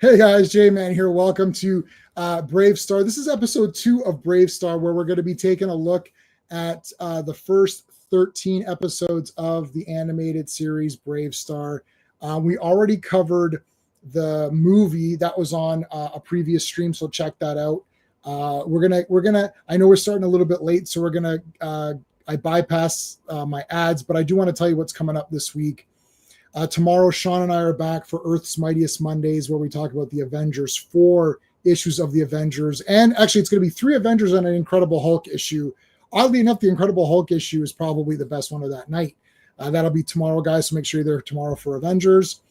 Hey guys, J-Man here. Welcome to BraveStarr. This is episode 2 of BraveStarr, where we're going to be taking a look at the first 13 episodes of the animated series BraveStarr. We already covered the movie that was on a previous stream, so check that out. We're gonna. I know we're starting a little bit late, so we're gonna. I bypass my ads, but I do want to tell you what's coming up this week. Tomorrow, Sean and I are back for Earth's Mightiest Mondays, where we talk about the Avengers, 4 issues of the Avengers. And actually, it's going to be 3 Avengers and an Incredible Hulk issue. Oddly enough, the Incredible Hulk issue is probably the best one of that night. That'll be tomorrow, guys, so make sure you're there tomorrow for Avengers.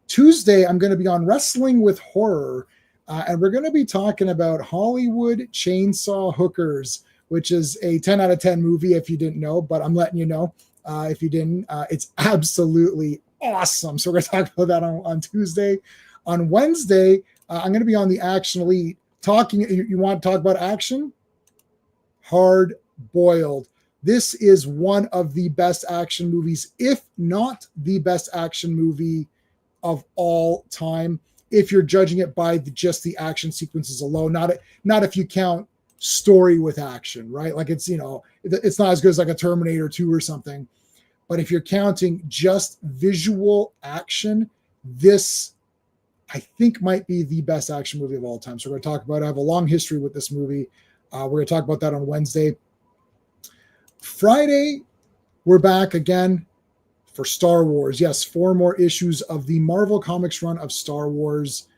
Tuesday, I'm going to be on Wrestling with Horror, and we're going to be talking about Hollywood Chainsaw Hookers, which is a 10 out of 10 movie, if you didn't know, but I'm letting you know. If you didn't, it's absolutely awesome. So we're going to talk about that on Tuesday. On Wednesday, I'm going to be on the Action Elite talking. You want to talk about action? Hard Boiled. This is one of the best action movies, if not the best action movie of all time. If you're judging it by just the action sequences alone, not if you count story with action, right? Like it's not as good as like a Terminator 2 or something. But if you're counting just visual action, this I think might be the best action movie of all time. So we're going to talk about it. I have a long history with this movie. We're going to talk about that on Wednesday. Friday, we're back again for Star Wars. Yes, 4 more issues of the Marvel Comics run of Star Wars.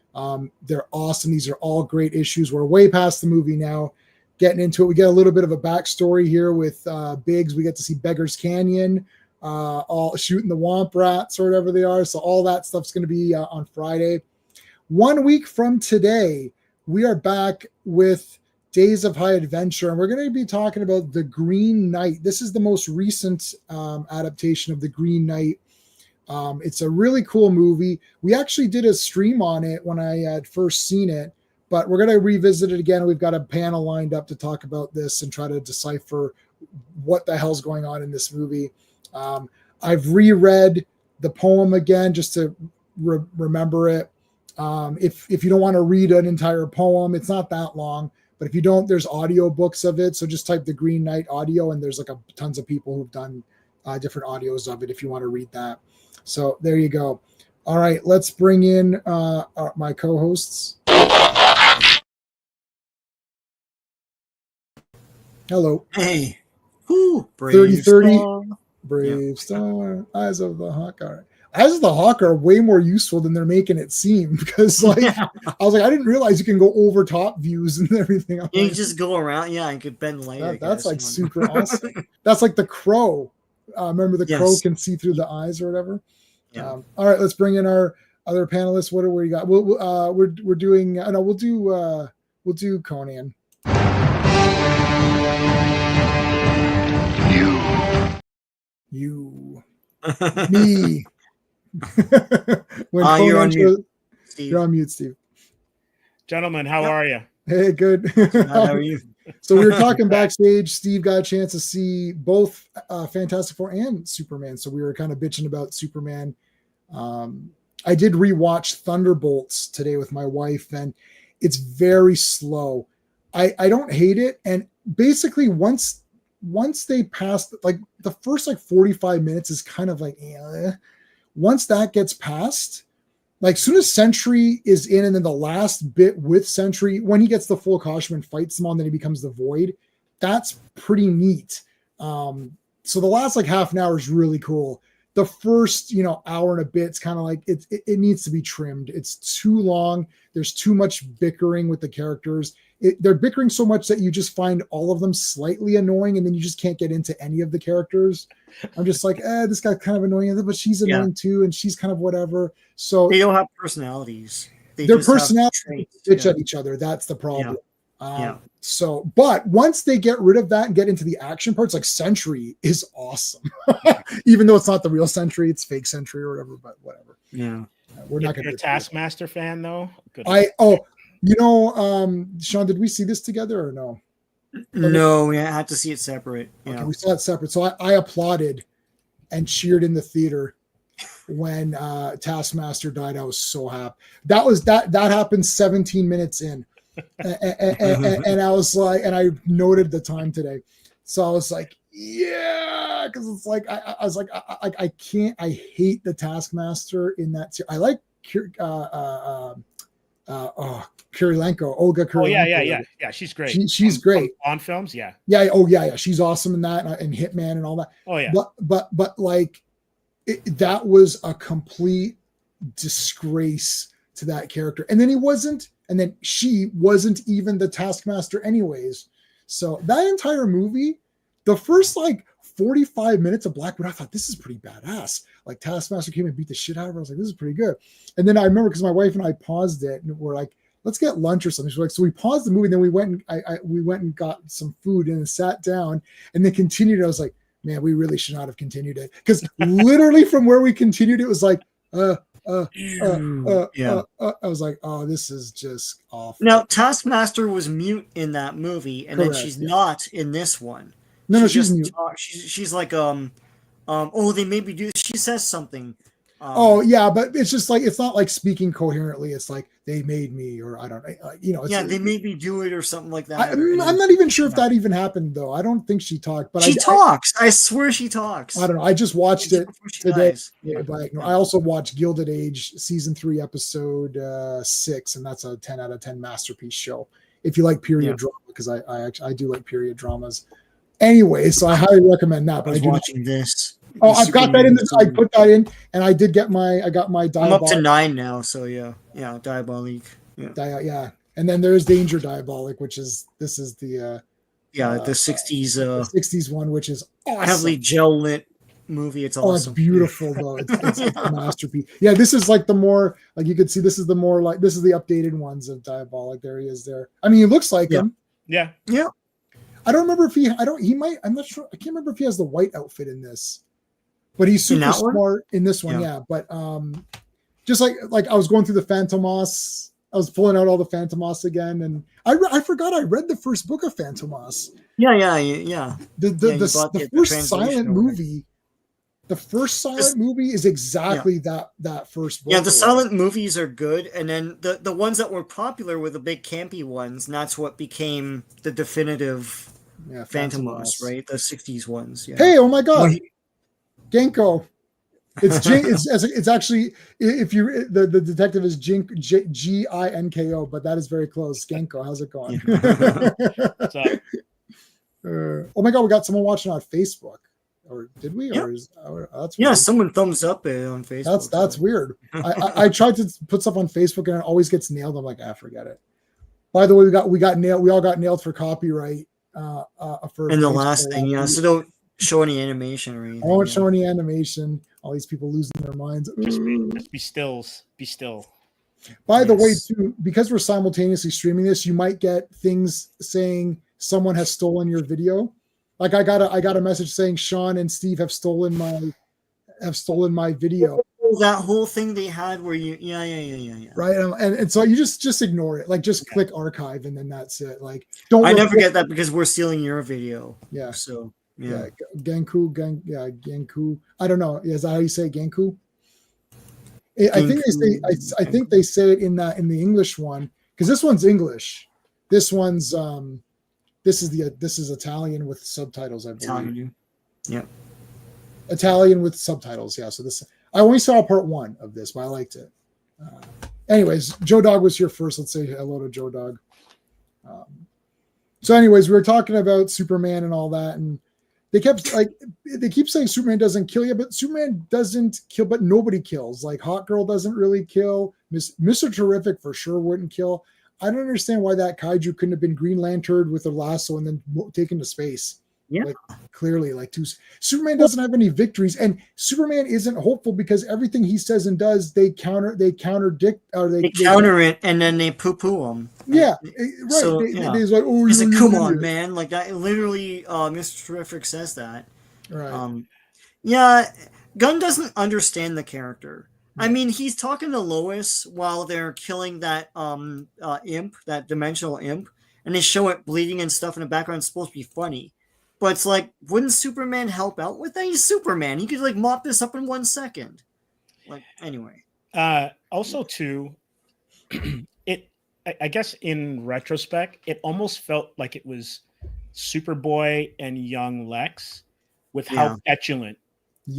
They're awesome. These are all great issues. We're way past the movie now. Getting into it, we get a little bit of a backstory here with Biggs. We get to see Beggar's Canyon, all shooting the Womp Rats or whatever they are. So all that stuff's going to be on Friday. 1 week from today, we are back with Days of High Adventure, and we're going to be talking about The Green Knight. This is the most recent adaptation of The Green Knight. It's a really cool movie. We actually did a stream on it when I had first seen it, but we're going to revisit it again. We've got a panel lined up to talk about this and try to decipher what the hell's going on in this movie. I've reread the poem again just to remember it. If you don't want to read an entire poem, it's not that long. But if you don't, there's audio books of it. So just type The Green Knight audio, and there's like tons of people who've done different audios of it if you want to read that. So there you go. All right, let's bring in my co-hosts. Hello. Hey. Whoo. 30-30. BraveStarr. Yeah. Eyes of the Hawk. All right. Eyes of the Hawk are way more useful than they're making it seem, because I was like, I didn't realize you can go over top views and everything. You just go around. Yeah, you could bend light. That's like super awesome. That's like the Crow. Remember the Crow can see through the eyes or whatever. Yeah. All right, let's bring in our other panelists. What do we got? We're doing. No, we'll do Conan. You. Me. You're on mute. You're on mute, Steve. Gentlemen, how are you? Hey, good. How are you? So we were talking backstage. Steve got a chance to see both Fantastic Four and Superman. So we were kind of bitching about Superman. I did rewatch Thunderbolts today with my wife, and it's very slow. I don't hate it. And basically once they pass, like the first 45 minutes is kind of like, once that gets past, like soon as Sentry is in, and then the last bit with Sentry, when he gets the full costume and fights them on, then he becomes the Void. That's pretty neat. So the last half an hour is really cool. The first, hour and a bit, it's kind of like it needs to be trimmed. It's too long. There's too much bickering with the characters. They're bickering so much that you just find all of them slightly annoying, and then you just can't get into any of the characters. I'm just like, this guy's kind of annoying, but she's annoying too, and she's kind of whatever. So they don't have personalities. Their personalities bitch at each other. That's the problem. So, but once they get rid of that and get into the action parts, like Sentry is awesome. Even though it's not the real Sentry, it's fake Sentry or whatever, but whatever. Yeah. We're not going to be a Taskmaster fan though. Good. Sean, did we see this together or no? No, we had to see it separate. Okay, we saw it separate. So I applauded and cheered in the theater when Taskmaster died. I was so happy. That happened 17 minutes in, and I was like, and I noted the time today, so I was like, yeah, because it's like I was like I can't. I hate the Taskmaster in that. I like Kurylenko, Olga Kurylenko. Oh yeah. She's great. She's great on films. Yeah. Yeah. Oh yeah. She's awesome in that and Hitman and all that. Oh yeah. But like that was a complete disgrace to that character. And then she wasn't even the Taskmaster anyways. So that entire movie, the first like 45 minutes of Black Widow, I thought this is pretty badass. Like Taskmaster came and beat the shit out of her. I was like, this is pretty good. And then I remember because my wife and I paused it and we're like, let's get lunch or something. So we paused the movie, and then we went and got some food and sat down and then continued. I was like, man, we really should not have continued it, because literally from where we continued, it was like, I was like, oh, this is just awful. Now, Taskmaster was mute in that movie, and then she's not in this one. No, she's mute. She's like, they maybe do. She says something. But it's just like, it's not like speaking coherently. It's like they made me, or I don't know, they made me do it or something like that. I'm not even sure if that even happened though. I don't think she talked, but she talks. I swear she talks. I don't know. I just watched it today. Yeah. But I also watched Gilded Age season 3 episode 6, and that's a 10 out of 10 masterpiece show. If you like period drama, because I do like period dramas. Anyway, so I highly recommend that. But I was watching this. Oh, I've got that in this. I put that in, and I got my Diabolic. I'm up to 9 now, so yeah, Diabolic. Yeah. And then there's Danger Diabolic, which is the 60s. The 60s one, which is awesome. Heavily gel lit movie. It's awesome. It's beautiful though. It's a masterpiece. Yeah, this is like the more, like you could see, this is the updated ones of Diabolic. There he is there. I mean, he looks like him. Yeah. I don't remember if I'm not sure. I can't remember if he has the white outfit in this. But he's super smart in this one, yeah. But just like I was going through the Phantomos, I was pulling out all the Phantomos again, and I forgot I read the first book of Phantomos. Yeah. The first silent movie. The first silent movie is exactly that first book. Yeah, the silent movies are good, and then the ones that were popular were the big campy ones, and that's what became the definitive Phantomos, right? The 60s ones. Yeah. Hey, oh my God. Genko. It's actually, if you the detective is Ginko, but that is very close. Genko, how's it going? Oh my God, we got someone watching on Facebook, or did we? Yeah. That's weird. Someone thumbs up it on Facebook. That's weird. I tried to put stuff on Facebook and it always gets nailed. I'm like, forget it. By the way, we got nailed. We all got nailed for copyright. For and the last thing, so don't show any animation or anything. I won't show any animation. All these people losing their minds. Just be stills. Be still. By the way, too, because we're simultaneously streaming this, you might get things saying someone has stolen your video. Like I got a message saying Sean and Steve have stolen my video. That whole thing they had where you right, and so you just ignore it. Like just click archive and then that's it. Like don't. I never get that because we're stealing your video. Yeah. So. Yeah, Genku. I don't know. Is that how you say Genku? I think they say it in the English one, because this one's English. This one's this is Italian with subtitles, I believe. Italian. Yeah. Italian with subtitles. Yeah. So this, I only saw part 1 of this, but I liked it. Anyways, Joe Dog was here first. Let's say hello to Joe Dog. So anyways, we were talking about Superman and all that, and they keep saying Superman doesn't kill you, but Superman doesn't kill, but nobody kills. Like Hawk Girl doesn't really kill. Mr. Terrific for sure wouldn't kill. I don't understand why that kaiju couldn't have been Green Lantern with a lasso and then taken to space. Yeah, like clearly, Superman doesn't have any victories, and Superman isn't hopeful because everything he says and does, they counter it, and then they poo him. Yeah, right. So, He's like, oh, he's like, come on, man! Like that. Literally, Mr. Terrific says that. Right. Gunn doesn't understand the character. I mean, he's talking to Lois while they're killing that imp, that dimensional imp, and they show it bleeding and stuff in the background. It's supposed to be funny. But it's like, wouldn't Superman help out with that? He's Superman. He could mop this up in 1 second. Like, anyway. Also, too, I guess in retrospect, it almost felt like it was Superboy and young Lex with how petulant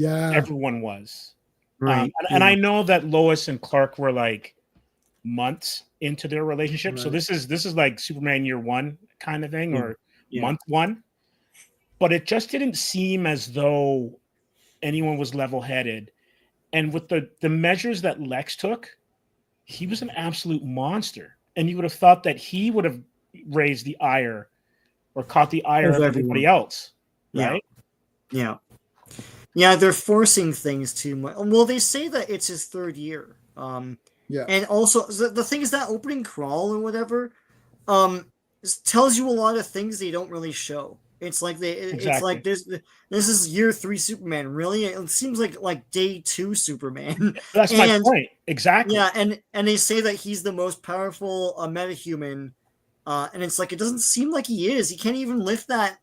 everyone was. Right. And I know that Lois and Clark were like months into their relationship. Right. So this is like Superman year one kind of thing, or month one. But it just didn't seem as though anyone was level-headed. And with the measures that Lex took, he was an absolute monster. And you would have thought that he would have raised the ire or caught the ire of everybody else. Right? Yeah. Yeah, they're forcing things too much. Well, they say that it's his third year. And also the thing is that opening crawl or whatever tells you a lot of things they don't really show. It's like it's like this is year 3 Superman. Really, it seems like day 2 Superman. That's my point. Exactly. Yeah, and they say that he's the most powerful metahuman, and it's like it doesn't seem like he is. He can't even lift that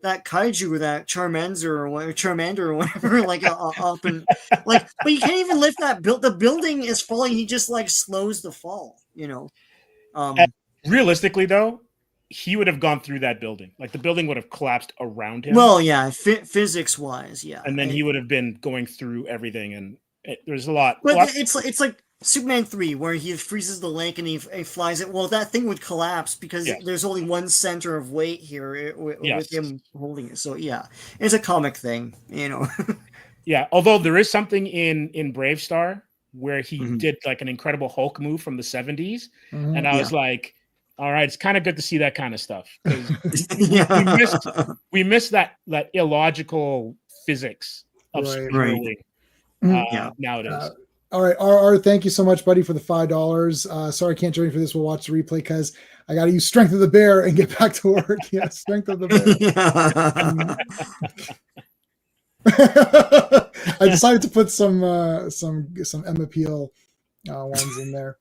kaiju or that Charmander or whatever, like up and like, but you can't even lift that the building is falling. He just like slows the fall, Realistically, though, he would have gone through that building. Like the building would have collapsed around him. Well, yeah, physics wise, yeah. And then he would have been going through everything, and there's a lot. But it's like Superman 3, where he freezes the lake and he flies it. Well, that thing would collapse because there's only one center of weight here with him holding it. So yeah, it's a comic thing, Yeah, although there is something in BraveStarr where he did like an Incredible Hulk move from the 70s, and I was like, all right, it's kind of good to see that kind of stuff. We missed that illogical physics of superheroing nowadays. All right, R, thank you so much, buddy, for the $5. Sorry I can't join you for this. We'll watch the replay because I got to use Strength of the Bear and get back to work. Yeah, Strength of the Bear. I decided to put some Emma Peel ones in there.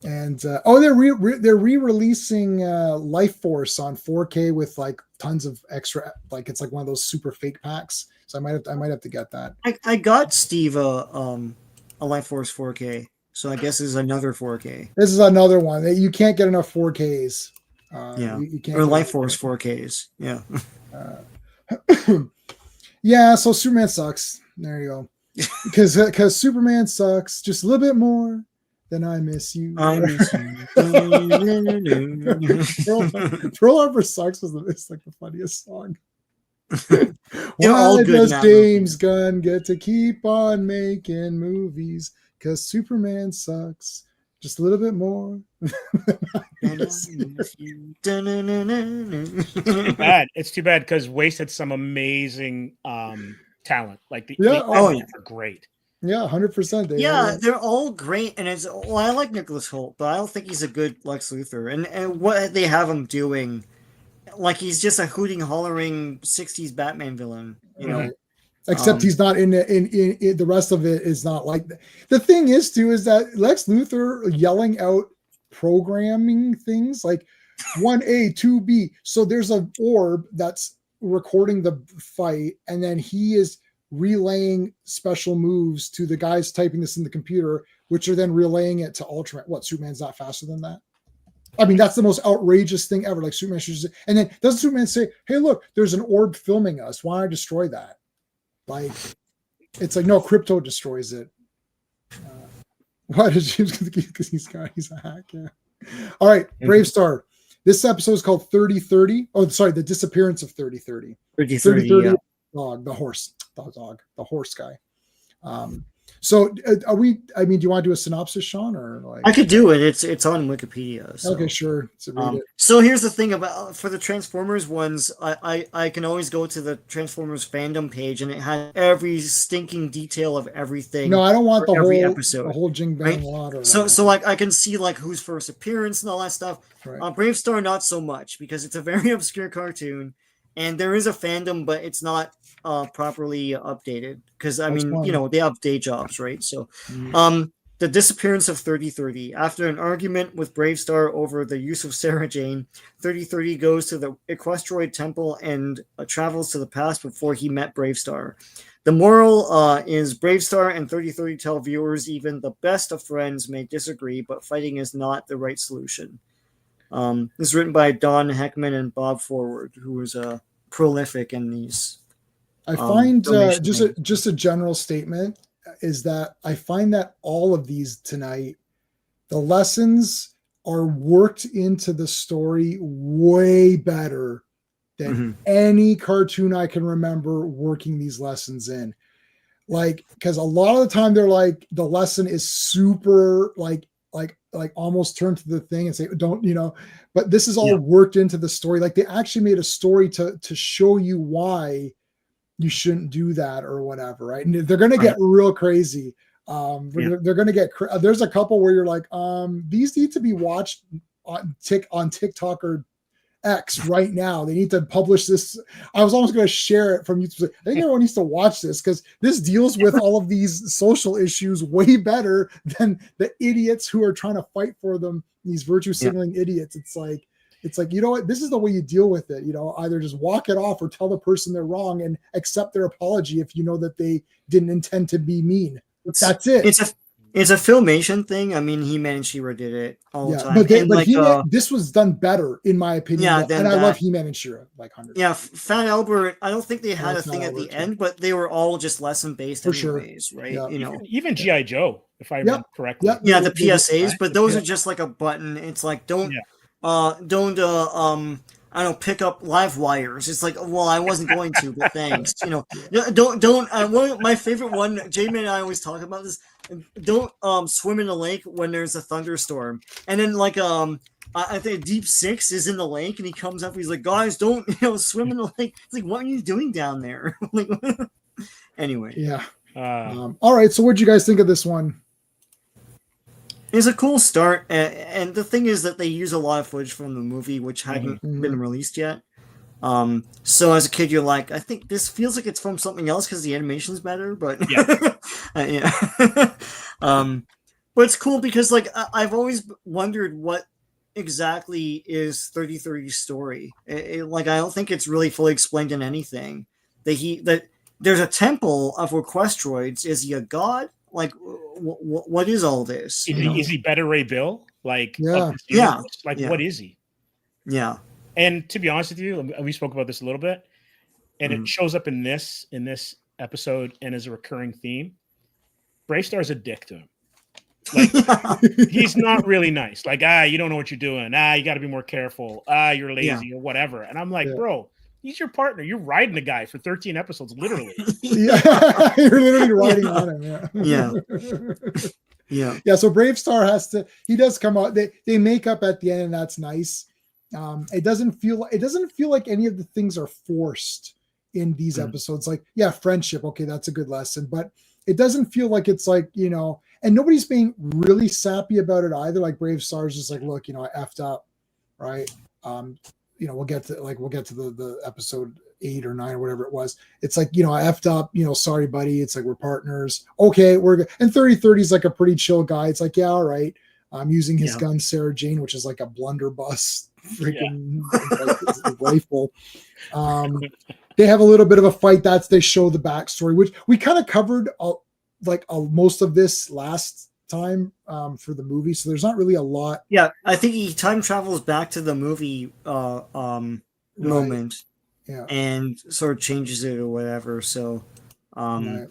And they're re-releasing Life Force on 4K with like tons of extra, like it's like one of those super fake packs. So I might have to get that. I got Steve a Life Force 4K, so I guess there's another 4K. This is another one. You can't get enough 4Ks. You can't, or Life Force 4Ks. Yeah. Yeah. So Superman sucks. There you go. Because Superman sucks just a little bit more than I miss you. I miss you. Pearl Harbor sucks it's like the funniest song. Why does James Gunn get to keep on making movies? Because Superman sucks just a little bit more. It's too bad because Waste had some amazing talent. Like the are great. Yeah, 100%. Yeah, they're all great, and I like Nicholas Hoult, but I don't think he's a good Lex Luthor. And what they have him doing, like he's just a hooting, hollering 60s Batman villain, Right. Except he's not in the rest of it is not like that. The thing is too is that Lex Luthor yelling out programming things like 1A, 2B. So there's an orb that's recording the fight, and then he is relaying special moves to the guys typing this in the computer, which are then relaying it to Ultraman. What, Superman's not faster than that? I mean, that's the most outrageous thing ever. Like Superman should just, and then doesn't Superman say, "Hey, look, there's an orb filming us. Why don't I destroy that?" Like, it's like, no, Crypto destroys it. Why does James? Because he's a hack. Yeah. All right, BraveStarr. This episode is called 3030. Oh, sorry, the disappearance of 3030. 3030. Yeah. Dog, the horse guy. So are we? I mean, do you want to do a synopsis, Sean, or like? I could do it. It's on Wikipedia. So. Okay, sure. So here's the thing about for the Transformers ones, I can always go to the Transformers fandom page, and it has every stinking detail of everything. No, I don't want the every whole episode. The whole Jing Bang lot. So like I can see like whose first appearance and all that stuff. Right. BraveStarr not so much because it's a very obscure cartoon, and there is a fandom, but it's not properly updated because they have day jobs, right? So the disappearance of 3030. After an argument with BraveStarr over the use of Sarah Jane, 3030 goes to the Equestroid Temple and travels to the past before he met BraveStarr. The moral is BraveStarr and 3030 tell viewers even the best of friends may disagree, but fighting is not the right solution. This is written by Don Heckman and Bob Forward, who is prolific in these. I find just a general statement is that I find that all of these tonight, the lessons are worked into the story way better than any cartoon I can remember working these lessons in. Like, because a lot of the time they're like, the lesson is super like almost turn to the thing and say, don't, but this is all worked into the story. Like they actually made a story to show you why you shouldn't do that or whatever. Right. And they're going to get real crazy. They're going to get, there's a couple where you're like, these need to be watched on TikTok or X right now. They need to publish this. I was almost going to share it from YouTube. I think everyone needs to watch this because this deals with all of these social issues way better than the idiots who are trying to fight for them. These virtue signaling idiots. It's like, you know what? This is the way you deal with it. Either just walk it off or tell the person they're wrong and accept their apology if you know that they didn't intend to be mean. That's it. It's a Filmation thing. I mean, He-Man and She-Ra did it all the time. But this was done better, in my opinion. And I love He-Man and She-Ra, like 100. Yeah, Fat Albert, I don't think they had a thing at the end, but they were all just lesson-based anyways, right? Yeah. Even G.I. Joe, if I remember correctly. Yeah, the PSAs, but those are just like a button. It's like, don't I don't pick up live wires. It's like, well, I wasn't going to, but thanks. Don't. My favorite one, J-Man and I always talk about this. Don't swim in the lake when there's a thunderstorm. And then I think Deep Six is in the lake, and he comes up. He's like, guys, don't swim in the lake. It's like, what are you doing down there? Anyway. Yeah. All right. So, what'd you guys think of this one? It's a cool start, and the thing is that they use a lot of footage from the movie, which hadn't been released yet. So as a kid, you're like, I think this feels like it's from something else because the animation's better, but but it's cool because I've always wondered what exactly is 3030's story. I don't think it's really fully explained in anything. That there's a temple of Requestroids. Is he a god? What is all this? Is he Better Ray Bill? What is he? Yeah. And to be honest with you, we spoke about this a little bit, and it shows up in this episode and as a recurring theme. BraveStarr's a dick to him. He's not really nice. You don't know what you're doing. You got to be more careful. You're lazy or whatever. And I'm like, bro, he's your partner. You're riding the guy for 13 episodes, literally. Yeah, you're literally riding on him. Yeah. So BraveStarr he does come out. They make up at the end, and that's nice. It doesn't feel like any of the things are forced in these episodes. Friendship. Okay, that's a good lesson, but it doesn't feel like it's and nobody's being really sappy about it either. BraveStarr's just look, I effed up, right? We'll get to the episode 8 or 9 or whatever it was. It's I effed up, sorry, buddy. It's we're partners. Okay, we're good. And 3030 is a pretty chill guy. It's all right. I'm using his gun, Sarah Jane, which is a blunderbuss freaking rifle. They have a little bit of a fight. They show the backstory, which we kind of covered most of this last time for the movie, so there's not really a lot. I think he time travels back to the movie moment and sort of changes it or whatever, so but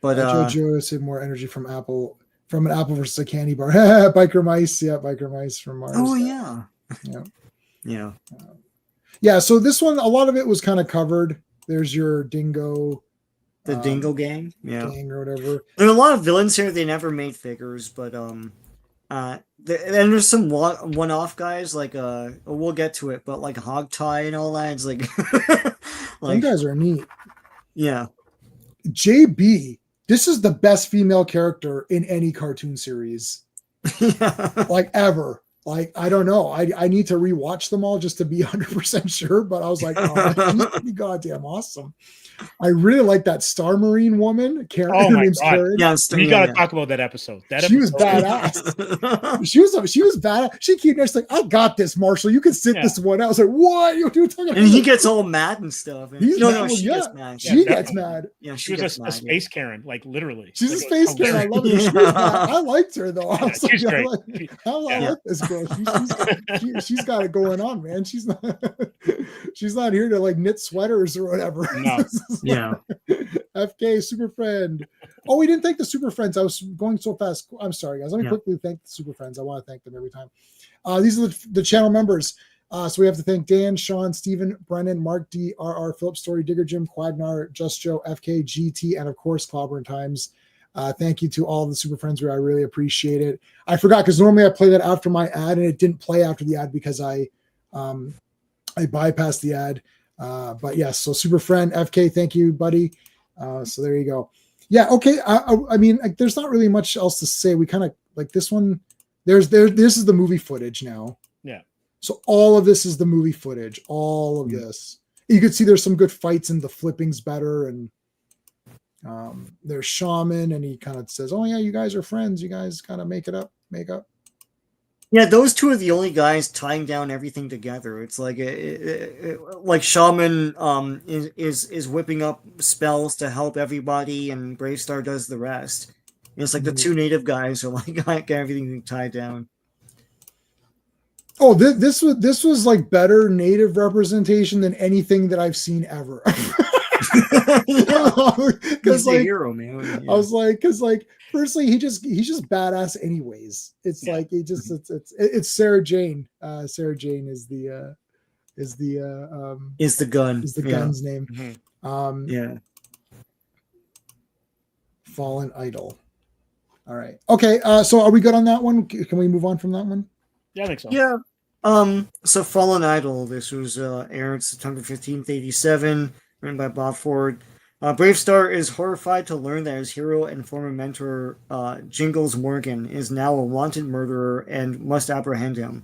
Jojo save more energy from an apple versus a candy bar. Biker mice from Mars. So this one, a lot of it was kind of covered. There's your dingo. The Dingo Gang, gang or whatever. There are a lot of villains here. They never made figures, but and there's some one-off guys we'll get to it, but Hogtie and all that. It's some guys are neat. Yeah, JB. This is the best female character in any cartoon series, ever. like, I don't know. I need to rewatch them all just to be 100% sure. But I was like, oh, she's pretty goddamn awesome. I really like that Star Marine woman, Karen. Oh her my name's God. Karen. Yeah, We got to talk about that episode. She was badass. She was badass. She kept next like, I got this, Marshall. You can sit this one out. I was like, what? You talking about? And he gets all mad and stuff. And He's mad. she gets mad. She gets mad. Yeah, she was a space Karen, like literally. She's like, a space Karen. I love it. She was mad. I liked her though. I was she's great. I like this girl. She's got it going on, man. She's not here to like knit sweaters or whatever. No. Yeah. FK Super Friend. Oh, we didn't thank the Super Friends. I was going so fast. I'm sorry, guys. Let me quickly thank the Super Friends. I want to thank them every time. These are the channel members. So we have to thank Dan, Sean, Steven, Brennan, Mark D, RR, Philip Story, Digger Jim, Quagnar, Just Joe, FK, GT, and of course, Clobberin Times. Thank you to all the Super Friends. I really appreciate it. I forgot because normally I play that after my ad, and it didn't play after the ad because I bypassed the ad. But yes, so Super Friend, FK, thank you, buddy. So there you go. Yeah, okay. I mean, like, there's not really much else to say. We kind of like this one. This is the movie footage now. Yeah. So all of this is the movie footage. All of this. You could see there's some good fights and the flipping's better. And there's Shaman, and he kind of says, "Oh yeah, you guys are friends. You guys kind of make up." Yeah, those two are the only guys tying down everything together. It's like like Shaman is whipping up spells to help everybody, and BraveStarr does the rest. And it's like the two native guys are like got everything tied down. Oh, this was like better native representation than anything that I've seen ever. He's a hero, man. Yeah. I was like, because like firstly, he's just badass anyways. It's like it's Sarah Jane. Sarah Jane is the gun's name. Mm-hmm. Fallen Idol. All right. Okay. So are we good on that one? Can we move on from that one? Yeah, I think so. Yeah. So Fallen Idol. This was aired September 15th, 87. Written by Bob Ford. BraveStarr is horrified to learn that his hero and former mentor, Jingles Morgan, is now a wanted murderer and must apprehend him.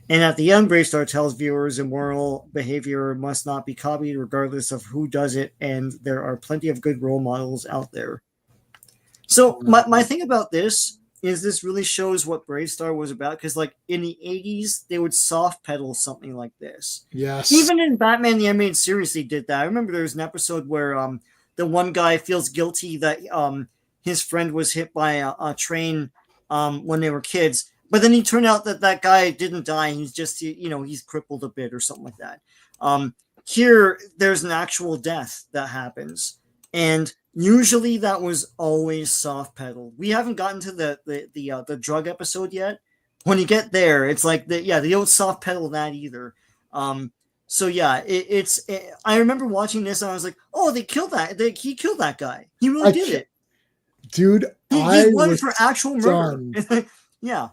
And at the end, BraveStarr tells viewers immoral behavior must not be copied regardless of who does it, and there are plenty of good role models out there. So my thing about this is this really shows what BraveStarr was about, because like in the 80s they would soft pedal something like this. Yes. Even in Batman the Animated Series they did that. I remember there was an episode where the one guy feels guilty that his friend was hit by a train when they were kids, but then he turned out that guy didn't die. He's just he's crippled a bit or something like that. Here there's an actual death that happens, and usually that was always soft pedal. We haven't gotten to the drug episode yet. When you get there, it's like they don't soft pedal that either. So yeah, I remember watching this and I was like, oh, they killed that. He killed that guy. He really did it, dude. He won for actual murder. Yeah.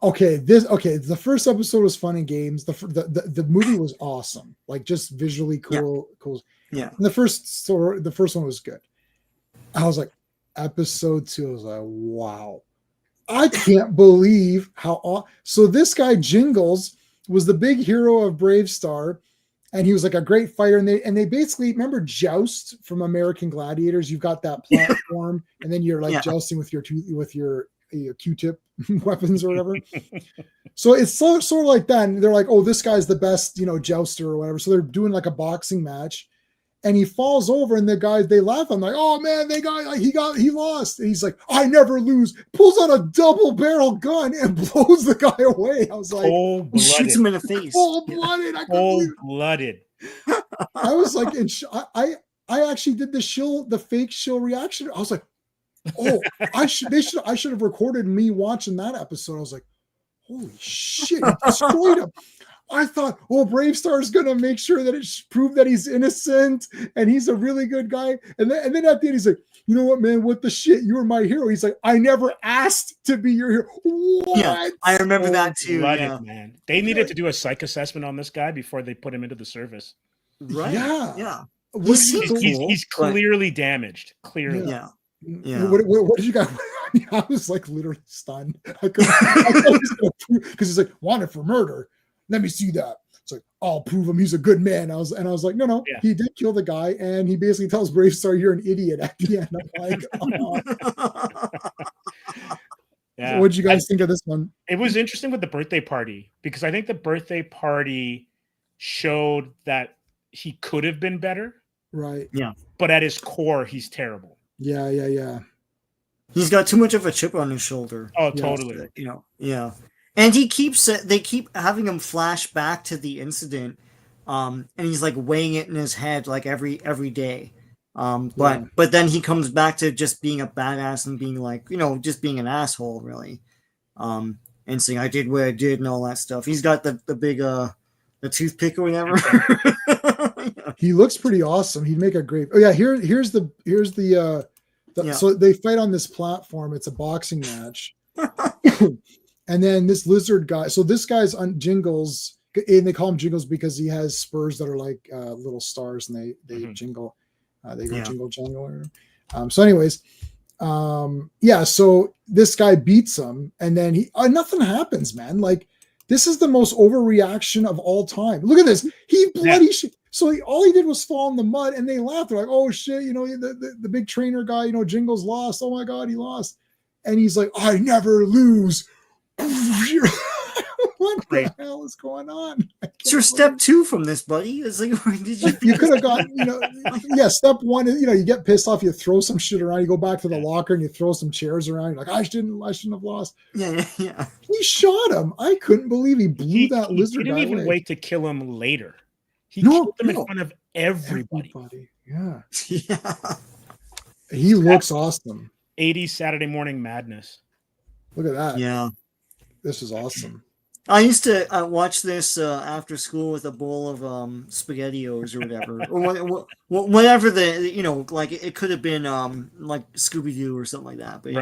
Okay. The first episode was fun and games. The movie was awesome. Like just visually cool. Cool. Yeah. And the first one was good. I was like, episode 2, I was like, wow, I can't believe how. So this guy Jingles was the big hero of BraveStarr, and he was like a great fighter. And they basically, remember Joust from American Gladiators? You've got that platform, and then you're like jousting with your Q-tip weapons or whatever. So it's sort of like that. And they're like, oh, this guy's the best, jouster or whatever. So they're doing like a boxing match. And he falls over, and the guys, they laugh. I'm like, oh man, he lost. And he's like, I never lose. Pulls out a double barrel gun and blows the guy away. I was like, shoots him in the face. Cold-blooded. Cold-blooded. I was like, I actually did the fake shill reaction. I was like, oh, I should have recorded me watching that episode. I was like, holy shit, he destroyed him. I thought, BraveStarr is going to make sure that it's proved that he's innocent and he's a really good guy. And then at the end, he's like, you know what, man, what the shit? You were my hero. He's like, I never asked to be your hero. What? Yeah, I remember that too. Man. They needed to do a psych assessment on this guy before they put him into the service. Right. Yeah. He's clearly damaged. Clearly. Yeah. What did you got? I was like literally stunned. I couldn't because he's like wanted for murder. Let me see that. It's like, I'll prove him he's a good man. I was like, no, Yeah. he did kill the guy, and he basically tells BraveStarr, you're an idiot at the end. I'm like, oh. Yeah. So what'd you guys think of this one? It was interesting with the birthday party, because I think the birthday party showed that he could have been better. Right. Yeah. But at his core, he's terrible. Yeah. He's got too much of a chip on his shoulder. Oh, totally. You know, yeah. And they keep having him flash back to the incident, and he's like weighing it in his head like every day. But then he comes back to just being a badass and being like, you know, just being an asshole, really. And saying I did what I did and all that stuff. He's got the big the toothpick or whatever. He looks pretty awesome. He'd make a great. Oh yeah, here's the so they fight on this platform. It's a boxing match. And then this lizard guy, so this guy's on Jingles, and they call him Jingles because he has spurs that are like little stars, and they jingle. They go jingle jangle. So anyways, so this guy beats him, and then nothing happens, man. Like, this is the most overreaction of all time. Look at this. He bloody shit. So all he did was fall in the mud, and they laughed. They're like, oh shit, you know, the big trainer guy, you know, Jingles lost. Oh my God, he lost. And he's like, I never lose. What the hell is going on? It's your step 2 from this, buddy. It's like, did you could have gotten, you know, step 1 is, you know, you get pissed off, you throw some shit around, you go back to the locker and you throw some chairs around. You're like, I shouldn't have lost. Yeah. He shot him. I couldn't believe he blew that lizard. He didn't even wait to kill him later. He killed him in front of everybody. Yeah. Yeah. He looks awesome. 80s Saturday Morning Madness. Look at that. Yeah. This is awesome. I used to watch this after school with a bowl of SpaghettiOs or whatever, or whatever you know, like it could have been like Scooby-Doo or something like that. But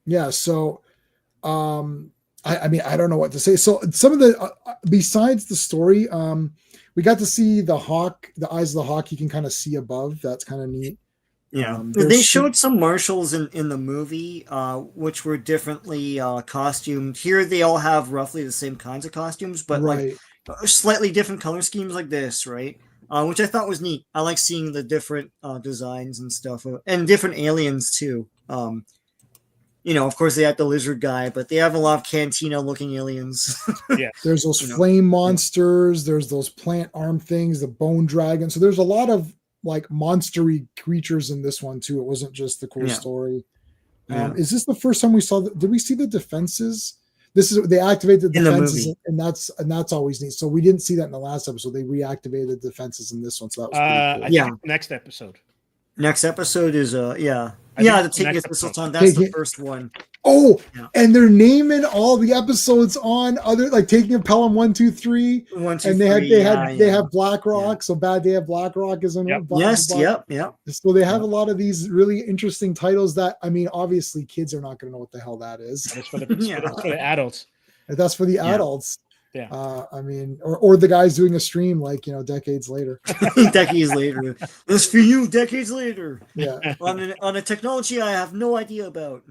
yeah. So, I mean, I don't know what to say. So some of the besides the story, we got to see the hawk, the eyes of the hawk. You can kind of see above. That's kind of neat. Yeah, they showed some marshals in the movie, which were differently costumed. Here, they all have roughly the same kinds of costumes, but like slightly different color schemes, like this, right? Which I thought was neat. I like seeing the different designs and stuff, and different aliens too. You know, of course, they have the lizard guy, but they have a lot of Cantina-looking aliens. Yeah, there's those flame monsters. There's those plant arm things, the bone dragon. So there's a lot of like monstery creatures in this one too. It wasn't just the cool story. Is this the first time we saw did we see the defenses? They activated the defenses and that's always neat. So we didn't see that in the last episode. They reactivated the defenses in this one. So that was pretty cool. Next episode. Next episode is the Take It This Time. That's the first one. Oh, and they're naming all the episodes on other, like Taking a Pelham 1, 2, 3. 1, 2, and they have Black Rock. So Bad Day of Black Rock is in. Yep. Yep. So they have a lot of these really interesting titles that, I mean, obviously kids are not going to know what the hell that is. That's for the adults. That's for the adults. Yeah. I mean, or the guys doing a stream like, you know, decades later. Decades later. This for you, decades later. Yeah. on a technology I have no idea about.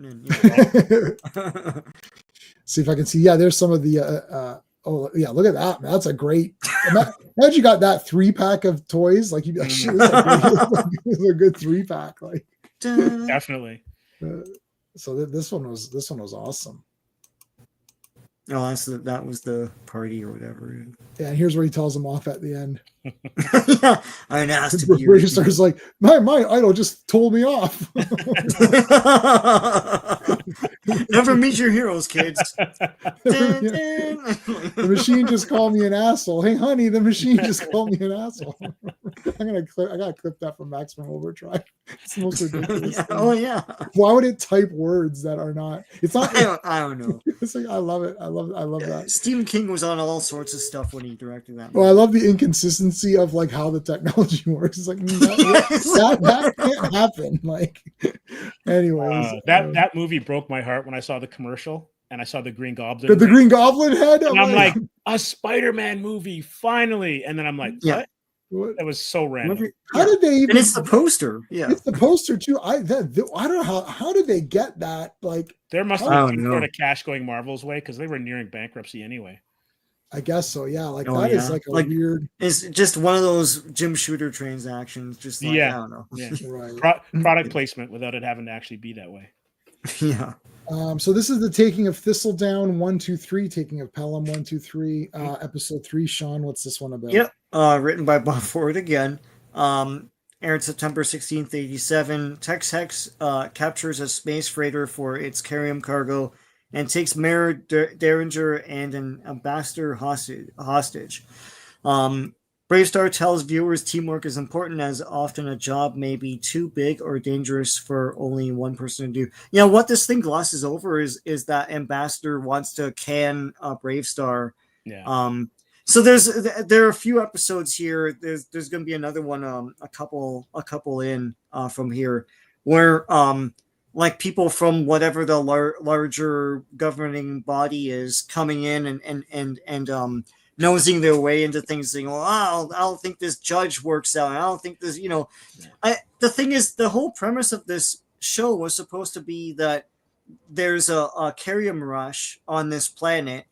See if I can see. Yeah, there's some of the oh yeah, look at that, man. That's a great. Imagine you got that 3-pack of toys. Like you'd be like, shit, this is a good 3-pack. Like definitely. So this one was awesome. Oh, that was the party or whatever. Yeah, and here's where he tells him off at the end. I'm asked to be BraveStarr's like, my idol just told me off. Never meet your heroes, kids. The machine just called me an asshole. Hey, honey, the machine just called me an asshole. I gotta clip that from Maximum Overdrive. It's the most ridiculous thing. Oh yeah. Why would it type words that are not? It's not. I don't know. It's like I love it. I love that. Stephen King was on all sorts of stuff when he directed that movie. Well, I love the inconsistency of like how the technology works. It's like that can't happen. Like, anyways, that movie broke my heart when I saw the commercial and I saw the Green Goblin. The Green Goblin head. And I'm like, a Spider-Man movie, finally. And then I'm like, what? What? That was so random. How did they even? And it's the poster. Yeah, it's the poster too. I don't know how did they get that? Like, there must have been some sort of cash going Marvel's way because they were nearing bankruptcy anyway. I guess so. Yeah, like that is like a weird. It's just one of those Jim Shooter transactions. Just like, I don't know. Yeah. Right. Product placement without it having to actually be that way. Yeah. So this is the taking of Thistledown 1, 2, 3, taking of Pelham 1, 2, 3, episode 3. Sean, what's this one about? Yep. Written by Bob Ford again. Aired September 16th, 87. Tex Hex captures a space freighter for its carrium cargo and takes Mayor Derringer and an ambassador hostage. BraveStarr tells viewers teamwork is important, as often a job may be too big or dangerous for only one person to do. You know, what this thing glosses over is that Ambassador wants to can BraveStarr. Yeah. So there are a few episodes here. There's going to be another one, a couple in from here, where like people from whatever the larger governing body is coming in and nosing their way into things, saying, "Well, I don't think this judge works out. I don't think this, you know." The thing is, the whole premise of this show was supposed to be that there's a carrium rush on this planet,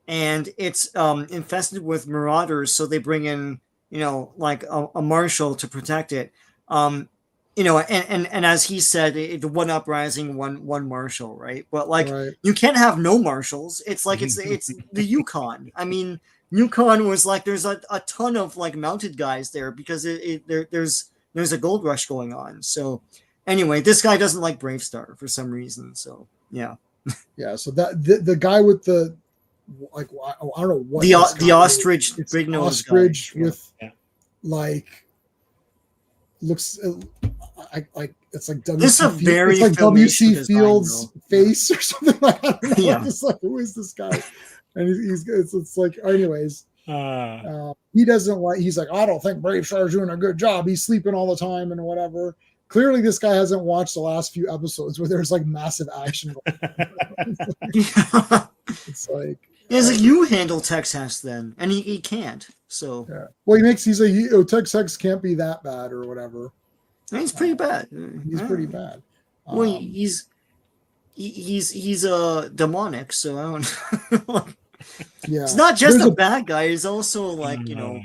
and it's infested with marauders. So they bring in, you know, like a marshal to protect it. You know, and as he said, the one uprising, one marshal, right? But like, you can't have no marshals. It's like it's the Yukon. I mean, Yukon was like there's a ton of like mounted guys there because there's a gold rush going on. So anyway, this guy doesn't like BraveStarr for some reason. So yeah. So that the guy with the like I don't know what the ostrich big nose ostrich guy. with like looks like it's like WC Fields face or something like that. Yeah. Just like, who is this guy? And it's like, anyways, he doesn't like. He's like, I don't think BraveStarr's doing a good job. He's sleeping all the time and whatever. Clearly, this guy hasn't watched the last few episodes where there's like massive action. It's like. He's like, you handle Tex Hex then, and he can't. So well, he's like, Tex Hex can't be that bad or whatever. He's pretty bad. He's pretty bad. Well, he's demonic, so I don't. It's not just a bad guy. He's also like, you know.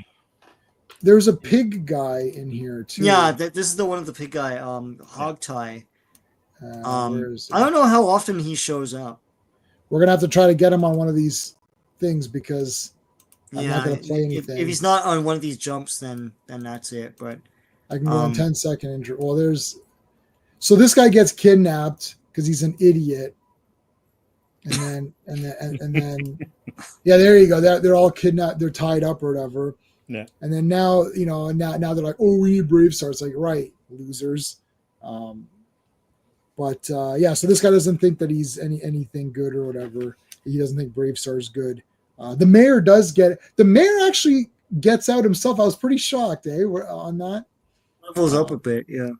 There's a pig guy in here too. Yeah, this is the one of the pig guy, Hogtie. I don't know how often he shows up. We're gonna have to try to get him on one of these things because I'm not gonna play anything. If he's not on one of these jumps, then that's it. But I can go on 10-second intro. Well, so this guy gets kidnapped because he's an idiot. And then yeah, there you go. They're all kidnapped, they're tied up or whatever. Yeah. And then now, you know, now they're like, oh, we need BraveStarr. It's like, right, losers. But so this guy doesn't think that he's anything good or whatever. He doesn't think BraveStarr is good. The mayor does get it. The mayor actually gets out himself. I was pretty shocked, on that. Levels up a bit, yeah.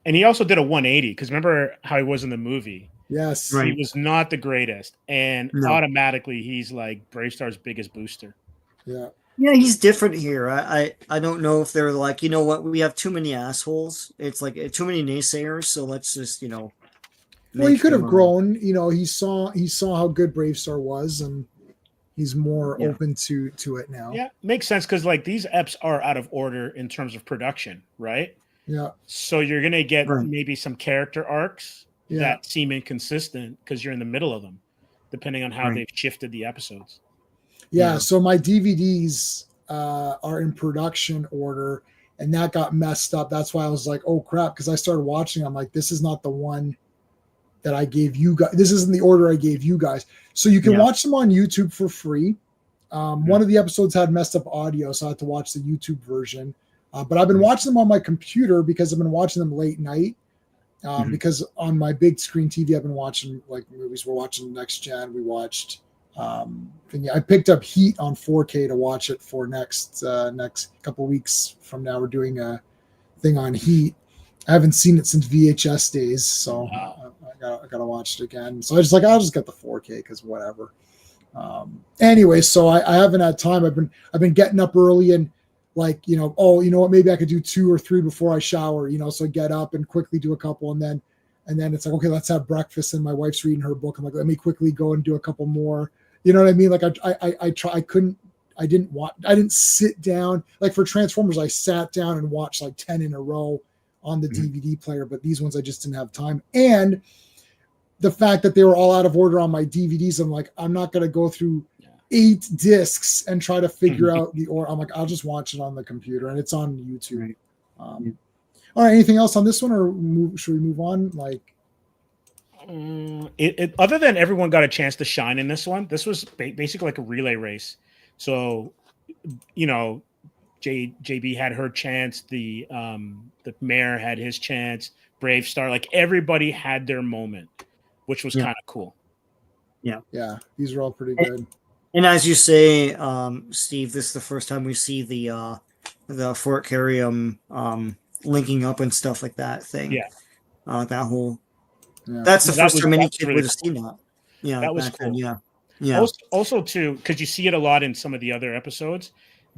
And he also did a 180 because remember how he was in the movie. Yes, he was not the greatest, and automatically he's like BraveStarr's biggest booster. Yeah, he's different here. I don't know if they're like, you know what, we have too many assholes. It's like too many naysayers, so let's just, you know. Well, he could have grown. You know, he saw how good BraveStarr was, and he's more open to it now. Yeah, makes sense because like these eps are out of order in terms of production, right? Yeah. So you're gonna get maybe some character arcs that seem inconsistent because you're in the middle of them, depending on how they've shifted the episodes. Yeah. So my DVDs are in production order, and that got messed up. That's why I was like, oh crap, because I started watching. I'm like, this is not the one that I gave you guys. This isn't the order I gave you guys. So you can watch them on YouTube for free. One of the episodes had messed up audio, so I had to watch the YouTube version. But I've been watching them on my computer because I've been watching them late night. Because on my big screen TV, I've been watching like movies. We're watching Next Gen. We watched. I picked up Heat on 4K to watch it for next couple weeks from now. We're doing a thing on Heat. I haven't seen it since VHS days, so I gotta watch it again. So I'll just get the 4K because whatever. Anyway, so I haven't had time. I've been getting up early and like, oh, you know what, maybe I could do 2 or 3 before I shower, so I get up and quickly do a couple, and then it's like, okay, let's have breakfast, and my wife's reading her book. I'm like, let me quickly go and do a couple more. You know what I mean? Like I didn't sit down. Like for Transformers, I sat down and watched like 10 in a row on the DVD player, but these ones I just didn't have time. And the fact that they were all out of order on my DVDs, I'm like, I'm not going to go through 8 discs and try to figure out the order. I'm like, I'll just watch it on the computer, and it's on YouTube. All right, anything else on this one, or should we move on? Like, other than everyone got a chance to shine in this one, this was basically like a relay race. So, JB had her chance. The mayor had his chance. BraveStarr, like everybody had their moment, which was kind of cool. Yeah, these are all pretty good. And as you say, Steve, this is the first time we see the Fort Carium linking up and stuff like that thing. Yeah, that whole. Yeah. That's the first time any kid would have seen that. Yeah, that was cool. Then, yeah. Also, too, because you see it a lot in some of the other episodes,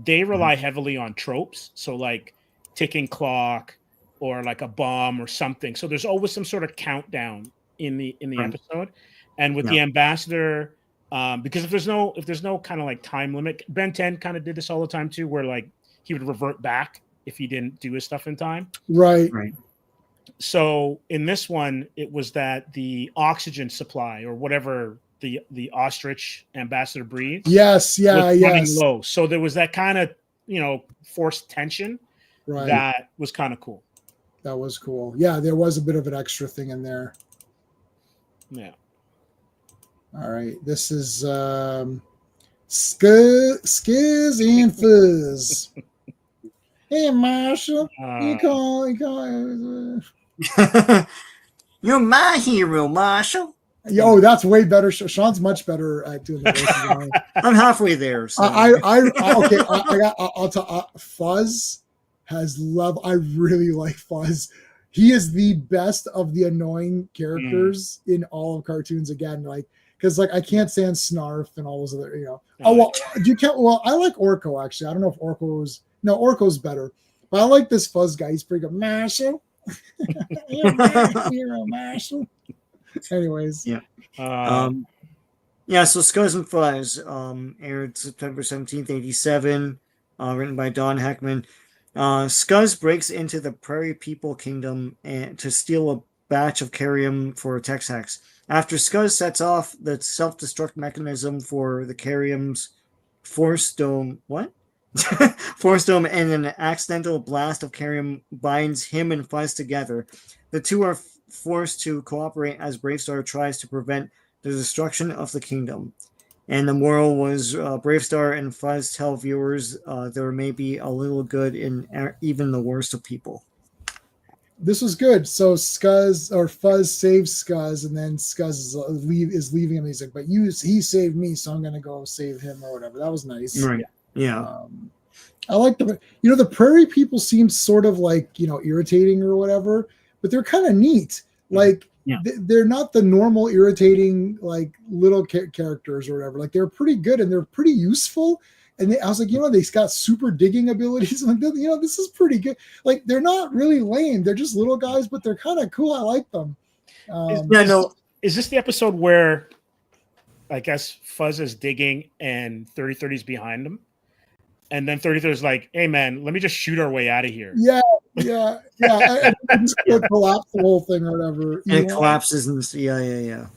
they rely heavily on tropes. So, like ticking clock or like a bomb or something. So there's always some sort of countdown in the episode. And with the ambassador, because if there's no kind of like time limit, Ben 10 kind of did this all the time too, where like he would revert back if he didn't do his stuff in time. Right. So in this one, it was that the oxygen supply or whatever the ostrich ambassador breathes. Yes. Running low. So there was that kind of, forced tension. Right. That was kind of cool. That was cool. Yeah, there was a bit of an extra thing in there. Yeah. All right. This is Skizz and Fuzz. Hey, Marshall. You call. You're my hero, Marshall. Yo, that's way better. Sean's much better at doing the voices. I'm halfway there. So. I'll tell. Fuzz has love. I really like Fuzz. He is the best of the annoying characters in all of cartoons. Again, like because like I can't stand Snarf and all those other. Oh well, you can't. Well, I like Orko actually. I don't know if Orko's better, but I like this Fuzz guy. He's pretty good. Marshall. Hero, Marshall. Anyways, So Scuzz and Fuzz aired September 17th, 87, written by Don Heckman. Scuzz breaks into the Prairie People Kingdom to steal a batch of Carium for Tex-Hex. After Scuzz sets off the self-destruct mechanism for the Carium's Force Dome, Force Dome, and an accidental blast of Carium binds him and Fuzz together. The two are forced to cooperate as BraveStarr tries to prevent the destruction of the kingdom. And the moral was BraveStarr and Fuzz tell viewers there may be a little good in even the worst of people. This was good. So Fuzz saves Scuzz, and then Scuzz is leaving him. He's like, but he saved me, so I'm going to go save him or whatever. That was nice. Right. Yeah. I like the Prairie People seemed sort of like, irritating or whatever, but they're kind of neat. Like they're not the normal irritating like little characters or whatever. Like they're pretty good and they're pretty useful. And I was like, they got super digging abilities. I'm like, this is pretty good. Like they're not really lame. They're just little guys, but they're kind of cool. I like them. Is this the episode where I guess Fuzz is digging and 3030's behind him? And then 3030 is like, hey man, let me just shoot our way out of here. Yeah. And just collapse the whole thing or whatever. And it collapses and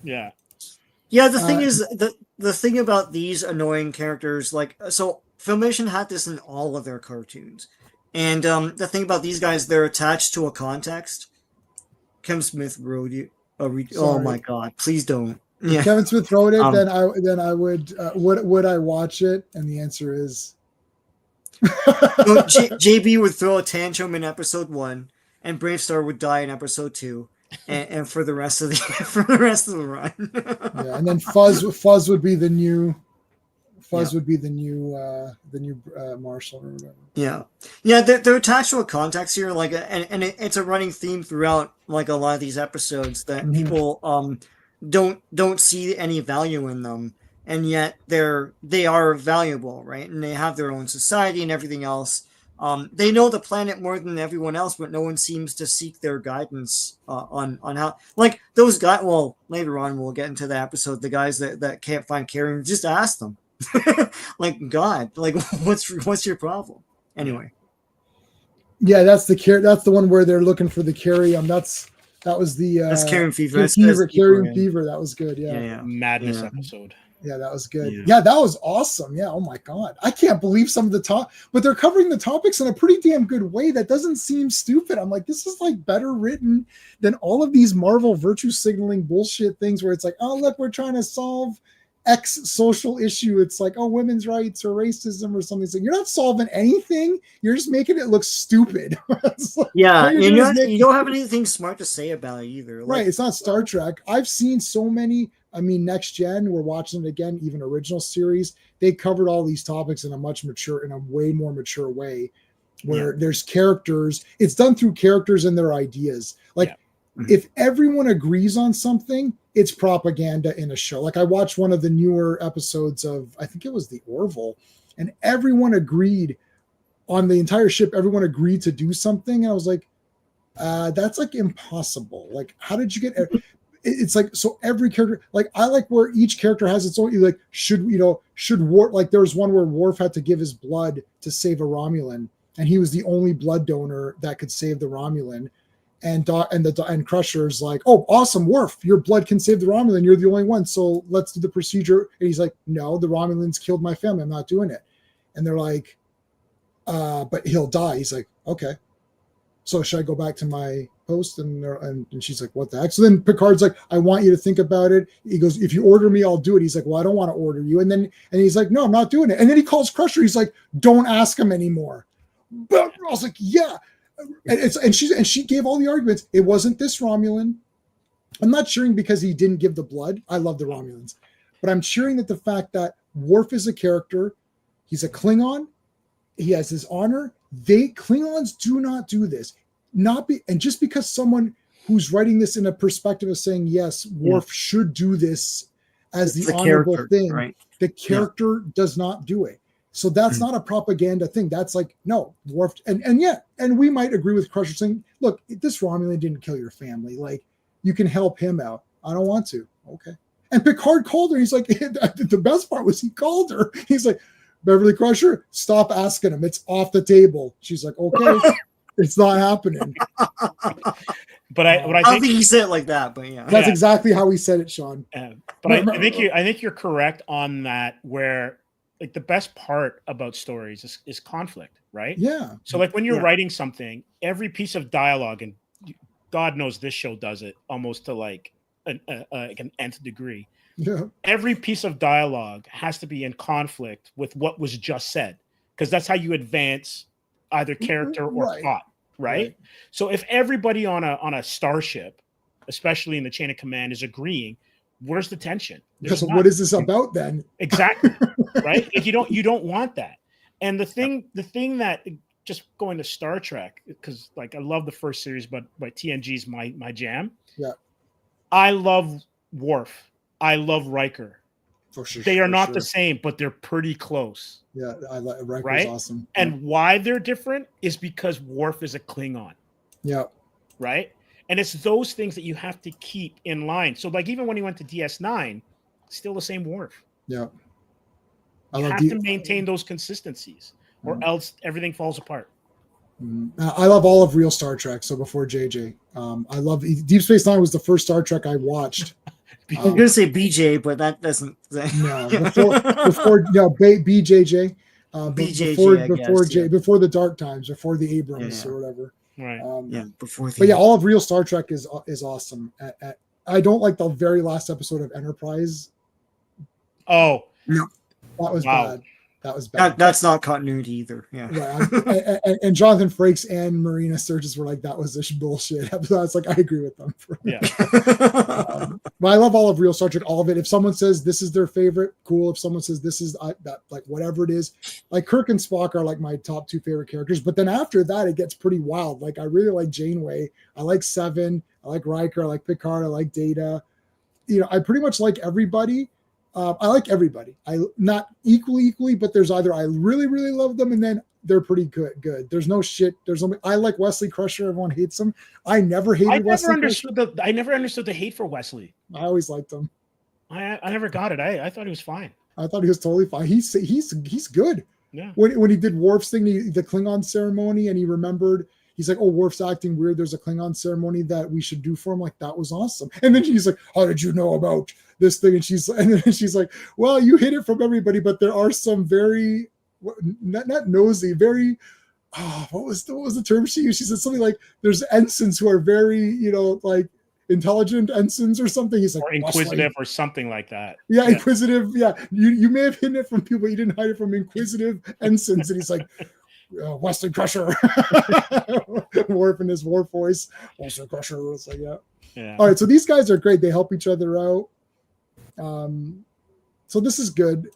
yeah. The thing is the thing about these annoying characters, like so Filmation had this in all of their cartoons. And the thing about these guys, they're attached to a context. Kevin Smith wrote you. Oh my God! Please don't. If Kevin Smith wrote it, then I would I watch it? And the answer is. JB would throw a tantrum in episode 1, and BraveStarr would die in episode 2, and for the rest of the run. And then Fuzz would be the new Marshall or whatever. They're attached to a context here, like, and it's a running theme throughout like a lot of these episodes that people don't see any value in them. And yet they are valuable, right? And they have their own society and everything else. They know the planet more than everyone else, but no one seems to seek their guidance on how. Like those guys. Well, later on we'll get into the episode. The guys that can't find Clobberin, just ask them. Like God, like what's your problem? Anyway. Yeah, that's the one where they're looking for the carrium. That was the that's Clobberin fever. Carrium fever. That was good. Yeah. Madness episode. Yeah, that was good. Yeah, that was awesome. Yeah. Oh my God. I can't believe some of the but they're covering the topics in a pretty damn good way. That doesn't seem stupid. I'm like, this is like better written than all of these Marvel virtue signaling bullshit things where it's like, oh, look, we're trying to solve X social issue. It's like, oh, women's rights or racism or something. So you're not solving anything. You're just making it look stupid. Like, you don't have anything smart to say about it either. Like, right. It's not Star Trek. I've seen so many. I mean, Next Gen, we're watching it again, even original series. They covered all these topics in a way more mature way where there's characters. It's done through characters and their ideas. Like if everyone agrees on something, it's propaganda in a show. Like I watched one of the newer episodes of, I think it was the Orville, and everyone agreed on the entire ship. Everyone agreed to do something. And I was like, that's like impossible. Like, how did you get... It's like, so every character, like I like where each character has its own, like, should Worf, like there was one where Worf had to give his blood to save a Romulan, and he was the only blood donor that could save the Romulan. And Crusher's like, oh, awesome, Worf, your blood can save the Romulan. You're the only one. So let's do the procedure. And he's like, no, the Romulans killed my family. I'm not doing it. And they're like, but he'll die. He's like, okay. So should I go back to my post? And she's like, what the heck? So then Picard's like, I want you to think about it. He goes, if you order me, I'll do it. He's like, well, I don't want to order you. And he's like, no, I'm not doing it. And then he calls Crusher. He's like, don't ask him anymore. But I was like, yeah. And she gave all the arguments. It wasn't this Romulan. I'm not cheering because he didn't give the blood. I love the Romulans. But I'm cheering that the fact that Worf is a character, he's a Klingon, he has his honor. Klingons do not do this. And just because someone who's writing this in a perspective of saying, yes, Worf should do this as the honorable thing, right? The character does not do it. So that's not a propaganda thing. That's like, no, Worf, and we might agree with Crusher saying, look, this Romulan didn't kill your family. Like, you can help him out. I don't want to. Okay. And Picard called her. He's like, the best part was he called her. He's like, Beverly Crusher, stop asking him. It's off the table. She's like, okay, it's not happening. But I don't think he said it like that, but yeah. That's exactly how he said it, Sean. But I think you're correct on that, where like the best part about stories is conflict, right? Yeah. So like when you're writing something, every piece of dialogue, and God knows this show does it almost to like an nth degree. Yeah. Every piece of dialogue has to be in conflict with what was just said, because that's how you advance either character or plot, right? So if everybody on a starship, especially in the chain of command, is agreeing, where's the tension? Because what is this about then? Exactly. Right? Like you don't want that. And the thing that, just going to Star Trek, because like I love the first series, but TNG's my jam. Yeah. I love Worf. I love Riker. For sure. They are not the same, but they're pretty close. Yeah, I like Riker's right? awesome. And why they're different is because Worf is a Klingon. Yeah. Right? And it's those things that you have to keep in line. So like even when he went to DS9, still the same Worf. Yeah. You have to maintain those consistencies, or else everything falls apart. I love all of real Star Trek. So before JJ, I love Deep Space Nine was the first Star Trek I watched. I was gonna say BJ, but that doesn't. No, before BJJ. Before the dark times, before the Abrams or whatever. Right. All of real Star Trek is awesome. I don't like the very last episode of Enterprise. Oh, no. That was bad. That was bad. That's not continuity either. Yeah. Right. And Jonathan Frakes and Marina Sturgis were like, that was this bullshit. I was like, I agree with them. Yeah. But I love all of real Star Trek, all of it. If someone says this is their favorite, cool. If someone says this is that, like whatever it is, like Kirk and Spock are like my top two favorite characters. But then after that, it gets pretty wild. Like I really like Janeway. I like Seven. I like Riker. I like Picard. I like Data. I pretty much like everybody. I like everybody. I not equally, but there's either I really love them and then they're pretty good. There's no shit. I like Wesley Crusher. Everyone hates him. I never hated Wesley Crusher. I never understood the hate for Wesley. I always liked him. I never got it. I thought he was fine. I thought he was totally fine. He's good. Yeah. When he did Worf's thing, the Klingon ceremony, and he remembered, he's like, "Oh, Worf's acting weird. There's a Klingon ceremony that we should do for him." Like, that was awesome. And then he's like, "How did you know about this thing?" And she's like, "Well, you hid it from everybody, but there are some very not nosy, very what was the term she used? She said something like, "There's ensigns who are very, like intelligent ensigns or something." He's like, or inquisitive or something like that. Yeah, inquisitive. Yeah, you may have hidden it from people, but you didn't hide it from inquisitive ensigns. And he's like, Wesley Crusher, Worf in his Worf voice. Wesley Crusher. It's like, yeah. All right, so these guys are great. They help each other out. So this is good.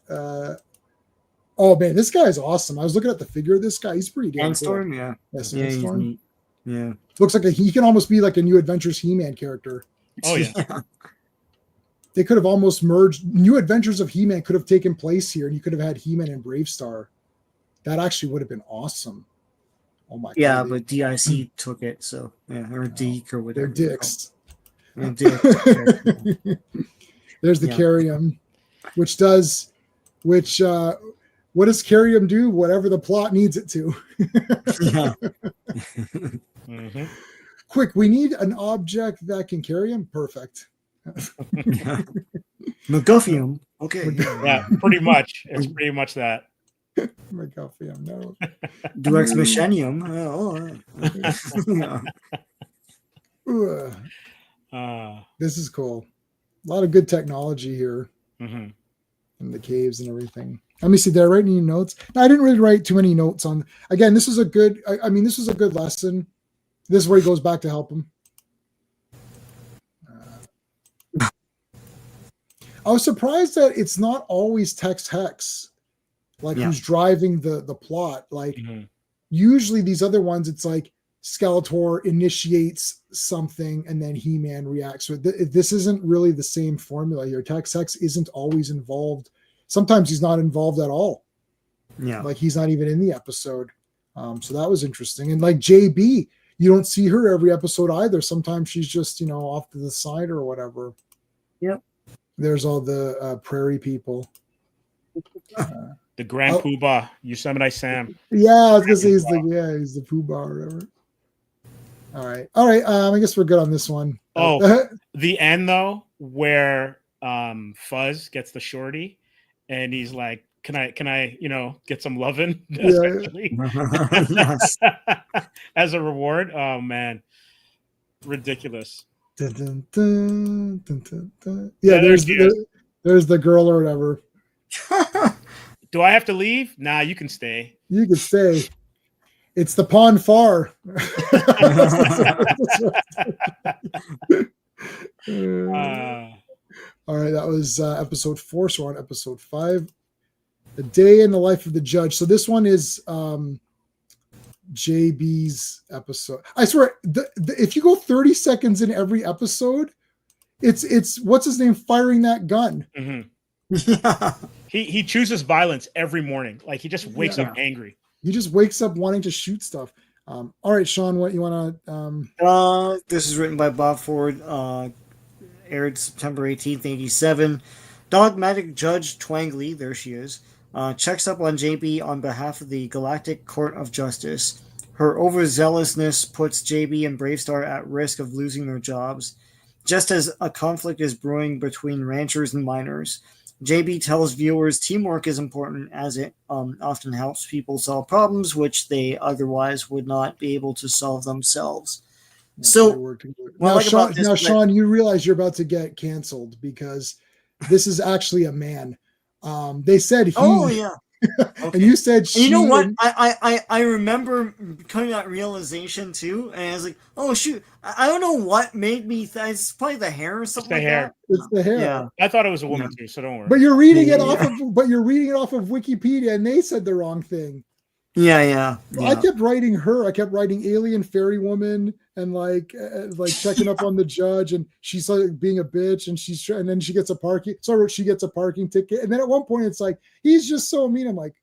Oh man, this guy is awesome. I was looking at the figure of this guy. He's pretty damn Sandstorm, cool. yeah. Sandstorm. Yeah. Looks like he can almost be like a New Adventures He-Man character. Oh yeah. They could have almost merged. New Adventures of He-Man could have taken place here, and you could have had He-Man and BraveStarr. That actually would have been awesome. Oh my god. Yeah, but DIC took it, so yeah, or Deke or whatever. They're dicks. They're dicks. There's the Carium, what does Carium do? Whatever the plot needs it to. Yeah. Mm-hmm. Quick, we need an object that can carry him. Perfect. Yeah. MacGuffian. Okay. Yeah, pretty much. It's pretty much that. MacGuffian, no. Durex Machinium. This is cool. A lot of good technology here. Mm-hmm. In the caves and everything. Let me see. Did I write any notes? No, I didn't really write too many notes on. Again, this is a good. This was a good lesson. This is where he goes back to help him. I was surprised that it's not always Tex Hex, who's driving the plot. Usually these other ones, it's like Skeletor initiates something and then He-Man reacts. So this isn't really the same formula here. Tex Hex isn't always involved. Sometimes he's not involved at all. Yeah. Like he's not even in the episode. So that was interesting. And like JB, you don't see her every episode either. Sometimes she's just, off to the side or whatever. Yep. There's all the prairie people. The Grand Poobah, Yosemite Sam. Yeah, I was gonna say he's the Poobah or whatever. All right. I guess we're good on this one. The end though, where Fuzz gets the shorty, and he's like, "Can I, get some lovin'?" Yes. As a reward. Oh man, ridiculous. Dun, dun, dun, dun, dun, dun. Yeah, there's the girl or whatever. Do I have to leave? Nah, you can stay. You can stay. It's the Pon Far. All right, that was episode 4. So we're on episode 5. The Day in the Life of the Judge. So this one is JB's episode. I swear, if you go 30 seconds in every episode, it's what's his name firing that gun. Mm-hmm. Yeah. He chooses violence every morning. Like he just wakes up angry. He just wakes up wanting to shoot stuff. All right, Sean, what you want to? This is written by Bob Ford. Aired September 18th, 87. Dogmatic Judge Twangley, there she is, checks up on JB on behalf of the Galactic Court of Justice. Her overzealousness puts JB and BraveStarr at risk of losing their jobs, just as a conflict is brewing between ranchers and miners. JB tells viewers teamwork is important as it often helps people solve problems which they otherwise would not be able to solve themselves. So, Sean, you realize you're about to get canceled because this is actually a man. They said he. Oh yeah. Okay. And you said she. You know what? I remember coming to that realization too, and I was like, oh shoot, I don't know what made me. It's probably the hair or something like that. It's the hair. Yeah. I thought it was a woman too, so don't worry. But you're reading it off of Wikipedia, and they said the wrong thing. Yeah. I kept writing her. I kept writing alien fairy woman and like checking up on the judge, and she's like being a bitch, and then she gets a parking. So I wrote she gets a parking ticket, and then at one point it's like he's just so mean. I'm like,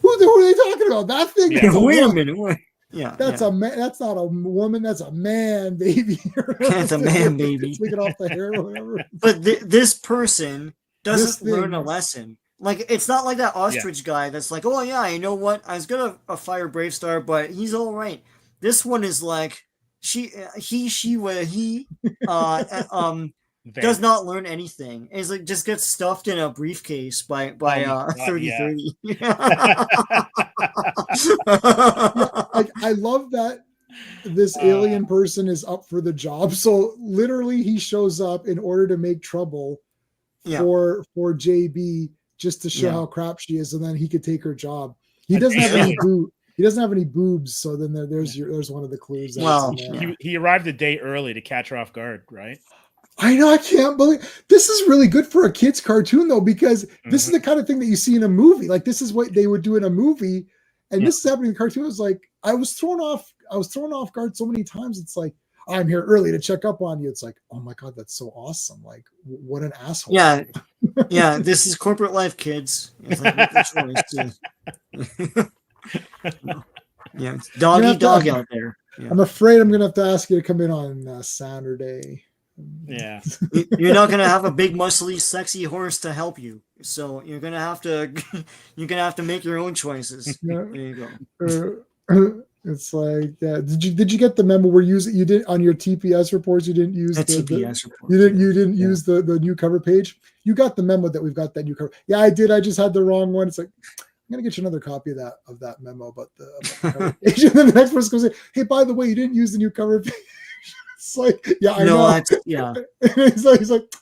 who are they talking about? That thing? Yeah. Wait a minute. What? Yeah, that's a man. That's not a woman. That's a man, baby. That's a man, baby. Take it off the hair or whatever. But this person doesn't learn a lesson. Like, it's not like that ostrich guy that's like, oh yeah, you know what? I was gonna fire BraveStarr, but he's all right. This one is like, he does not learn anything. It's like just gets stuffed in a briefcase by 3030. I love that this alien person is up for the job. So literally he shows up in order to make trouble for JB, just to show how crap she is, and then he could take her job. He doesn't have any he doesn't have any boobs, so then there's one of the clues. Well, he arrived a day early to catch her off guard, right? I know, I can't believe this is really good for a kid's cartoon though, because this is the kind of thing that you see in a movie. Like, this is what they would do in a movie, and this is happening in the cartoon. It was like I was thrown off guard so many times. It's like, I'm here early to check up on you. It's like, oh my God, that's so awesome. Like, what an asshole. Yeah. Yeah. This is corporate life, kids. It's like, it's dog out there. Yeah. I'm afraid I'm going to have to ask you to come in on Saturday. Yeah. You're not going to have a big, muscly, sexy horse to help you. So you're going to have to make your own choices. Yeah. There you go. It's like, did you get the memo where you did on your TPS reports? You didn't use TPS report. You didn't use the new cover page. You got the memo that we've got that new cover. Yeah, I did. I just had the wrong one. It's like, I'm gonna get you another copy of that memo about the cover page. And then the next person goes, hey, by the way, you didn't use the new cover page. It's like, yeah, I know. He's like,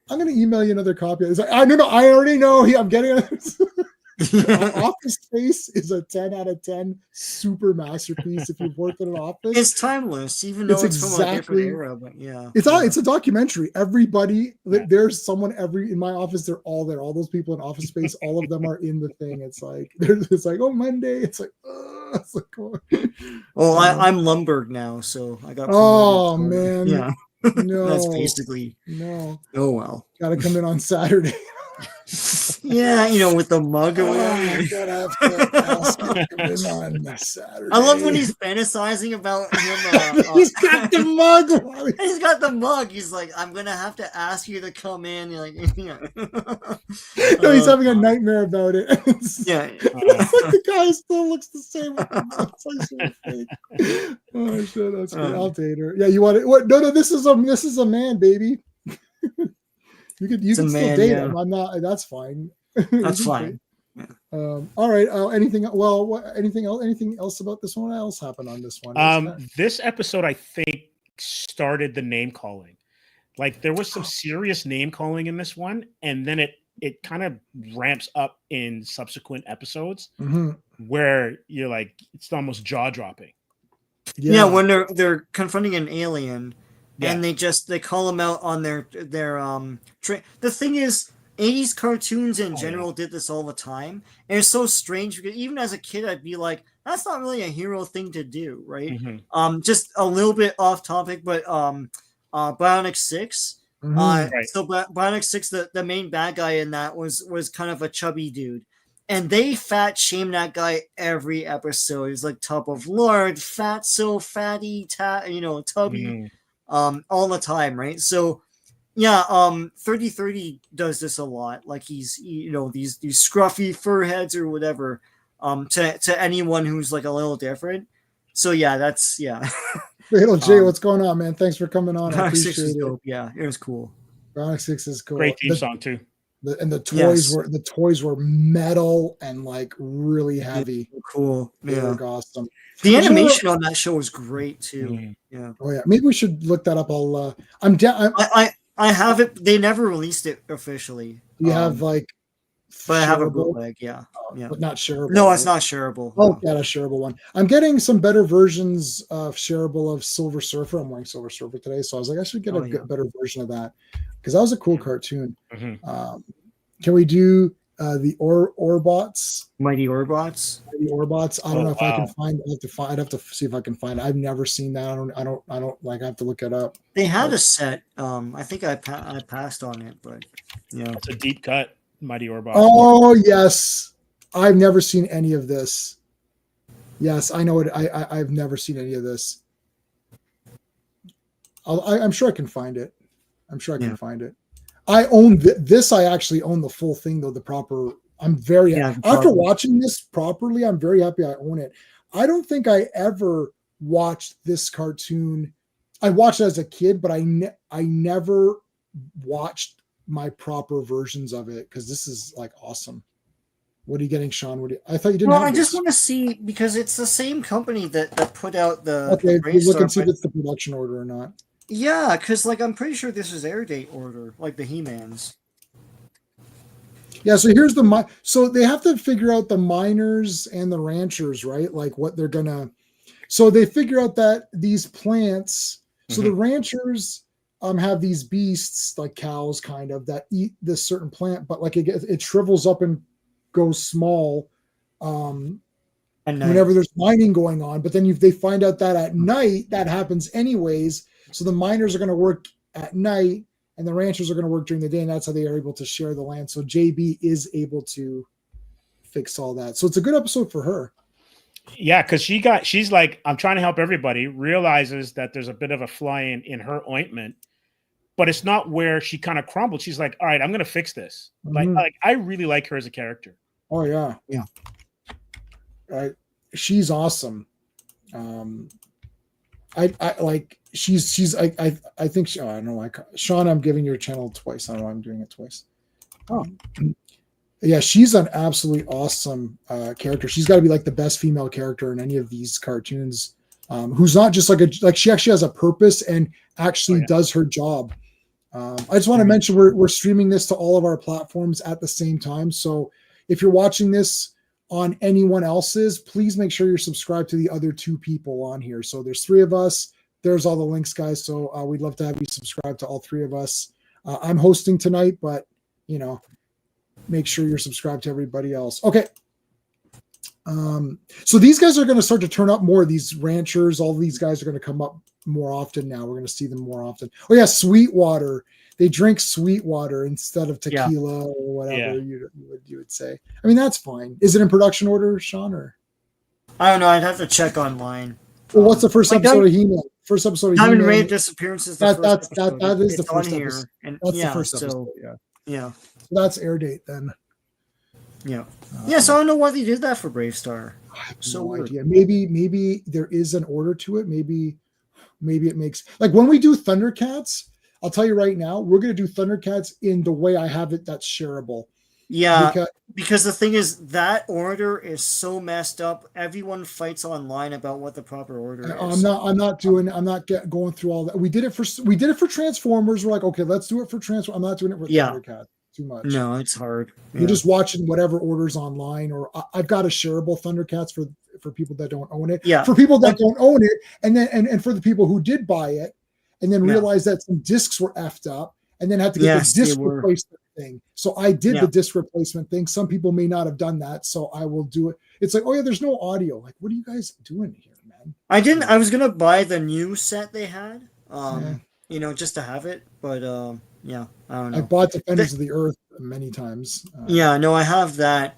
I'm gonna email you another copy. It's like, I already know. I'm getting it. Office Space is a 10 out of 10 super masterpiece. If you've worked in an office, it's timeless, even though it's from a different era. But it's a documentary. Everybody, there's someone in my office. They're all there. All those people in Office Space, all of them are in the thing. It's like oh, Monday. It's like, it's like, oh, I'm Lumberg now, so I got. Oh man, yeah. No, that's basically no. Oh well, got to come in on Saturday. Yeah, with the mug or whatever. I love when he's fantasizing about him. He's got the mug. He's got the mug. He's like, I'm gonna have to ask you to come in. You're like, no, he's having a nightmare about it. Yeah, the guy still looks the same. It's like so fake. Oh shit, that's good. I'll date her. Yeah, you want it? What? No, this is a man, baby. You can still date him. I'm not. That's fine. That's fine. Yeah. All right. Anything else about this one? What else happened on this one? This episode, I think, started the name calling. Like, there was some serious name calling in this one, and then it kind of ramps up in subsequent episodes where you're like, it's almost jaw dropping. Yeah, when they're confronting an alien. Yeah. And they call them out on their the thing is, 80s cartoons in general did this all the time, and it's so strange because even as a kid I'd be like, that's not really a hero thing to do, right? Just a little bit off topic, but Bionic 6. So Bionic 6, the main bad guy in that was kind of a chubby dude, and they fat shame that guy every episode. He's like, top of lard, fat, so fatty, tubby. All the time, right? So yeah, 3030 does this a lot. Like, he's these scruffy fur heads or whatever, to anyone who's like a little different. So yeah, that's Hey, Jay, what's going on, man? Thanks for coming on. I appreciate it. Dope. Yeah, it was cool. Bionic 6 is cool. Great theme song too. The toys were metal and like really heavy. Cool. They were awesome. The animation on that show was great too. Yeah. Oh yeah. Maybe we should look that up. I have it. They never released it officially. You have like, but I have a bootleg. Yeah. But not shareable. No, it's not shareable. Oh, got a shareable one. I'm getting some better versions of shareable of Silver Surfer. I'm wearing Silver Surfer today, so I was like, I should get a better version of that because that was a cool cartoon. Can we do the Orbots. Mighty Orbots. Mighty Orbots. I don't know if I can wow. find. I'd have to see if I can find it. I've never seen that. I don't like. I have to look it up. They had a set. I think I passed on it, but yeah, It's a deep cut, Mighty Orbot. Oh yes, I've never seen any of this. Yes, I know it. I've never seen any of this. I'm sure I can find it. I'm sure I can find it. I own this. I actually own the full thing though. The proper. I'm very after watching this properly. I'm very happy I own it. I don't think I ever watched this cartoon. I watched it as a kid, but I never watched my proper versions of it because this is like awesome. What are you getting, Sean? I thought you didn't. Well, I just want to see because it's the same company that put out the. Okay, the look and see if it's the production order or not. Yeah, because like I'm pretty sure this is air date order, like the He-Mans. Yeah, so here's so they have to figure out the miners and the ranchers, right? Like what they're gonna. So they figure out that these plants. So the ranchers have these beasts like cows, kind of that eat this certain plant, but like it shrivels up and goes small. Whenever there's mining going on, but then they find out that at night that happens anyways. So the miners are going to work at night and the ranchers are going to work during the day, and that's how they are able to share the land. So JB is able to fix all that. So it's a good episode for her. Yeah, because she's like, I'm trying to help everybody, realizes that there's a bit of a fly in her ointment, but it's not where she kind of crumbled. She's like, all right, I'm going to fix this. Like I really like her as a character. Oh yeah. Yeah. She's awesome. I like she's I think I don't know, like Sean, I'm giving your channel twice. I don't know why I'm doing it twice. Oh yeah, she's an absolutely awesome character. She's got to be like the best female character in any of these cartoons. Who's not just like she actually has a purpose and actually does her job. I just want to mention we're streaming this to all of our platforms at the same time. So if you're watching this on anyone else's, please make sure you're subscribed to the other two people on here. So there's three of us. There's all the links, guys. So we'd love to have you subscribe to all three of us. I'm hosting tonight, but make sure you're subscribed to everybody else. Okay. So these guys are going to start to turn up more. These ranchers, all these guys are going to come up more often now. We're going to see them more often. Oh yeah, Sweetwater. They drink Sweetwater instead of tequila or whatever you would say. I mean, that's fine. Is it in production order, Sean? Or I don't know. I'd have to check online. Well, what's the first episode of He-Man? First episode of Diamond He-Man. Raid Disappearances. That is the first episode. And that's the first episode. Yeah. So that's air date then. Yeah. So I don't know why they did that for BraveStarr. So no idea. Maybe there is an order to it. Maybe it makes like when we do Thundercats. I'll tell you right now, we're going to do Thundercats in the way I have it. That's shareable. Yeah, because the thing is that order is so messed up. Everyone fights online about what the proper order is. I'm not going through all that. We did it for Transformers. We're like, okay, let's do it for Transformers. I'm not doing it with Thundercats. Too much. No, it's hard. You're just watching whatever orders online, or I've got a shareable Thundercats for people that don't own it. Yeah. For people that don't own it, and for the people who did buy it, and then realized that some discs were effed up, and then had to get the disc replacement thing. So I did the disc replacement thing. Some people may not have done that, so I will do it. It's like, oh yeah, there's no audio. Like, what are you guys doing here, man? I was gonna buy the new set they had, just to have it, but I don't know. I bought Defenders of the Earth many times. I have that.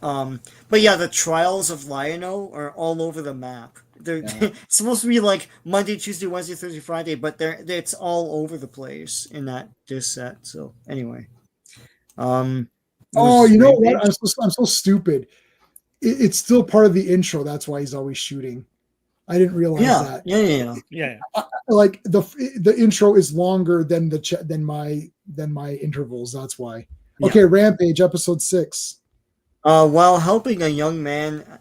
But yeah, the Trials of Lion-O are all over the map. They're it's supposed to be like Monday, Tuesday, Wednesday, Thursday, Friday, but it's all over the place in that disc set. So anyway, you know what? I'm so stupid. It's still part of the intro. That's why he's always shooting. I didn't realize that. Yeah. Like the intro is longer than than my intervals. That's why. Yeah. Okay, Rampage episode 6. While helping a young man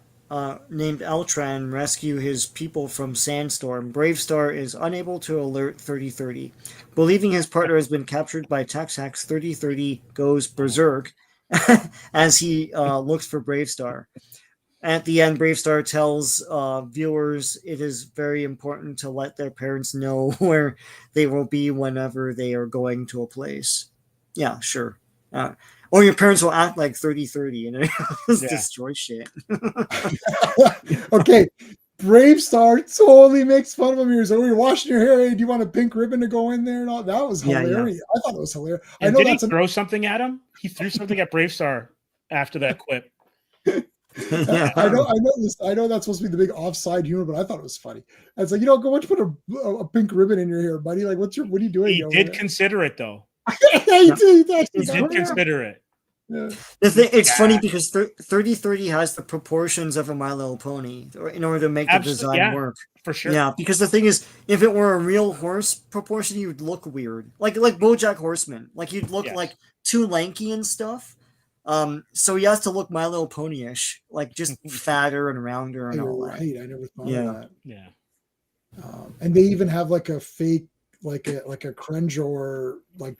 named Eltran rescue his people from Sandstorm, BraveStarr is unable to alert 3030. Believing his partner has been captured by Taxax, 3030 goes berserk as he looks for BraveStarr. At the end, BraveStarr tells viewers it is very important to let their parents know where they will be whenever they are going to a place. Yeah, sure. Or your parents will act like 30-30 and just Yeah. destroy shit. Okay, BraveStarr totally makes fun of him. He's like, "Oh, you're washing your hair. Hey, do you want a pink ribbon to go in there?" And all that was Yeah, hilarious. I thought it was hilarious. I And know did that's he throw something at him? He threw something at BraveStarr after that quip. Yeah. I know this. I know that's supposed to be the big offside humor, but I thought it was funny. It's like, go, why don't you put a pink ribbon in your hair, buddy? Like, what are you doing? He did consider it though. He did. He He did consider it. Yeah. It's funny because 30-30 has the proportions of a My Little Pony in order to make the design work. For sure. Yeah, because the thing is, if it were a real horse proportion, you'd look weird. Like BoJack Horseman. Like you'd look like too lanky and stuff. So he has to look My Little Pony-ish, like just fatter and rounder and all that. Right, I never thought of that. Yeah. And they even have like a fake, like a Crendor, like,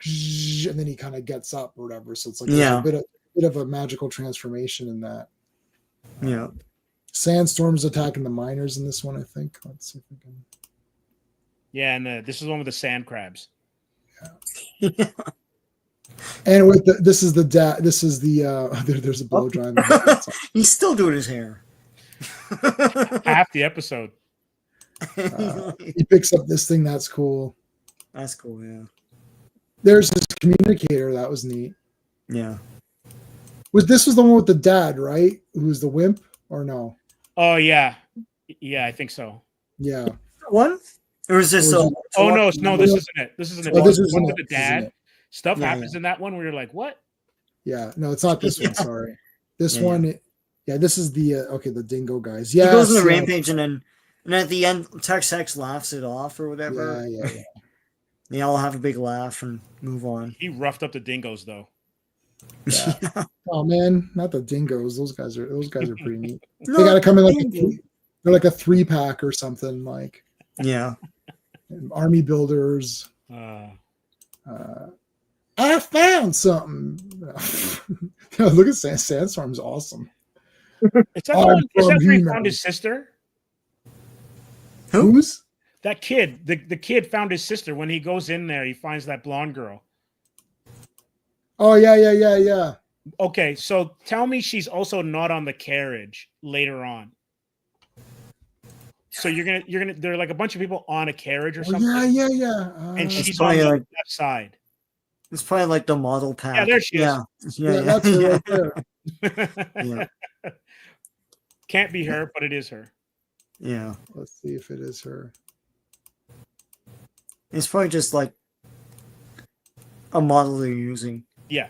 and then he kind of gets up or whatever. So it's like a bit of a magical transformation in that. Yeah. Sandstorm's attacking the miners in this one, I think. Let's see if we can. Yeah, and this is one with the sand crabs. Yeah. And with this is the there's a blow dry. He's still doing his hair. Half the episode. He picks up this thing. That's cool. That's cool. Yeah. There's this communicator. That was neat. Yeah. This was the one with the dad, right? Who's the wimp or no? Oh yeah, yeah, I think so. Yeah. One or is this? No, this isn't it. This isn't it. Oh, this isn't with the dad. Stuff happens in that one where you're like, what? Yeah, no, it's not this one. Sorry, this one. Yeah, this is the the dingo guys. Yeah, he goes on a rampage and at the end, Tex-Hex laughs it off or whatever. Yeah. They all have a big laugh and move on. He roughed up the dingoes though. Yeah. Oh man, not the dingoes. Those guys are pretty neat. They got to come in they're like a 3-pack or something. Like army builders. I found something. Look at Sandstorm's awesome. Is that where he found his sister? Who's that kid? The kid found his sister when he goes in there. He finds that blonde girl. Oh yeah. Okay, so tell me she's also not on the carriage later on. So you're gonna there are like a bunch of people on a carriage or something. Yeah. And she's on the left side. It's probably like the model pack. Yeah, there she is. Yeah, that's her right there. Yeah. Can't be her, but it is her. Yeah. Let's see if it is her. It's probably just like a model they're using. Yeah.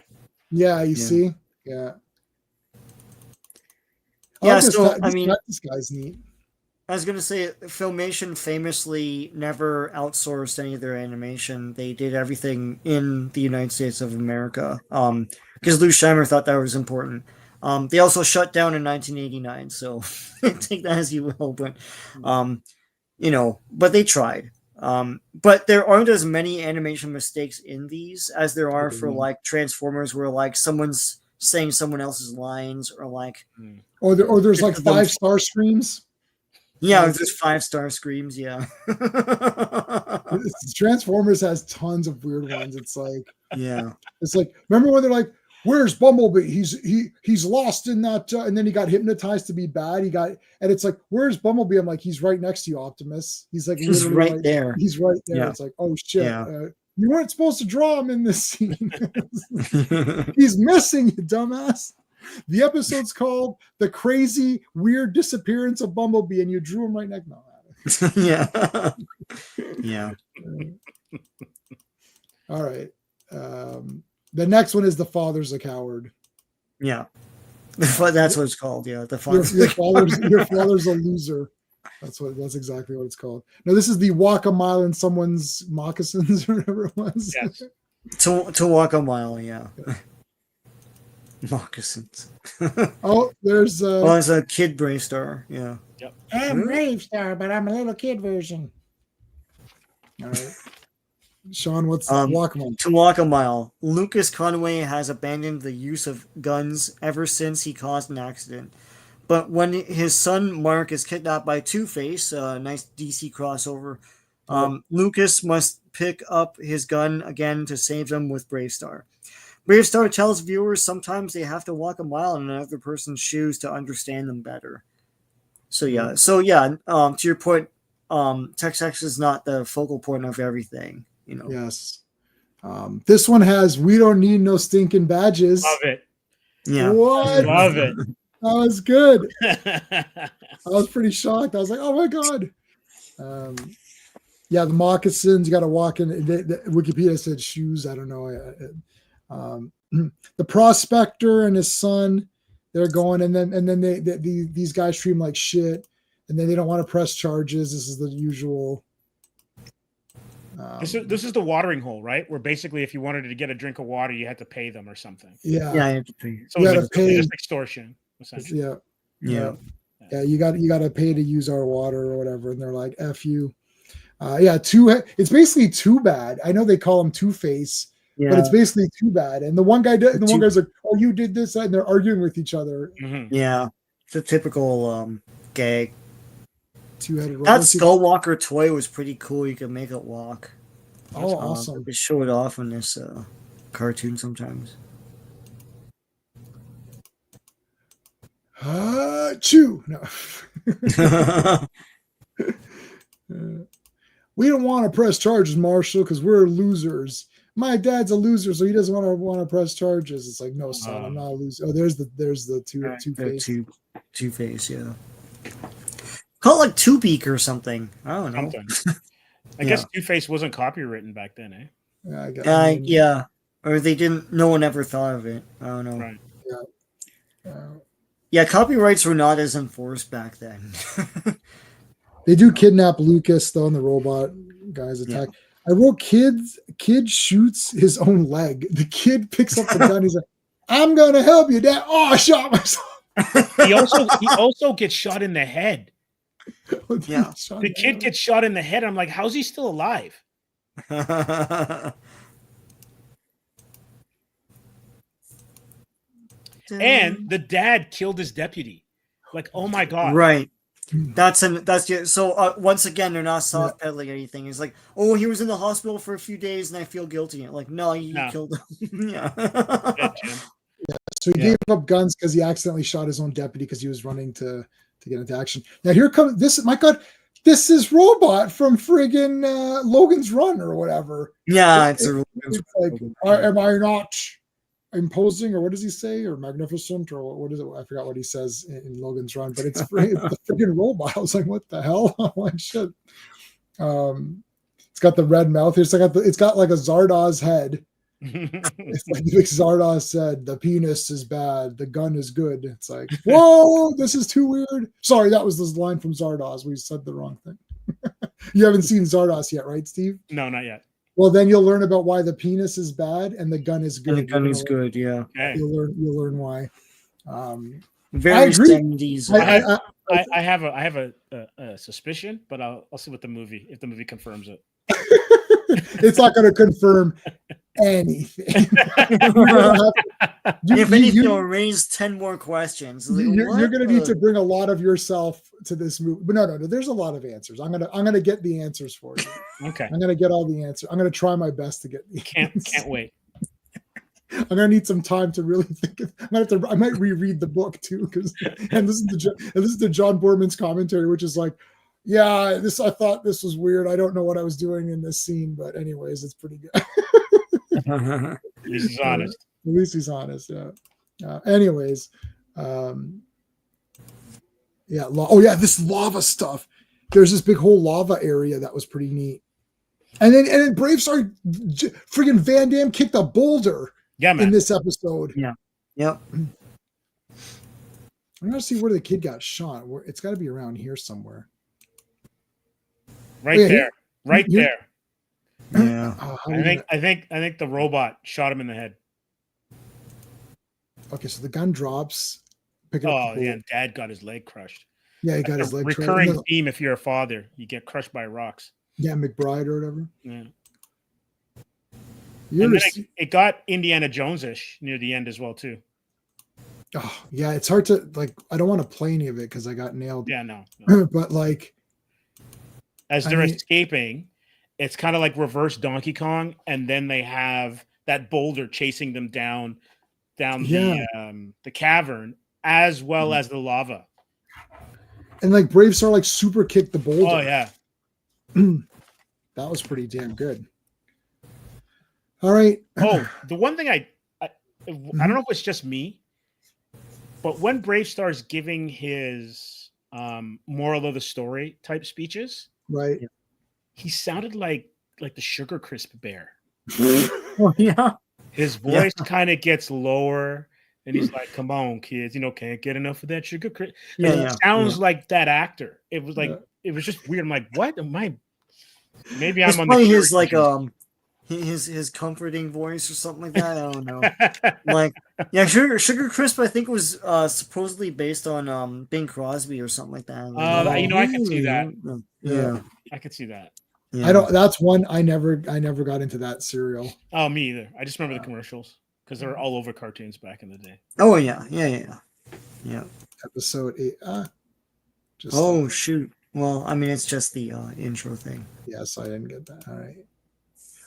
Yeah, you see? Yeah. Yeah, this guy's neat. I was going to say, Filmation famously never outsourced any of their animation. They did everything in the United States of America because Lou Scheimer thought that was important. They also shut down in 1989, so take that as you will. But, but they tried. But there aren't as many animation mistakes in these as there are for like Transformers, where like someone's saying someone else's lines or like, or there's like 5-star streams. Yeah, there's 5-star screams. Yeah. Transformers has tons of weird ones. It's like, it's like, remember when they're like, "Where's Bumblebee? He's lost in that," and then he got hypnotized to be bad. And it's like, "Where's Bumblebee?" I'm like, "He's right next to you, Optimus." He's like, he's right there. He's right there. Yeah. It's like, oh shit, you weren't supposed to draw him in this scene. He's missing, you dumbass. The episode's called "The Crazy Weird Disappearance of Bumblebee," and you drew him right next. No, yeah. All right. The next one is "The Father's a Coward." Yeah, that's what it's called. Yeah, the father's your father's a loser. That's exactly what it's called. No, this is the walk a mile in someone's moccasins or whatever it was. Yes. To walk a mile. Yeah. Moccasins. Oh, there's it's a kid BraveStarr. Yeah. Yep. I'm BraveStarr, but I'm a little kid version. All right. Sean, what's walk a mile? To walk a mile. Lucas Conway has abandoned the use of guns ever since he caused an accident. But when his son Mark is kidnapped by Two-Face, a nice DC crossover, Lucas must pick up his gun again to save them with BraveStarr. BraveStarr tells viewers sometimes they have to walk a mile in another person's shoes to understand them better. So yeah, to your point, text is not the focal point of everything, you know. Yes. This one has "We don't need no stinking badges." Love it. Yeah. What? Love it. That was good. I was pretty shocked. I was like, "Oh my god!" Yeah, the moccasins. You got to walk in. The Wikipedia said shoes. I don't know. The prospector and his son, they're going, and then these guys treat him like shit, and then they don't want to press charges. This is the usual. This is the watering hole, right? Where basically, if you wanted to get a drink of water, you had to pay them or something. Yeah, Yeah, you have to pay. So You it's gotta pay. just extortion, essentially. Yeah. You got to pay to use our water or whatever, and they're like, "F you." It's basically Too Bad. I know they call him Two-Face, but it's basically Too Bad. And the one guy did, and the one guy's like, "Oh, you did this," and they're arguing with each other. Mm-hmm. Yeah, it's a typical gag. Two-headed That Skullwalker toy was pretty cool. You could make it walk. Oh, awesome! They show it off in this cartoon sometimes. Chew. No. We don't want to press charges, Marshall, because we're losers. My dad's a loser, so he doesn't want to press charges. It's like, no, son, I'm not a loser. Oh, there's the Two-Face. Two-Face, yeah. Call it like Two-Beak or something. I don't know. I guess Two-Face wasn't copywritten back then, eh? Yeah. Or they didn't. No one ever thought of it. I don't know. Right. Yeah, copyrights were not as enforced back then. They do kidnap Lucas though, and the robot guys attack. Yeah. I wrote kid shoots his own leg. The kid picks up the gun. He's like, "I'm gonna help you, Dad." Oh, I shot myself. He also gets shot in the head. Yeah, the kid gets shot in the head. I'm like, how's he still alive? And the dad killed his deputy. Like, oh my god! Right. That's so. Once again, they're not soft pedaling anything. It's like, oh, he was in the hospital for a few days, and I feel guilty. Like, no, you killed him. Yeah. So he gave up guns because he accidentally shot his own deputy because he was running to get into action. Now here comes this. My God, this is Robot from friggin' Logan's Run or whatever. Yeah, it's like, am I not imposing, or what does he say, or magnificent, or what is it? I forgot what he says in Logan's Run, but it's the friggin' Robot. I was like, what the hell? I'm like, shit. It's got the red mouth. It's got like a Zardoz head. It's like Zardoz said, the penis is bad, the gun is good. It's like, whoa, this is too weird. Sorry, that was this line from Zardoz. We said the wrong thing. You haven't seen Zardoz yet, right, Steve? No, not yet. Well, then you'll learn about why the penis is bad and the gun is good. And the gun is good, yeah. Okay. You'll learn why. Very 70s. I have a suspicion, but I'll see what the movie confirms it. It's not going to confirm anything. If anything, you'll raise 10 more questions. You're going to need to bring a lot of yourself to this movie. But no. There's a lot of answers. I'm gonna get the answers for you. Okay. I'm gonna get all the answers. I'm gonna try my best to get the answers. Can't wait. I'm gonna need some time to really think. I might reread the book too, and listen to John Boorman's commentary, which is like, yeah, I thought this was weird. I don't know what I was doing in this scene, but anyways, it's pretty good. At least he's honest. At least he's honest. Yeah. Anyways, this lava stuff. There's this big whole lava area that was pretty neat. And then BraveStarr, friggin' Van Damme kicked a boulder. Yeah, man. In this episode. Yeah. Yep. I'm gonna see where the kid got shot. It's got to be around here somewhere. Right there. Yeah. I think the robot shot him in the head. Okay, so the gun drops. Dad got his leg crushed. Yeah, he got his leg crushed. Recurring theme if you're a father, you get crushed by rocks. Yeah, McBride or whatever. Yeah. And then it got Indiana Jones-ish near the end as well too. Oh yeah, it's hard to I don't want to play any of it because I got nailed. Yeah, no. But as they're escaping, it's kind of like reverse Donkey Kong, and then they have that boulder chasing them down the cavern, as well as the lava. And like BraveStarr like super kicked the boulder. Oh yeah. That was pretty damn good. All right. Oh, the one thing I don't know if it's just me, but when BraveStarr's giving his moral of the story type speeches, right, he sounded like the Sugar Crisp bear. Oh, yeah. His voice kind of gets lower, and he's like, "Come on, kids, can't get enough of that Sugar Crisp." It sounds like that actor. It was like it was just weird. I'm like, what am I? Maybe I'm on the his like his comforting voice or something like that. I don't know. Like, yeah, Sugar Crisp, I think was supposedly based on Bing Crosby or something like that. I can see that. Yeah, I could see that. Yeah. I don't. That's one I never got into that cereal. Oh, me either. I just remember the commercials because they were all over cartoons back in the day. Oh yeah. Episode 8. Shoot. Well, I mean, it's just the intro thing. Yes, I didn't get that.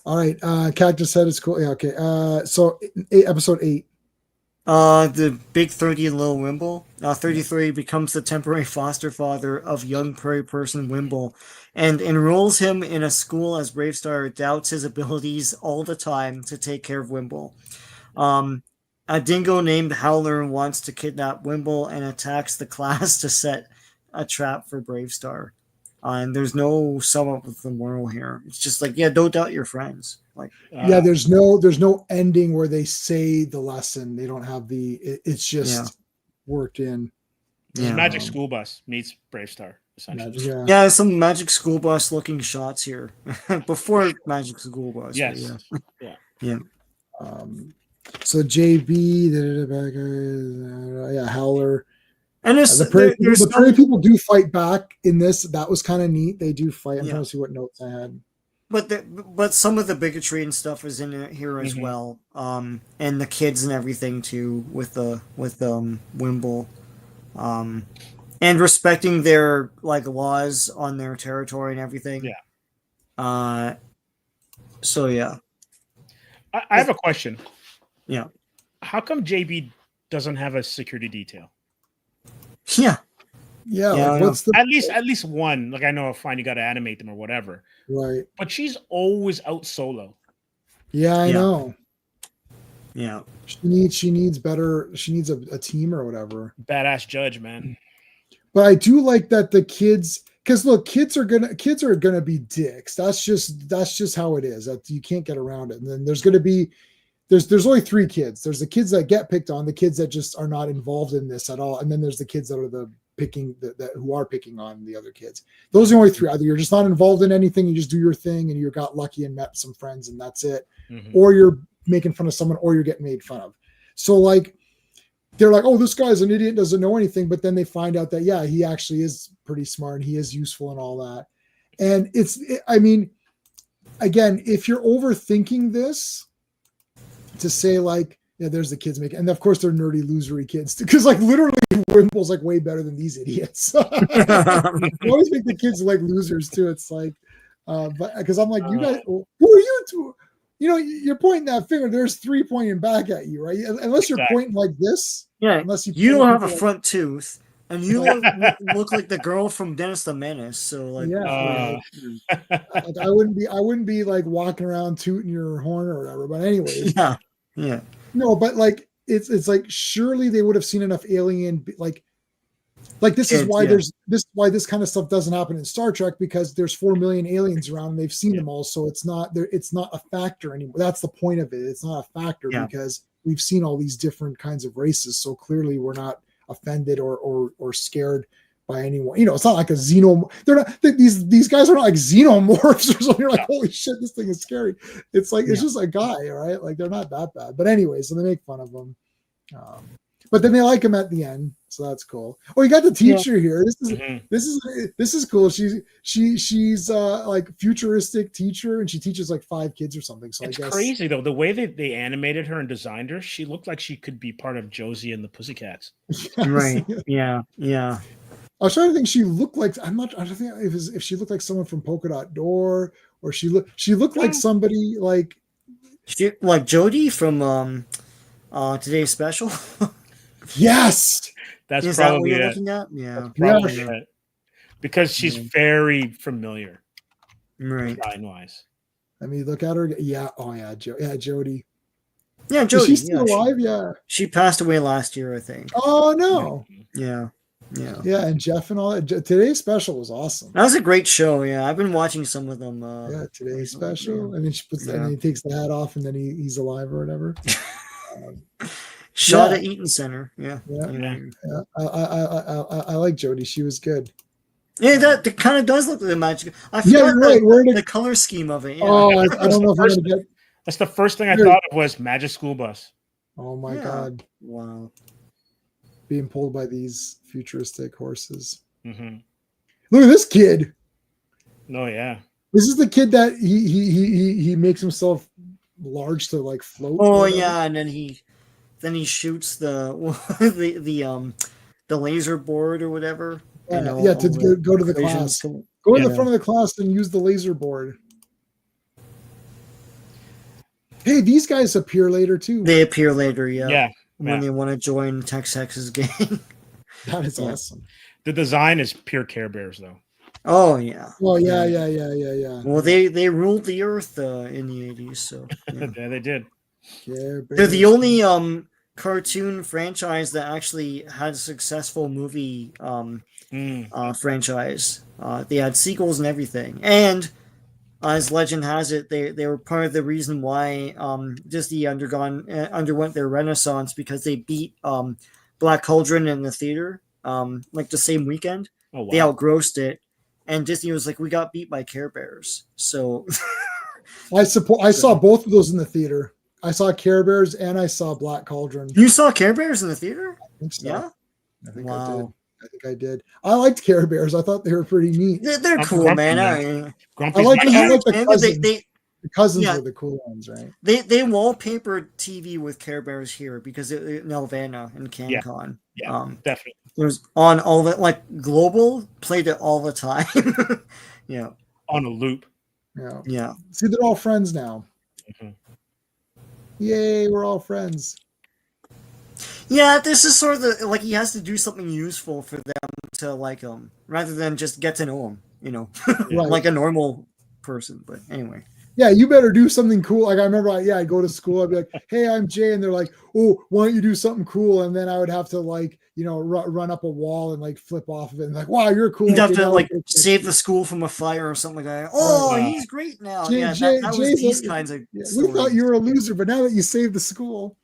All right. Cactus Head is cool. Yeah. Okay. So episode 8. The Big 30 and Little Wimble. 33 becomes the temporary foster father of young prairie person Wimble and enrolls him in a school as BraveStarr doubts his abilities all the time to take care of Wimble. A dingo named Howler wants to kidnap Wimble and attacks the class to set a trap for BraveStarr. And there's no sum up with the moral here. It's just like, don't doubt your friends. Like, there's no ending where they say the lesson. They don't have it's just worked in. Magic School Bus meets BraveStarr, essentially. Some Magic School Bus looking shots here before Magic School Bus. Yes. Yeah. So JB, Howler. And the prairie people do fight back in this. That was kind of neat. They do fight. I'm trying to see what notes I had. But some of the bigotry and stuff is in here as well. And the kids and everything too with Wimble. And respecting their like laws on their territory and everything. Yeah. So yeah. I have a question. Yeah. How come JB doesn't have a security detail? Yeah. What's at least one? Like, I know, fine, you got to animate them or whatever. Right. But she's always out solo. Yeah, I know. Yeah. She needs better. She needs a team or whatever. Badass judge, man. But I do like that the kids, because look, kids are gonna be dicks. That's just how it is. That you can't get around it. And then there's gonna be. There's only 3 kids. There's the kids that get picked on, the kids that just are not involved in this at all, and then there's the kids that are who are picking on the other kids. Those are only 3. Either you're just not involved in anything, you just do your thing, and you got lucky and met some friends, and that's it, or you're making fun of someone, or you're getting made fun of. So like, they're like, oh, this guy's an idiot, doesn't know anything, but then they find out that he actually is pretty smart, and he is useful and all that. And I mean, again, if you're overthinking this. To say like, there's the kids making, and of course they're nerdy losery kids because like literally Wimble's like way better than these idiots. I always make the kids like losers too. It's like, but because I'm like, you guys, who are you two? You're pointing that finger. There's 3 pointing back at you, right? Unless you're pointing like this. Yeah. Unless you don't have a front tooth. And you look like the girl from Dennis the Menace. So like, like I wouldn't be like walking around tooting your horn or whatever. But anyways, yeah. No, but like it's like surely they would have seen enough alien like this is why this kind of stuff doesn't happen in Star Trek, because there's 4 million aliens around and they've seen them all, so it's not a factor anymore. That's the point of it. It's not a factor because we've seen all these different kinds of races, so clearly we're not offended or scared by anyone. It's not like a they're not, these guys are not like xenomorphs or something. You're like, holy shit, this thing is scary. It's like it's just a guy, right? Like they're not that bad. But anyway, so they make fun of them. But then they like him at the end, so that's cool. Oh, you got the teacher here. This is cool. She's like futuristic teacher, and she teaches like 5 kids or something. So it's I guess crazy though. The way that they animated her and designed her, she looked like she could be part of Josie and the Pussycats. Yes. Right. Yeah. I was trying to think. She looked like I don't think if she looked like someone from Polka Dot Door, or she looked like somebody like Like Jodie from today's special. Yes. That's Is that what probably you're it. looking at? Yeah. That's probably Yeah. it. Because she's very familiar, Right. design-wise. Let me look at her. Yeah. Oh yeah. Jodie. Yeah, Is Jodie. she still alive? Yeah. She passed away last year, I think. Oh no. Yeah. Yeah, and Jeff and all that. Today's special was awesome. That was a great show. Yeah, I've been watching some of them. Yeah, today's special. Yeah. And then she puts, and then he takes the hat off, and then he's alive or whatever. Shot at Eaton Center. Yeah. Yeah. I like Jodie. She was good. Yeah, that kind of does look like the magic. I forgot You're right. the color scheme of it. Yeah. Oh, I don't know if I'm gonna get. That's the first thing I thought of was Magic School Bus. Oh my God! Wow. Being pulled by these futuristic horses. Mm-hmm. Look at this kid. Oh yeah. This is the kid that he makes himself large to like float. Oh yeah, and then he shoots the the laser board or whatever. Yeah, to go to the class. Go in the front of the class and use the laser board. Hey, these guys appear later too. They appear later, yeah. Yeah. When they want to join Tex's gang. That is awesome. The design is pure Care Bears, though. Oh yeah. Well, yeah. Well, they ruled the earth in the 80s, so Yeah, they did. They're the only cartoon franchise that actually had a successful movie franchise. They had sequels and everything, and as legend has it, they were part of the reason why Disney underwent their renaissance, because they beat Black Cauldron in the theater like the same weekend. Oh, wow. They outgrossed it, and Disney was like, "We got beat by Care Bears." So I saw both of those in the theater. I saw Care Bears and I saw Black Cauldron. You saw Care Bears in the theater? I think so. Yeah. I think I did. I liked Care Bears. I thought they were pretty neat. They're cool, man. I like the cousins. The cousins were the cool ones, right? They wallpapered TV with Care Bears here because in Nelvana and CanCon. Yeah, definitely. It was on all the, like, Global played it all the time. Yeah. On a loop. Yeah. See, they're all friends now. Mm-hmm. Yay, we're all friends. Yeah, this is sort of like he has to do something useful for them to like him, rather than just get to know him, Right. Like a normal person. But anyway. Yeah, you better do something cool. Like I remember, I'd go to school. I'd be like, "Hey, I'm Jay," and they're like, "Oh, why don't you do something cool?" And then I would have to run up a wall and like flip off of it. And like, "Wow, you're cool." You'd have to save the school from a fire or something like that. Oh, he's great now. That was these kinds of. Yeah, we thought you were a loser, but now that you saved the school.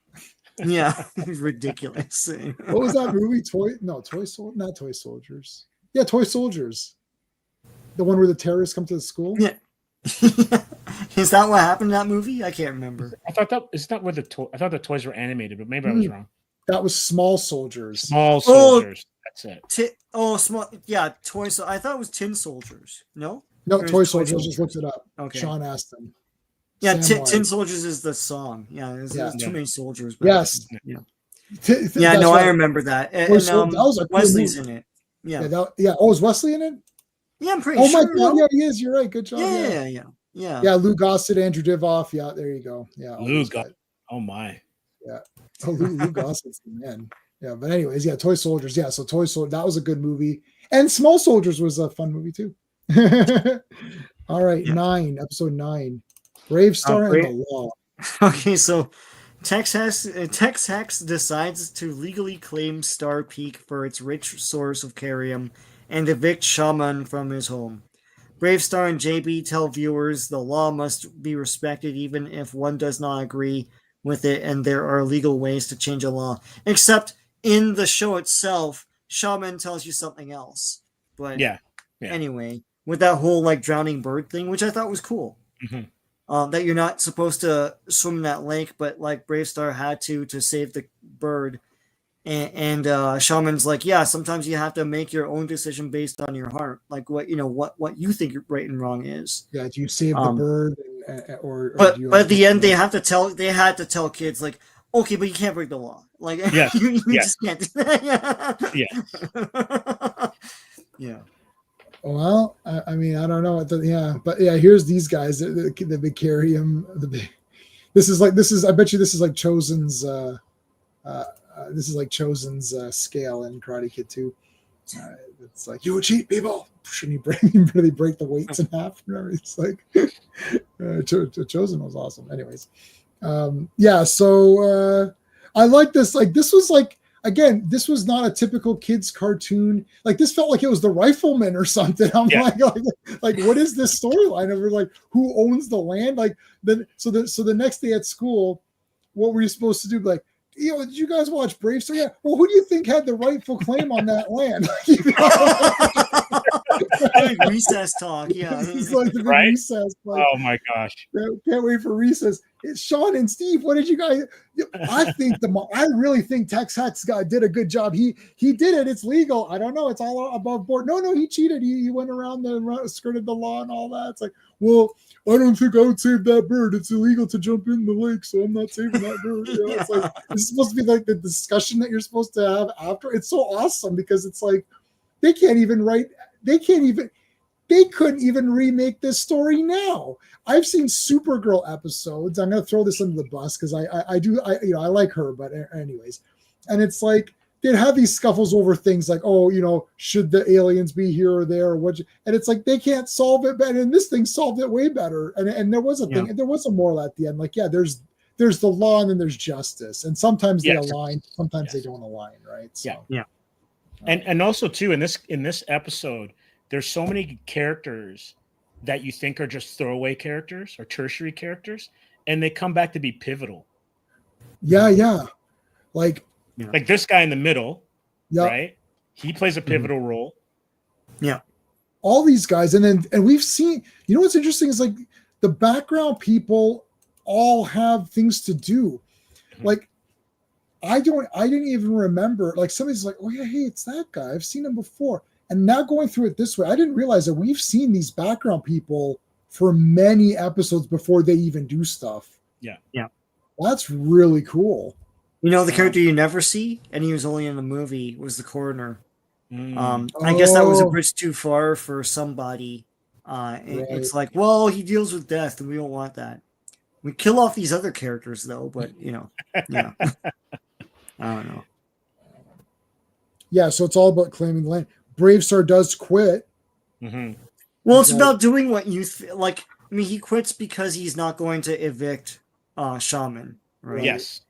Yeah, ridiculous. What was that movie? Not Toy Soldiers. Yeah, Toy Soldiers. The one where the terrorists come to the school. Yeah. Is that what happened in that movie? I can't remember. I thought I thought the toys were animated, but maybe I was wrong. That was Small Soldiers. Small Soldiers. That's it. Small. Yeah, Toys. I thought it was Tin Soldiers. No, Toy Soldiers. I just looked it up. Okay. Sean Astin. Yeah, Tin Soldiers is the song. Yeah, there's too many soldiers. Yes. Yeah. I remember that. And that was a cool Wesley's movie. in it. Yeah. Oh, is Wesley in it? Yeah, I'm pretty sure. Oh my God! Yeah, he is. You're right. Good job. Yeah. Yeah, Lou Gossett, Andrew Divoff. Yeah, there you go. Yeah, Lou Gossett. Oh my. Yeah. Oh, Lou Gossett's the man. Yeah, but anyways, Toy Soldiers. Yeah, so Toy Soldiers, that was a good movie, and Small Soldiers was a fun movie too. All right, episode 9, BraveStarr and the Law. Okay, so Tex Hex decides to legally claim Star Peak for its rich source of carium and evict Shaman from his home. BraveStarr and JB tell viewers the law must be respected even if one does not agree with it, and there are legal ways to change a law. Except in the show itself, Shaman tells you something else. But anyway, with that whole like drowning bird thing, which I thought was cool. Mm-hmm. That you're not supposed to swim in that lake, but like BraveStarr had to save the bird. And Shaman's like, yeah, sometimes you have to make your own decision based on your heart, like what you think right and wrong is. Yeah, do you save the bird, or but do you at the end they had to tell kids like, okay, but you can't break the law, like you just can't. Yeah. Well, I mean, I don't know. But here's these guys, the big carium, I bet you this is like Chosen's scale in Karate Kid 2. It's like, you would cheat people. Shouldn't you really break the weights in half? Remember, it's like Chosen was awesome. Anyways, so I like this. Like, this was like, again, this was not a typical kids cartoon. Like, this felt like it was the Rifleman or something. I'm like, what is this storyline of, like, who owns the land? Like, then so the next day at school, what were you supposed to do? Like, did you guys watch BraveStarr? Yeah. Well, who do you think had the rightful claim on that land? Recess talk, yeah. It's like the big recess. Like, oh my gosh! Can't wait for recess. It's Sean and Steve. What did you guys? I really think Tex Hex did a good job. He did it. It's legal. I don't know. It's all above board. No, he cheated. He went around skirted the law and all that. It's like, well, I don't think I would save that bird. It's illegal to jump in the lake, so I'm not saving that bird. It's like, this is supposed to be like the discussion that you're supposed to have after. It's so awesome because it's like they couldn't even remake this story now. I've seen Supergirl episodes. I'm going to throw this under the bus because I like her, but anyways, and it's like they'd have these scuffles over things like, should the aliens be here or there, and it's like they can't solve it better, and this thing solved it way better. And there was a thing, and there was a moral at the end. Like, there's the law and then there's justice, and sometimes they align, sometimes they don't align, right? So, and also too in this episode, there's so many characters that you think are just throwaway characters or tertiary characters, and they come back to be pivotal. Yeah. Like this guy in the middle, right? He plays a pivotal role. Yeah. All these guys, and we've seen, what's interesting is like the background people all have things to do. Like, I didn't even remember, like, somebody's like, oh yeah, hey, it's that guy. I've seen him before. And now going through it this way, I didn't realize that we've seen these background people for many episodes before they even do stuff. Yeah. That's really cool. The character you never see, and he was only in the movie, was the coroner. I guess that was a bridge too far for somebody. Right. It's like, well, he deals with death, and we don't want that. We kill off these other characters, though, but, yeah. I don't know. Yeah, so it's all about claiming the land. BraveStarr does quit. Mm-hmm. Well, it's about doing what you like. I mean, he quits because he's not going to evict Shaman, right? Yes.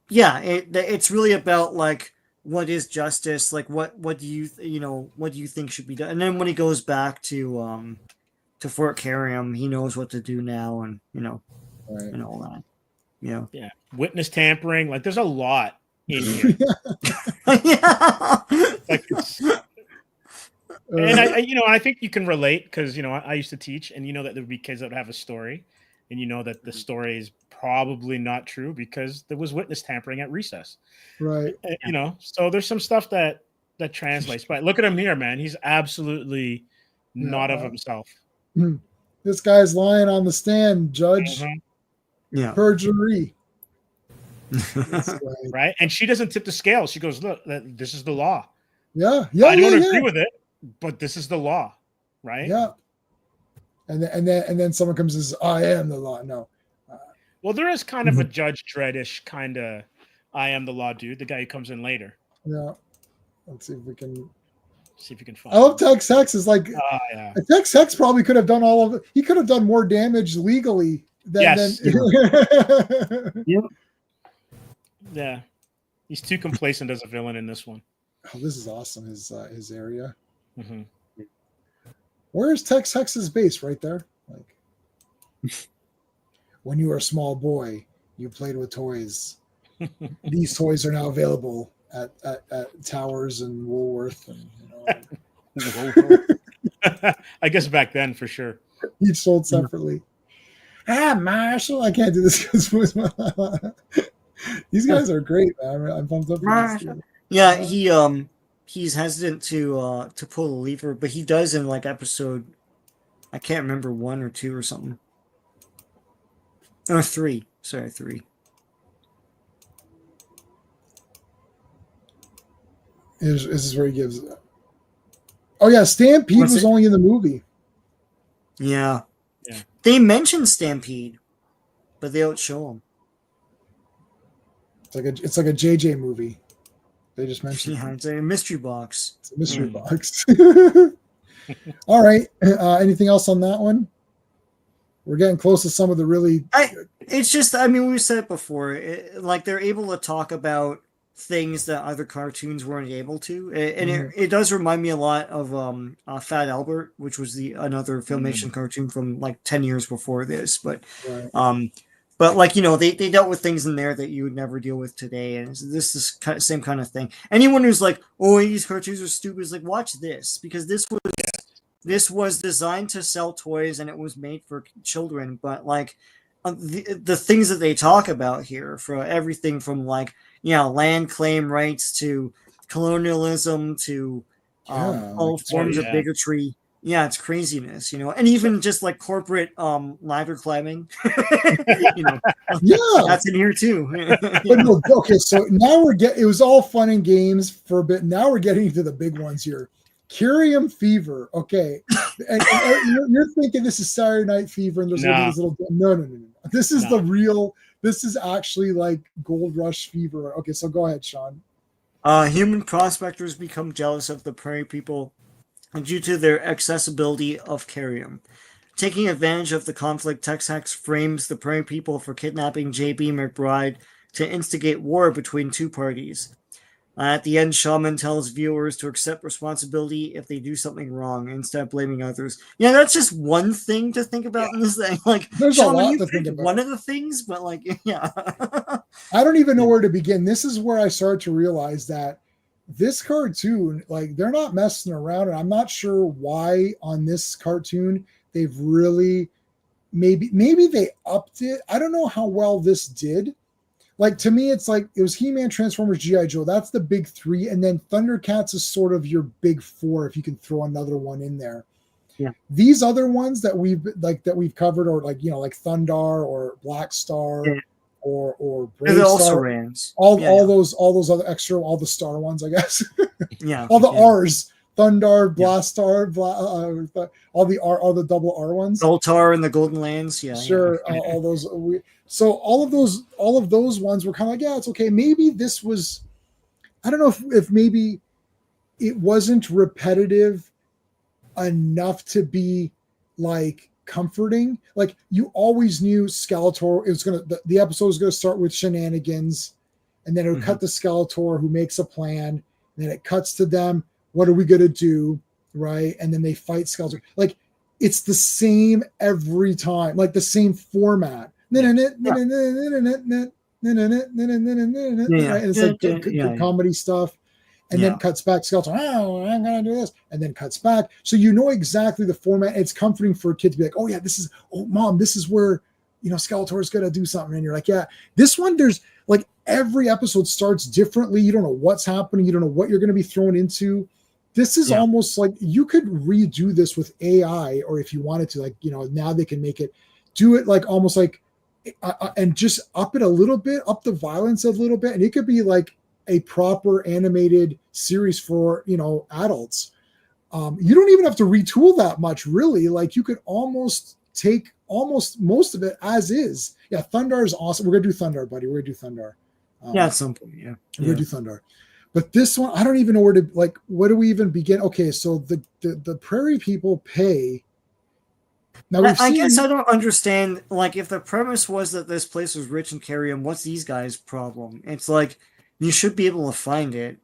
It's really about like what is justice, like what do you think should be done, and then when he goes back to Fort Carrium, he knows what to do now, and and all that. Yeah. Witness tampering, like there's a lot in here. And I think you can relate because I used to teach, and that there would be kids that would have a story, and that the story is probably not true because there was witness tampering at recess, right? So there's some stuff that translates. But look at him here, man. He's absolutely not of himself. This guy's lying on the stand, Judge. Yeah, perjury. Right, and she doesn't tip the scale. She goes, "Look, this is the law." I don't agree with it, but this is the law, right? Yeah. And then someone comes and says, "I am the law." No. Well, there is kind of a Judge Dredd-ish kind of "I am the law" dude. The guy who comes in later. Yeah. Let's see if we can. See if you can find. I love Tex Hex. Is like Tex Hex probably could have done all of it. He could have done more damage legally than. Yes. Yep. Yeah, he's too complacent as a villain in this one. Oh, this is awesome. His area. Mm-hmm. Where's Tex Hex's base? Right there. Like, when you were a small boy, you played with toys. These toys are now available at Towers and Woolworth, and I guess back then for sure. Each sold separately. Marshall, I can't do this because these guys are great, man. I'm pumped up for this. Yeah, he's hesitant to pull the lever, but he does in like episode, I can't remember 1 or 2 or something. Or 3. Sorry, 3. This is where he gives. Oh yeah, Stampede was only in the movie. Yeah. They mentioned Stampede. but they don't show them. It's like a JJ movie. They just mentioned. Yeah, it's a mystery box. It's a mystery box. All right. Anything else on that one? We're getting close to some of the really. It's just, I mean, we said it before. Like they're able to talk about things that other cartoons weren't able to, and it does remind me a lot of Fat Albert, which was another Filmation cartoon from like 10 years before this. But but like, you know, they dealt with things in there that you would never deal with today, and this is same kind of thing. Anyone who's like, oh, these cartoons are stupid, is like, watch this, because this was designed to sell toys and it was made for children. But like the things that they talk about here, for everything from like, land claim rights to colonialism to all forms of bigotry. Yeah, it's craziness, and even just like corporate ladder climbing, that's in here too. But no, okay, so now it was all fun and games for a bit. Now we're getting to the big ones here. Curium fever. Okay. And you're thinking this is Saturday Night Fever and there's these little. No. This is the real. This is actually like Gold Rush fever. Okay, so go ahead, Sean. Human prospectors become jealous of the prairie people due to their accessibility of Curium. Taking advantage of the conflict, Tex-Hex frames the prairie people for kidnapping J.B. McBride to instigate war between two parties. At the end, Shaman tells viewers to accept responsibility if they do something wrong instead of blaming others. Yeah, that's just one thing to think about in this thing. Like, there's Shaman, a lot to think about. One of the things, but like, yeah. I don't even know where to begin. This is where I started to realize that this cartoon, like, they're not messing around, and I'm not sure why on this cartoon they've really maybe they upped it. I don't know how well this did. Like, to me, it's like it was He-Man, Transformers, G.I. Joe. That's the big three. And then Thundercats is sort of your big four, if you can throw another one in there. Yeah. These other ones that we've covered, or like, like Thundar or BlackStarr or BraveStarr. All those other extra, all the star ones, I guess. Yeah. All the R's. Thundar, BlackStarr, all the double R ones. Zoltar and the Golden Lands. Yeah. Sure. Yeah. All those. So all of those ones were kind of like, yeah, it's okay. Maybe this was, I don't know if maybe it wasn't repetitive enough to be like comforting. Like, you always knew Skeletor, the episode was going to start with shenanigans, and then it would cut to Skeletor, who makes a plan, and then it cuts to them. What are we going to do? Right. And then they fight Skeletor. Like, it's the same every time, like the same format. And it's like good comedy stuff, and then cuts back. Skeletor, I'm gonna do this, and then cuts back. So you know exactly the format. It's comforting for a kid to be like, oh yeah, Mom, this is where Skeletor is gonna do something, and you're like, yeah. This one, there's like every episode starts differently. You don't know what's happening. You don't know what you're gonna be thrown into. This is almost like you could redo this with AI, or if you wanted to, like, now they can do it like almost like. And just up it a little bit, up the violence a little bit, and it could be like a proper animated series for adults. You don't even have to retool that much, really. Like, you could almost take most of it as is. Yeah, Thundar is awesome. We're gonna do Thundar, buddy. We're gonna do Thundar. At some point, yeah. We're gonna do Thundar. But this one, I don't even know where to, like, where do we even begin? Okay, so the prairie people pay. Now, I guess I don't understand, like, if the premise was that this place was rich in Curium, what's these guys' problem? It's like, you should be able to find it.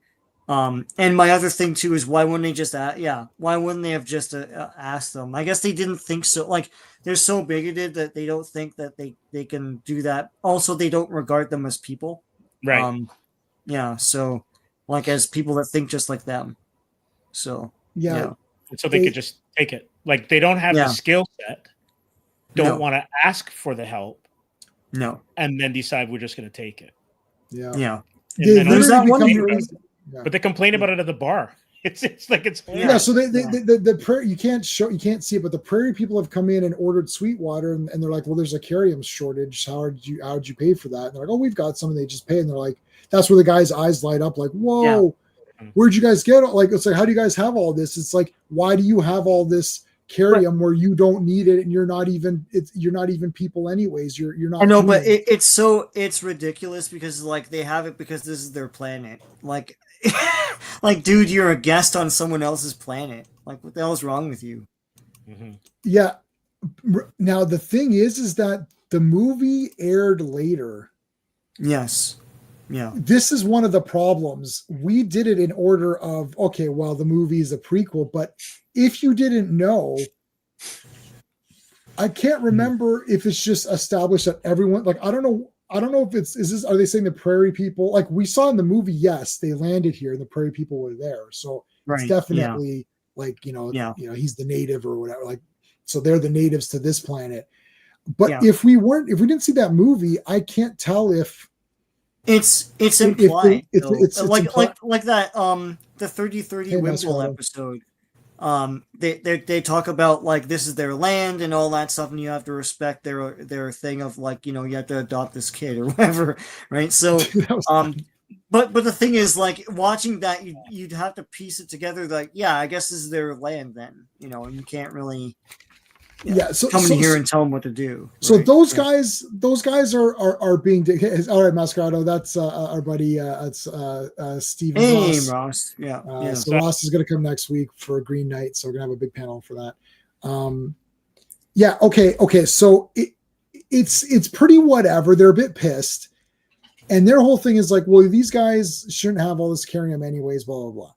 And my other thing, too, is why wouldn't they just have just asked them? I guess they didn't think so. Like, they're so bigoted that they don't think that they can do that. Also, they don't regard them as people. Right. So, like, as people that think just like them. So, yeah. And so they could just take it. Like, they don't have the skill set, don't want to ask for the help. No. And then decide we're just going to take it. Yeah. Yeah. There's that one. But they complain about it at the bar. It's like it's So the prairie, you can't see it, but the prairie people have come in and ordered Sweetwater, and they're like, well, there's a Curium shortage. How'd you pay for that? And they're like, oh, we've got some, and they just pay. And they're like, that's where the guy's eyes light up, like, whoa, where'd you guys get? Like, it's like, how do you guys have all this? It's like, why do you have all this Carium where you don't need it and you're not even people anyways. You're not. I know, human. but it's ridiculous because like they have it because this is their planet. Like, like, dude, you're a guest on someone else's planet. Like, what the hell is wrong with you? Mm-hmm. Yeah. Now the thing is that the movie aired later. Yes. Yeah. This is one of the problems. We did it in order of, okay, well, the movie is a prequel, but if you didn't know, I can't remember if it's just established that everyone, like, I don't know if are they saying the prairie people, like we saw in the movie, yes, they landed here and the prairie people were there. So it's definitely like, he's the native or whatever. Like, so they're the natives to this planet. But if we didn't see that movie, I can't tell if it's implied. It's like implied. like that the 3030 Wimble episode. They talk about like this is their land and all that stuff, and you have to respect their thing of like, you have to adopt this kid or whatever, right? So but the thing is, like, watching that, you'd have to piece it together, like, yeah, I guess this is their land then, and you can't really so come in here and tell them what to do. So right? those guys are being all right, Mascarado. That's our buddy. It's Steven. Hey, Ross. Yeah. So Ross is going to come next week for a Green Night, so we're going to have a big panel for that. Okay. So it's pretty whatever. They're a bit pissed, and their whole thing is like, well, these guys shouldn't have all this Carium anyways. Blah blah blah.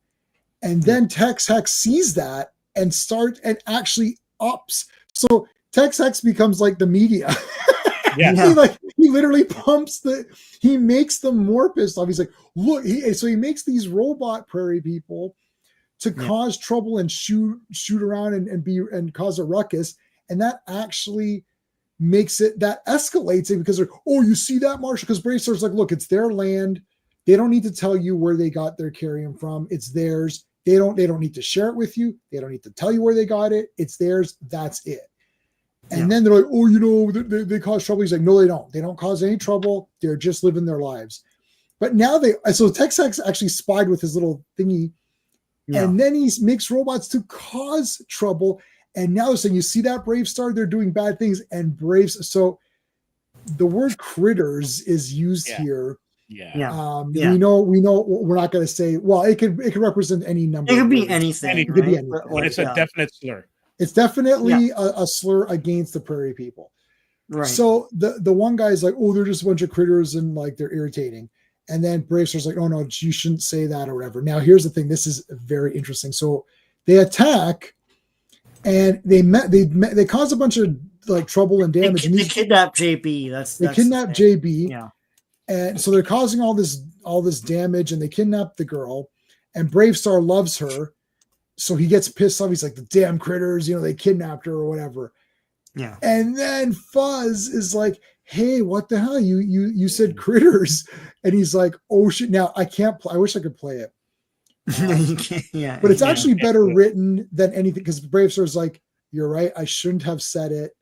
And then Tex Hex sees that and actually ups. So Tex Hex becomes like the media. He literally he makes them more pissed off. He's like, look, so he makes these robot prairie people to cause trouble and shoot around and cause a ruckus. And that actually escalates it because they're, oh, you see that, Marshall? Because BraveStarr's like, look, it's their land. They don't need to tell you where they got their Carium from. It's theirs. They don't need to share it with you. They don't need to tell you where they got it. It's theirs. That's it. And then they're like, oh, they cause trouble. He's like, no, they don't. They don't cause any trouble. They're just living their lives. But now so Tex Hex actually spied with his little thingy. Yeah. And then he makes robots to cause trouble. And now they're saying, you see that, BraveStarr? They're doing bad things. And So the word critters is used here. Yeah. We know we're not going to say, well, it could represent any number. It could be anything. It could be anything. But it's a definite slur. It's definitely a slur against the prairie people. Right. So the one guy's like, oh, they're just a bunch of critters and like they're irritating. And then BraveStarr's like, oh no, you shouldn't say that or whatever. Now here's the thing. This is very interesting. So they attack and they cause a bunch of like trouble and damage. They kidnap JB. They kidnap JB. Yeah. And so they're causing all this damage, and they kidnap the girl, and BraveStarr loves her. So he gets pissed off. He's like, the damn critters, they kidnapped her or whatever. Yeah. And then Fuzz is like, hey, what the hell? You said critters. And he's like, oh shit. Now I can't play. I wish I could play it. But it's actually better written than anything, because BraveStarr's like, you're right. I shouldn't have said it.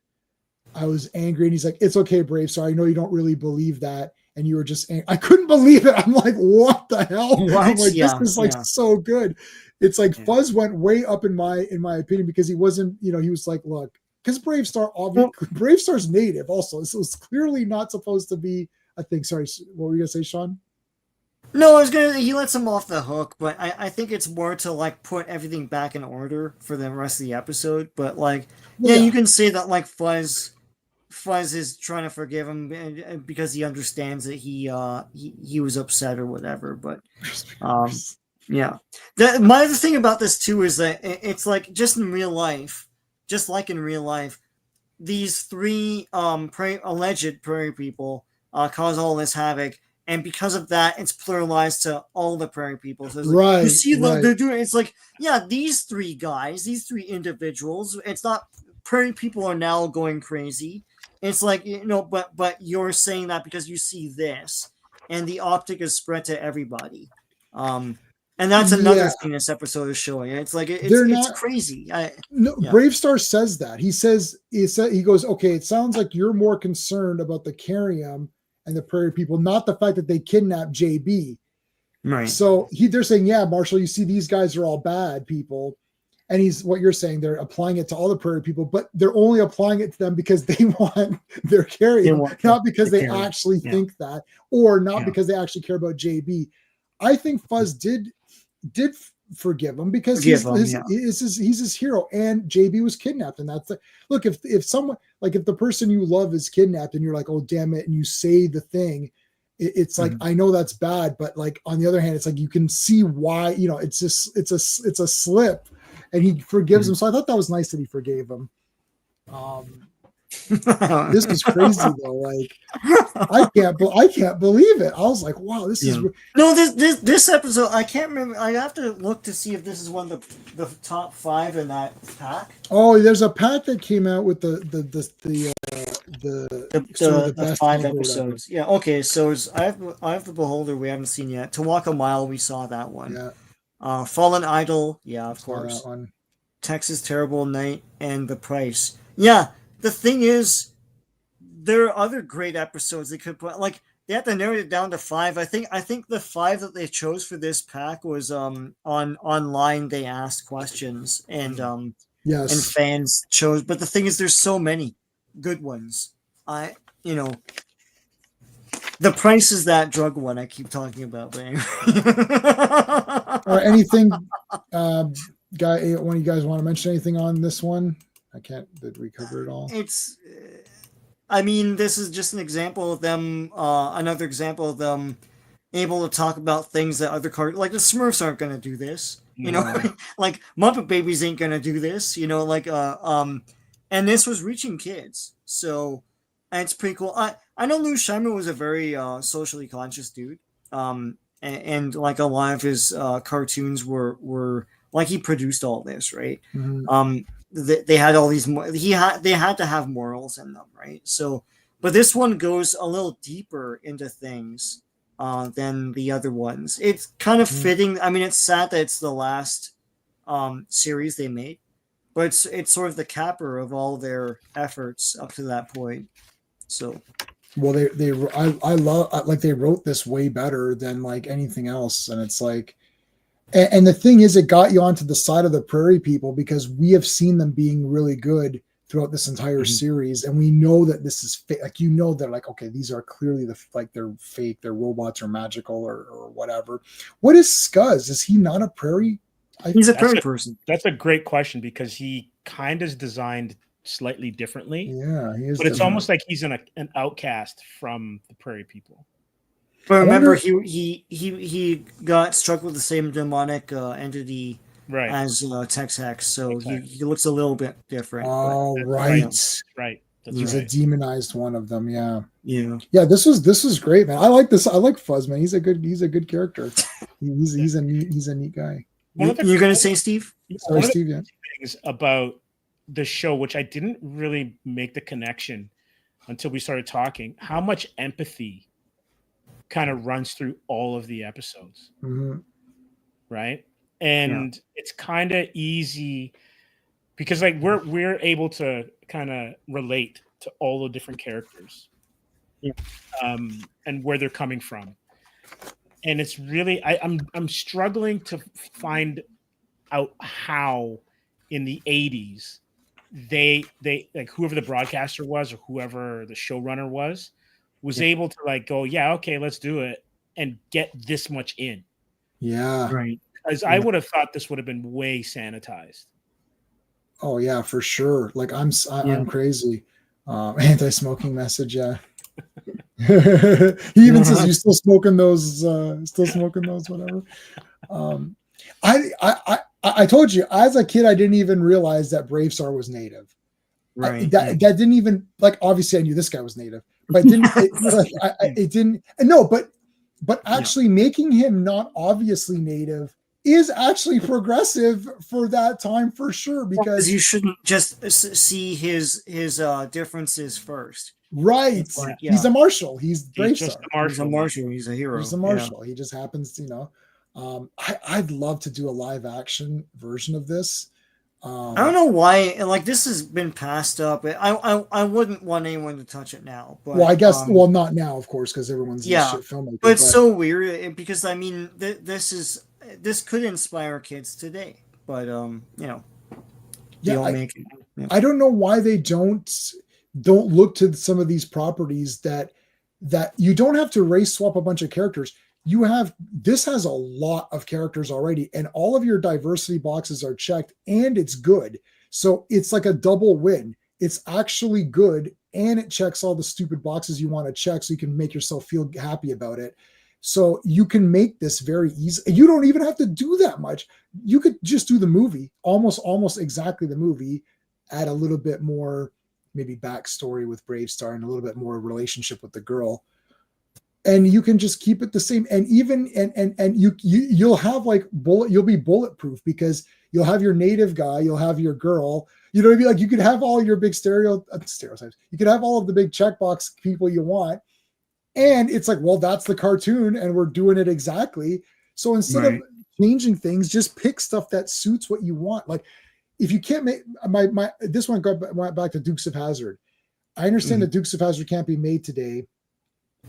I was angry. And he's like, it's okay, BraveStarr. I know you don't really believe that. And you were just, I couldn't believe it. I'm like, what the hell? I'm like, this is like so good. It's like Fuzz went way up in my opinion, because he wasn't, he was like, look, because BraveStarr's native also. So it's clearly not supposed to be a thing. Sorry, what were you going to say, Sean? No, he lets him off the hook, but I think it's more to like put everything back in order for the rest of the episode. But like, you can say that like Fuzz is trying to forgive him because he understands that he was upset or whatever. But my other thing about this too is that it's like just like in real life, these three alleged prairie people cause all this havoc, and because of that, it's pluralized to all the prairie people. So you see they're doing. It's like, these three guys, these three individuals. It's not prairie people are now going crazy. It's like, but you're saying that because you see this, and the optic is spread to everybody. And that's another thing this episode is showing. It's like it's crazy. BraveStarr says that. He goes, okay, it sounds like you're more concerned about the Carium and the prairie people, not the fact that they kidnapped JB. Right. So they're saying, yeah, Marshall, you see these guys are all bad people. and he's what you're saying. They're applying it to all the prairie people, but they're only applying it to them because they want their carrier, not because they actually think that, or not because they actually care about JB. I think Fuzz did forgive him because he's his hero, and JB was kidnapped, and that's look, if someone, like, if the person you love is kidnapped and you're like, oh damn it, and you say the thing, it's like, I know that's bad, but like on the other hand, it's like you can see why, you know, it's a slip, and he forgives him. So I thought that was nice that he forgave him. This was crazy though. Like, I can't believe it. I was like, wow, this is no, this episode, I can't remember. I have to look to see if this is one of the top 5 in that pack. Oh, there's a pack that came out with the best 5 episodes. Yeah. Okay. So I have the Beholder we haven't seen yet. To Walk a Mile, we saw that one. Yeah. Fallen Idol. Yeah, of course. That one. Texas Terrible Night and The Price. Yeah. The thing is, there are other great episodes they could put. Like, they had to narrow it down to 5. I think the 5 that they chose for this pack was on online. They asked questions, and and fans chose. But the thing is, there's so many good ones. The Price is that drug one I keep talking about. But anyway. Anything, one of you guys want to mention anything on this one? Did we cover it all? This is just an example of them, another example of them able to talk about things that other cartoons, like the Smurfs aren't going to do this, you know, like Muppet Babies ain't going to do this, you know, like, and this was reaching kids. So, and it's pretty cool. I know Lou Scheimer was a very, socially conscious dude. And like a lot of his, cartoons were like, he produced all this, right? Mm-hmm. They had all these, they had to have morals in them, right? So, but this one goes a little deeper into things than the other ones. It's kind of fitting. I mean, it's sad that it's the last series they made, but it's sort of the capper of all their efforts up to that point. So, well, I love, like, they wrote this way better than like anything else, and it's like. And the thing is, it got you onto the side of the prairie people because we have seen them being really good throughout this entire series, and we know that this is fake. Like, you know, they're like, okay, these are clearly they're fake, they're robots or magical or whatever. What is Scuzz? Is he not a prairie? He's a prairie person. That's a great question because he kind of is designed slightly differently. Yeah, he is. But it's almost like he's an outcast from the prairie people. But remember, he got struck with the same demonic entity as Tex Hex, so he looks a little bit different. Oh, right. He's a demonized one of them. Yeah. This was great, man. I like this. I like Fuzz, man. He's a good character. He's a neat guy. You're gonna say, Steve? Sorry, Steve. Yeah. Things about the show, which I didn't really make the connection until we started talking. How much empathy kind of runs through all of the episodes, right? And it's kind of easy because like we're able to kind of relate to all the different characters, and where they're coming from. And it's really I'm struggling to find out how in the 80s they like whoever the broadcaster was or whoever the showrunner was able to like go, yeah, okay, let's do it and get this much in. Yeah. Right. Because I would have thought this would have been way sanitized. Oh yeah, for sure. Like I'm crazy. Anti-smoking message. Yeah. He even says, "You still smoking those? Whatever." I told you as a kid, I didn't even realize that BraveStarr was native. Right. That didn't even, like, obviously I knew this guy was native, but it didn't. No, but actually making him not obviously native is actually progressive for that time for sure, because you shouldn't just see his differences first. Right. Like, he's a marshal. He's BraveStarr. He's a marshal. He's a hero. He's a marshal. He just happens to, I'd love to do a live action version of this. I don't know why. Like, this has been passed up. I wouldn't want anyone to touch it now. But, well, I guess. Well, not now, of course, because everyone's shit filmmaker. But it's so weird because I mean, this could inspire kids today. But they all make it. Yeah. I don't know why they don't look to some of these properties that you don't have to race swap a bunch of characters. This has a lot of characters already, and all of your diversity boxes are checked, and it's good. So it's like a double win. It's actually good, and it checks all the stupid boxes you want to check, so you can make yourself feel happy about it. So you can make this very easy. You don't even have to do that much. You could just do the movie, almost exactly the movie, add a little bit more, maybe backstory with BraveStarr and a little bit more relationship with the girl. And you can just keep it the same. And even, and you'll have like you'll be bulletproof because you'll have your native guy, you'll have your girl, you know what I mean? Like you could have all your big stereotypes. You could have all of the big checkbox people you want. And it's like, well, that's the cartoon and we're doing it exactly. So instead of changing things, just pick stuff that suits what you want. Like if you can't make this one went back to Dukes of Hazzard. I understand that Dukes of Hazzard can't be made today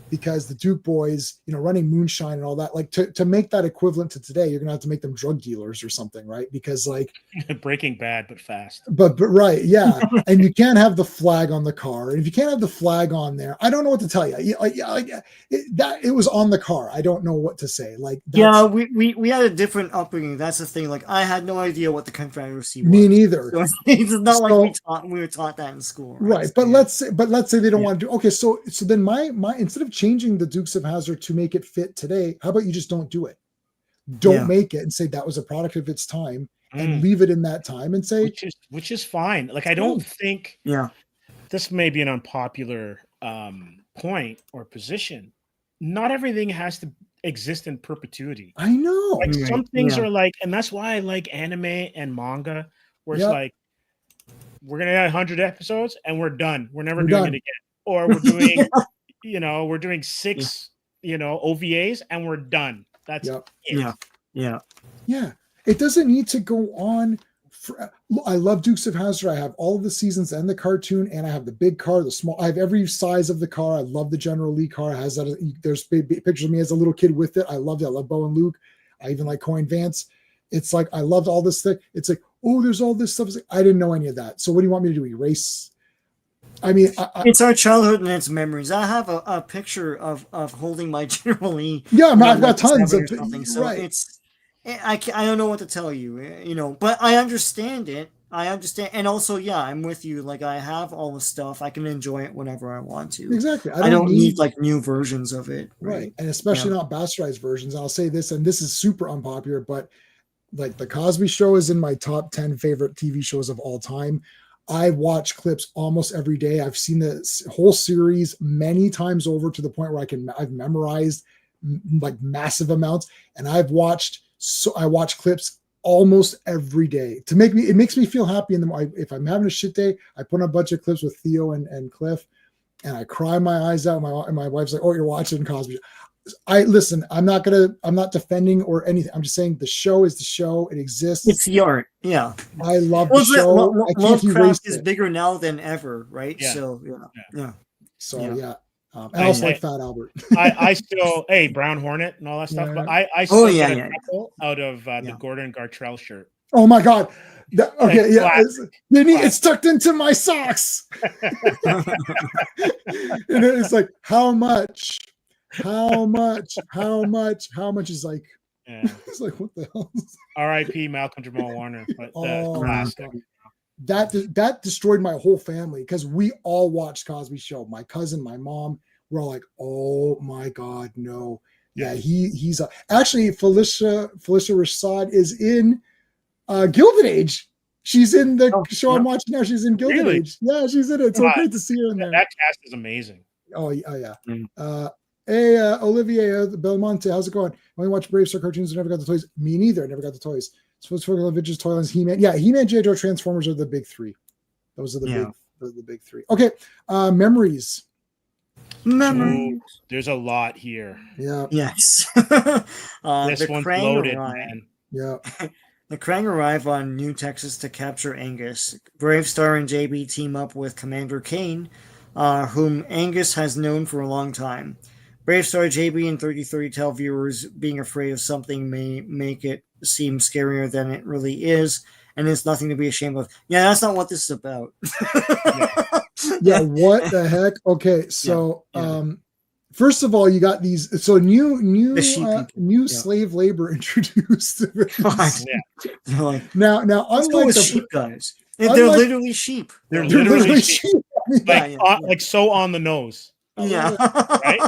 because the Duke boys, running moonshine and all that, like to make that equivalent to today, you're going to have to make them drug dealers or something, right? Because like Breaking Bad, but fast. But right. Yeah. And you can't have the flag on the car. And if you can't have the flag on there, I don't know what to tell you. It was on the car. I don't know what to say. Like, we had a different upbringing. That's the thing. Like I had no idea what the Confederacy was. Me neither. So it's not like we were taught that in school. Right. But let's say they don't want to do, okay. So then my, instead of changing the Dukes of Hazzard to make it fit today, how about you just don't do it? Don't make it and say that was a product of its time and leave it in that time and say, which is fine. Like, I don't think this may be an unpopular point or position. Not everything has to exist in perpetuity. I know. Like some things are like, and that's why I like anime and manga, where it's like, we're going to have 100 episodes and we're done. We're never doing it again. Or we're doing, we're doing 6, OVAs and we're done. That's it. Yeah. It doesn't need to go on. I love Dukes of Hazzard. I have all of the seasons and the cartoon, and I have the big car, the small. I have every size of the car. I love the General Lee car. It has that. There's pictures of me as a little kid with it. I loved it. I love Bo and Luke. I even like Coin Vance. It's like I loved all this thing. It's like, oh, there's all this stuff. It's like, I didn't know any of that. So what do you want me to do? Erase? I mean, it's our childhood and its memories. I have a picture of holding my General Lee. Yeah, I've got tons of so it's. I don't know what to tell you, but I understand it. I understand. And also, I'm with you. Like, I have all the stuff. I can enjoy it whenever I want to. Exactly. I don't need like new versions of it. Right. And especially not bastardized versions. I'll say this, and this is super unpopular, but like the Cosby Show is in my top 10 favorite TV shows of all time. I watch clips almost every day. I've seen the whole series many times over to the point where I've memorized like massive amounts, and I watch clips almost every day it makes me feel happy. If I'm having a shit day, I put on a bunch of clips with Theo and Cliff, and I cry my eyes out. My wife's like, "Oh, you're watching Cosby." Listen. I'm not defending or anything. I'm just saying the show is the show. It exists. It's the art. Yeah. I love the show. Lovecraft is bigger now than ever, right? Yeah. So yeah. So I also like Fat Albert. I still, Brown Hornet and all that stuff. But I still get a couple out of the Gordon Gartrell shirt. Oh my God. It's tucked into my socks. And it's like, how much is like, it's like, what the hell? R.I.P. Malcolm Jamal Warner. But classic. That destroyed my whole family because we all watched Cosby Show. My cousin, my mom, we're all like, "Oh my God, no!" Yeah, he's actually Felicia Rashad is in Gilded Age. She's in the show I'm watching now. She's in Gilded Age. Yeah, she's in it. It's so great to see her in there. That cast is amazing. Oh yeah. Hey, Olivier Belmonte, how's it going? I only watch BraveStarr cartoons. I never got the toys. Me neither. I never got the toys. Supposed to Vintage Toylands, He-Man. Yeah, He-Man, G.I. Joe, Transformers are the big 3. Those are the big 3. Okay, memories. Memories. There's a lot here. Yeah. Yes. This one's loaded, man. Yeah. The Krang arrive on New Texas to capture Angus. BraveStarr and JB team up with Commander Kane, whom Angus has known for a long time. BraveStarr, JB, and 3030 tell viewers being afraid of something may make it seem scarier than it really is, and it's nothing to be ashamed of. Yeah, that's not what this is about. Yeah, what the heck? Okay, so first of all, you got these new slave labor introduced. Now, unlike go with the sheep guys, they're literally sheep. They're literally sheep. Like so on the nose. Yeah. Right.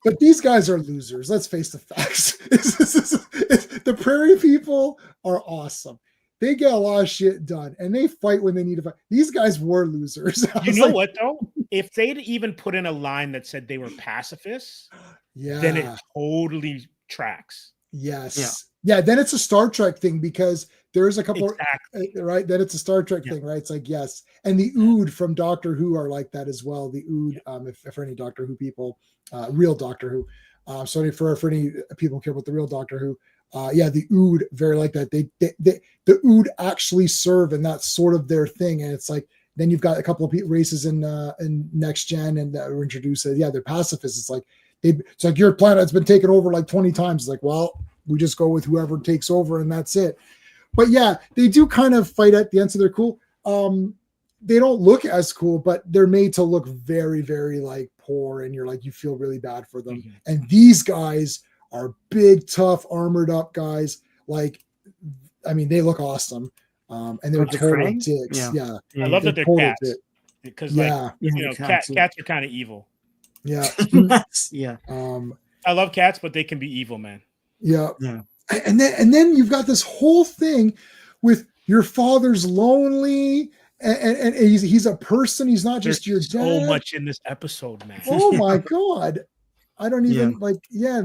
But these guys are losers. Let's face the facts. The prairie people are awesome. They get a lot of shit done, and they fight when they need to fight. These guys were losers. You know what, though? If they'd even put in a line that said they were pacifists, then it totally tracks. Yes. Yeah, then it's a Star Trek thing because there's a couple, right? Then it's a Star Trek thing, right? It's like, yes. And the Ood from Doctor Who are like that as well. The Ood, if for any Doctor Who people, real Doctor Who. Sorry for any people who care about the real Doctor Who. The Ood very like that. The Ood actually serve, and that's sort of their thing. And it's like, then you've got a couple of races in Next Gen and that were introduced. They're pacifists. It's like your planet's been taken over like 20 times. It's like, well, we just go with whoever takes over and that's it. But yeah, they do kind of fight at the end, so they're cool. They don't look as cool, but they're made to look very, very like poor, and you feel really bad for them. Mm-hmm. And these guys are big, tough, armored up guys. Like, I mean, they look awesome. And they're total dicks. Yeah. I love that they're cats. Because cats are kind of evil. Yeah. Yeah. I love cats, but they can be evil, man. Yeah. And then you've got this whole thing with your father's lonely, and he's a person. He's not just your dad. So much in this episode, man. Oh my God. I don't even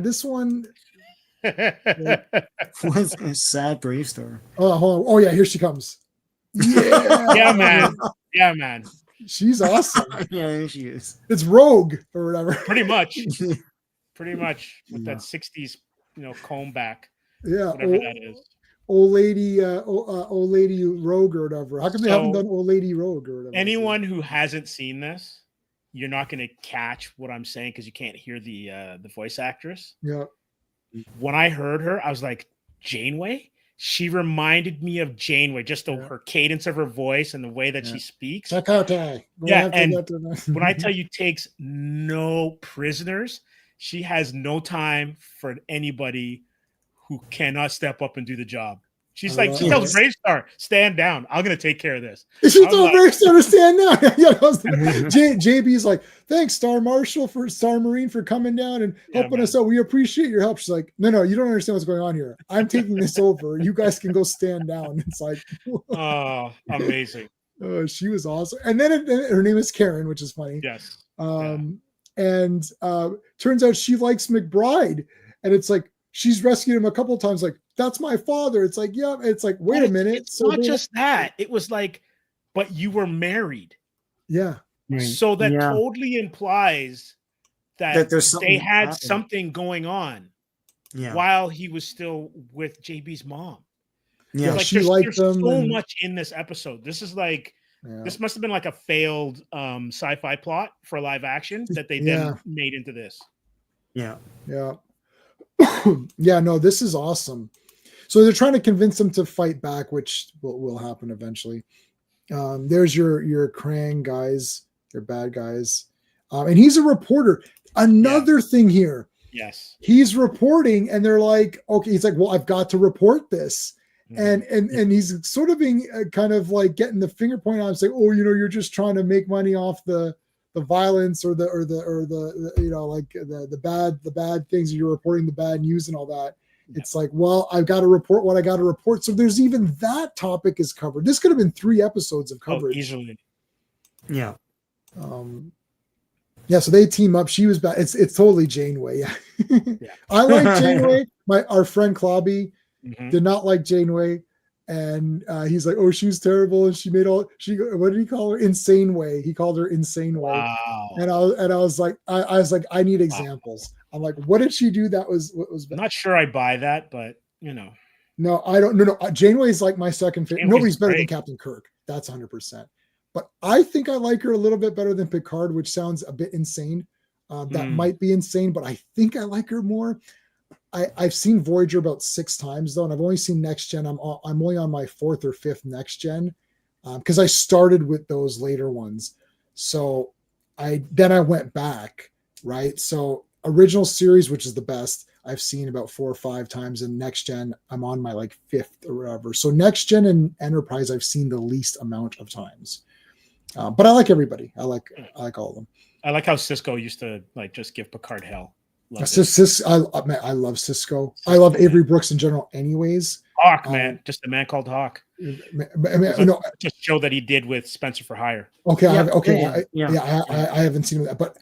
this one. What's a sad BraveStarr? Oh, hold on. Oh yeah, here she comes. Yeah. Yeah, man. She's awesome. Yeah, she is. It's Rogue or whatever. Pretty much with that 60s, comb back. Yeah, whatever that is. Old lady Rogue or whatever. How come they haven't done Old Lady Rogue or whatever? Anyone who hasn't seen this, you're not going to catch what I'm saying because you can't hear the voice actress. Yeah. When I heard her, I was like, Janeway? She reminded me of Janeway, just her cadence of her voice and the way that she speaks. And when I tell you takes no prisoners, she has no time for anybody who cannot step up and do the job. She tells BraveStarr, stand down. I'm going to take care of this. She told BraveStarr to stand down. JB's like, thanks, Star Marine for coming down and helping us out. We appreciate your help. She's like, no, you don't understand what's going on here. I'm taking this over. You guys can go stand down. It's like, oh, amazing. She was awesome. And then her name is Karen, which is funny. Yes. And turns out she likes McBride. And it's like, she's rescued him a couple of times. Like, that's my father. It's like, yeah. It's like, wait a minute. It's not just that. It was like, but you were married. Yeah. So that totally implies that they had something going on while he was still with JB's mom. Yeah. Like, there's so much in this episode. This is like, this must have been like a failed sci-fi plot for live action that they then made into this. Yeah. Yeah. No, this is awesome. So they're trying to convince them to fight back, which will happen eventually. There's your Krang guys, your bad guys. And he's a reporter. Another thing here. Yes. He's reporting and they're like, okay, he's like, well, I've got to report this. And he's sort of being kind of like getting the finger point on him, saying, oh, you're just trying to make money off the violence or the bad things. You're reporting the bad news and all that. It's like, well, I've got to report what I got to report. So there's even that topic is covered. This could have been 3 episodes of coverage. Easily. Yeah. So they team up. She was bad. It's totally Janeway. Yeah. I like Janeway. Our friend Clobby did not like Janeway. And he's like, oh, she was terrible. And what did he call her? Insane Way. He called her Insane Way. Wow. And I was like, I need examples. I'm like, what did she do that was bad? I'm not sure I buy that, but No, I don't. No. Janeway is like my second favorite. Nobody's better than Captain Kirk. That's 100%. But I think I like her a little bit better than Picard, which sounds a bit insane. That might be insane, but I think I like her more. I've seen Voyager about 6 times though, and I've only seen Next Gen. I'm only on my 4th or 5th Next Gen, because I started with those later ones. So I went back, right? So original series, which is the best, I've seen about 4 or 5 times, and Next Gen I'm on my like 5th or whatever. So Next Gen and Enterprise I've seen the least amount of times, but I like everybody. I like all of them. I like how Cisco used to like just give Picard hell. I love Cisco. I love Avery Brooks in general, anyways. Hawk, man, just a man called Hawk. Just show that he did with Spencer for Hire. Okay, I haven't seen that, but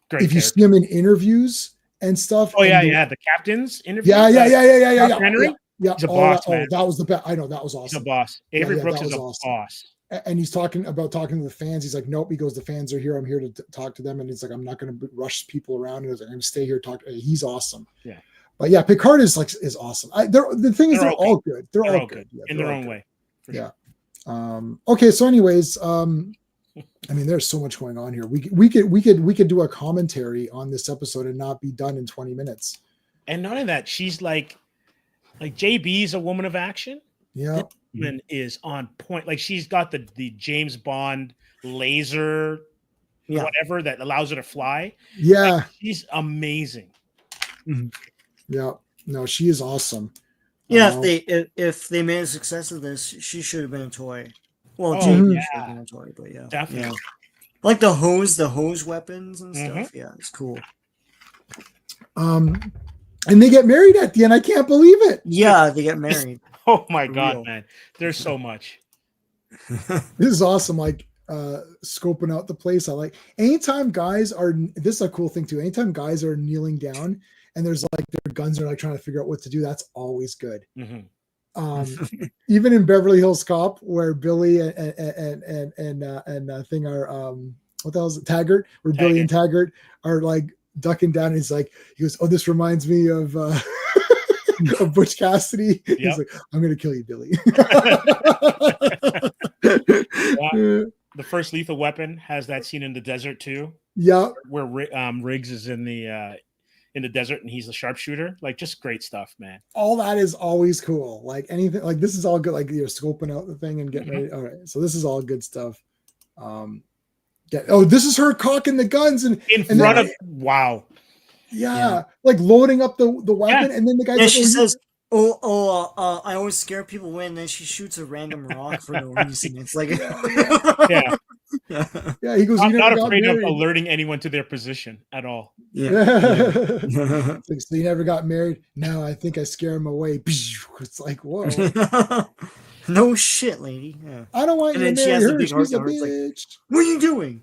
great. If you see him in interviews and stuff, the captain's interview. Yeah. He's a boss, man. That was the best. I know, that was awesome. He's a boss. Avery Brooks is a boss. And he's talking to the fans. He's like, nope. He goes, the fans are here. I'm here to talk to them. And he's like, I'm not going to rush people around. And he's like, I'm going to stay here, talk. He's awesome. Yeah. But yeah, Picard is awesome. The thing is, they're all good. They're all good. In their own way. Yeah. Sure. Okay. So anyways, I mean, there's so much going on here. We could do a commentary on this episode and not be done in 20 minutes. And none of that. She's like JB is a woman of action. Yeah. Woman is on point. Like she's got the James Bond laser, whatever that allows her to fly. Yeah. Like, she's amazing. Mm-hmm. Yeah. No, she is awesome. Yeah, if they made a success of this, she should have been a toy. Well, JB should have been a toy, but yeah. Definitely. Yeah. Like the hose weapons and stuff. Yeah, it's cool. And they get married at the end. I can't believe it. Yeah, they get married. Oh my God, man. There's so much. This is awesome. Like scoping out the place. I like anytime guys are, this is a cool thing too. Anytime guys are kneeling down and there's like their guns are like trying to figure out what to do, that's always good. Mm-hmm. Even in Beverly Hills Cop, where Billy and thing are what the hell is it, Taggart, where Taggart. Billy and Taggart are like ducking down, and he goes, oh, this reminds me of of Butch Cassidy. Yep. He's like, I'm gonna kill you, Billy. The first Lethal Weapon has that scene in the desert too. Yeah, where Riggs is in the desert and he's a sharpshooter. Like, just great stuff, man. All that is always cool. Like anything, like this is all good. Like you're scoping out the thing and getting ready. All right, so this is all good stuff. This is her cocking the guns and front of wow. Yeah, like loading up the weapon, and then the guy. Yeah, she says, I always scare people away, and then she shoots a random rock for no reason. It's like, yeah. He goes, I'm not afraid of alerting anyone to their position at all. Yeah. So you never got married? No, I think I scare him away. It's like, whoa. No shit, lady. Yeah. I don't want you to marry her. She's a bitch. Like, what are you doing?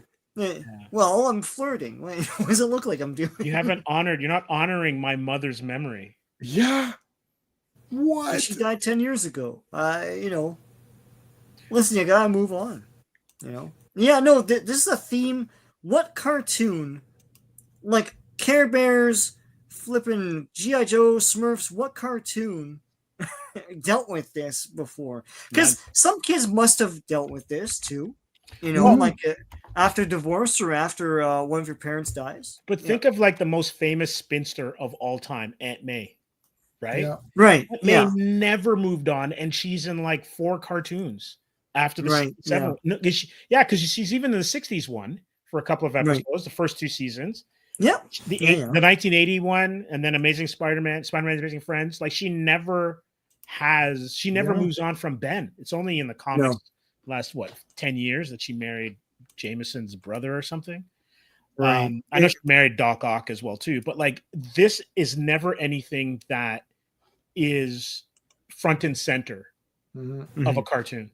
Well, I'm flirting. What does it look like I'm doing? You're not honoring my mother's memory. Yeah. What? She died 10 years ago. Listen, you gotta move on. Yeah, no, this is a theme. What cartoon, like Care Bears, flipping G.I. Joe, Smurfs, what cartoon dealt with this before? Because some kids must have dealt with this too. Like after divorce or after one of your parents dies. But think of like the most famous spinster of all time, Aunt May, right? Yeah. Right. Aunt May never moved on, and she's in like 4 cartoons after the several. Because she's even in the 60s one for a couple of episodes, the first 2 seasons. Yeah. The 1980 one, and then Amazing Spider-Man's Amazing Friends. Like she never moves on from Ben. It's only in the comics last 10 years that she married Jameson's brother or something. Right. I know she married Doc Ock as well too, but like this is never anything that is front and center of a cartoon.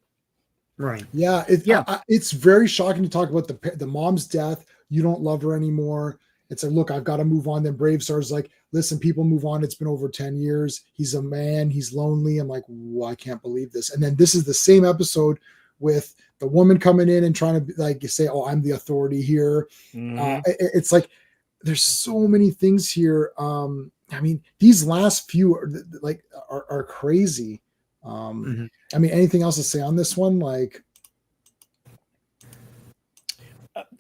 Right. Yeah. It's very shocking to talk about the mom's death. You don't love her anymore. It's like, look, I've got to move on. Then BraveStarr's like, listen, people move on. It's been over 10 years. He's a man. He's lonely. I'm like, I can't believe this. And then this is the same episode with the woman coming in and trying to like say, oh, I'm the authority here. It's like, there's so many things here. I mean, these last few are crazy. I mean, anything else to say on this one? Like,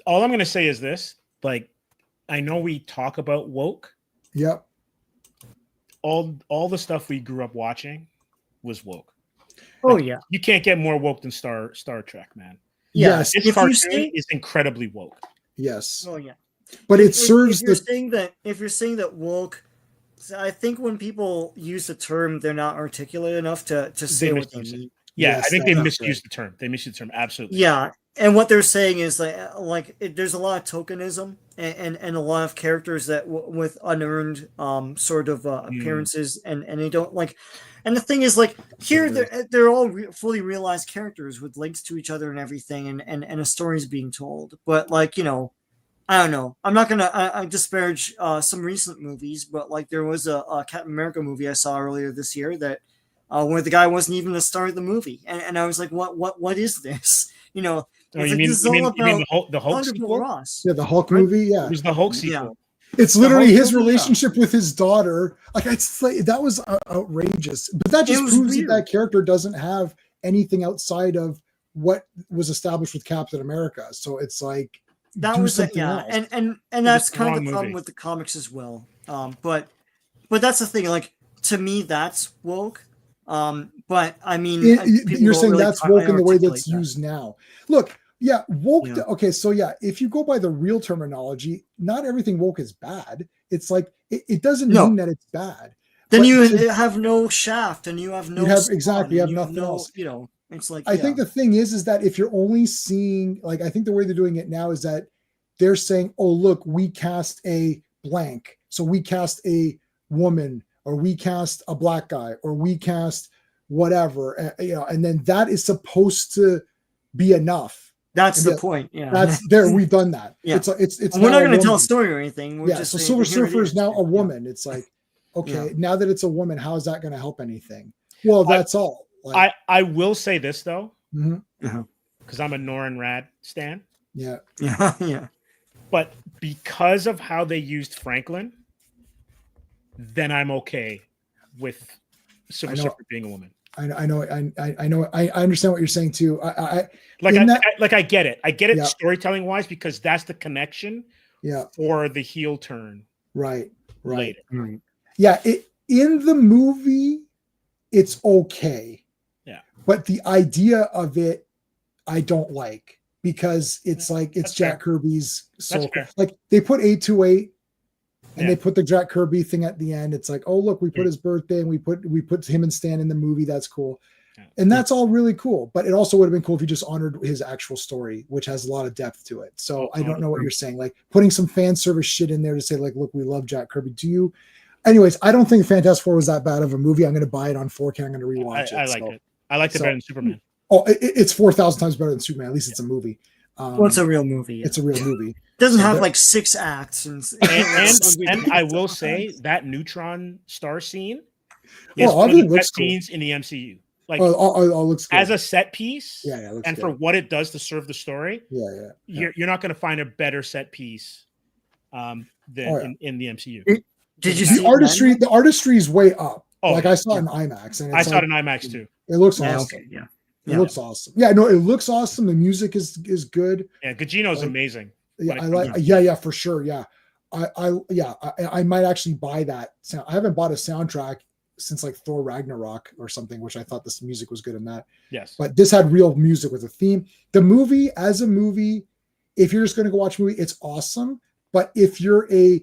all I'm going to say is this, like, I know we talk about woke. Yep. all the stuff we grew up watching was woke. Oh yeah, you can't get more woke than Star Trek, man. Yes, This cartoon is incredibly woke. Yes. Oh yeah, but it serves if you're saying that woke. I think when people use the term, they're not articulate enough to say what they mean. Yeah, Yes, I think they misuse right. the term. They misuse the term, absolutely. Yeah, and what they're saying is there's a lot of tokenism and a lot of characters that with unearned sort of appearances and they don't like. And the thing is, like here, they're all fully realized characters with links to each other and everything, and a story's being told. But like I don't know. I'm not gonna I disparage some recent movies, but like there was a Captain America movie I saw earlier this year that where the guy wasn't even the star of the movie, and I was like, what is this? Oh, you mean the Hulk sequel? Ross. Yeah, the Hulk movie. Yeah, it was the Hulk sequel. Yeah. It's literally his relationship with his daughter. Like it's like that was outrageous, but that just proves that character doesn't have anything outside of what was established with Captain America. So it's like. That was else. And that's kind of the problem with the comics as well. But that's the thing. Like to me, that's woke. But I mean, you're saying really that's woke in the way that's used now. Look, yeah, woke. Yeah. Okay, so yeah, if you go by the real terminology, not everything woke is bad. It's like it doesn't mean that it's bad. Then you have no Shaft, and you have no. You have nothing else. It's like I think the thing is that if you're only seeing, like, I think the way they're doing it now is that they're saying, oh, look, we cast a blank. So we cast a woman, or we cast a black guy, or we cast whatever, and then that is supposed to be enough. That's the point. Yeah. That's there. We've done that. Yeah. It's we're not going to tell a story or anything. We're just so Silver Surfer is now a woman. It's like, okay, now that it's a woman, how is that going to help anything? Well, that's all. Like, I will say this though, because I'm a Norin Rad stan. Yeah. But because of how they used Franklin, then I'm okay with Silver Surfer being a woman. I know. I understand what you're saying too. I get it. I get it storytelling wise, because that's the connection. Yeah. For the heel turn. Right. Later. Right. Yeah. In the movie, it's okay. Yeah. But the idea of it, I don't like, because it's like it's Jack Kirby's soul. Like they put 828 and they put the Jack Kirby thing at the end. It's like, oh look, we put his birthday and we put him and Stan in the movie. That's cool. Yeah. And that's all really cool. But it also would have been cool if you just honored his actual story, which has a lot of depth to it. So I don't know what you're saying. Like putting some fan service shit in there to say, like, look, we love Jack Kirby. Do you? Anyways, I don't think Fantastic Four was that bad of a movie. I'm going to buy it on 4K. I'm going to rewatch it. I liked it. I liked it better than Superman. Oh, it's 4,000 times better than Superman. At least it's a movie. Well, it's a real movie. Yeah. It's a real movie. It doesn't have like 6 acts. And I will say that Neutron Star scene is one of the best scenes in the MCU. Like, looks good. As a set piece, and good. For what it does to serve the story, you're not going to find a better set piece than in the MCU. Did you see the artistry? The artistry is way up. Oh, like I saw it in IMAX, and I saw it in IMAX too. It looks awesome. It looks awesome. Yeah, no, it looks awesome. The music is good. Yeah, Gugino's amazing. Yeah, for sure. Yeah, I might actually buy that. I haven't bought a soundtrack since like Thor Ragnarok or something, which I thought this music was good in that. Yes, but this had real music with a theme. The movie, as a movie, if you're just going to go watch a movie, it's awesome. But if you're a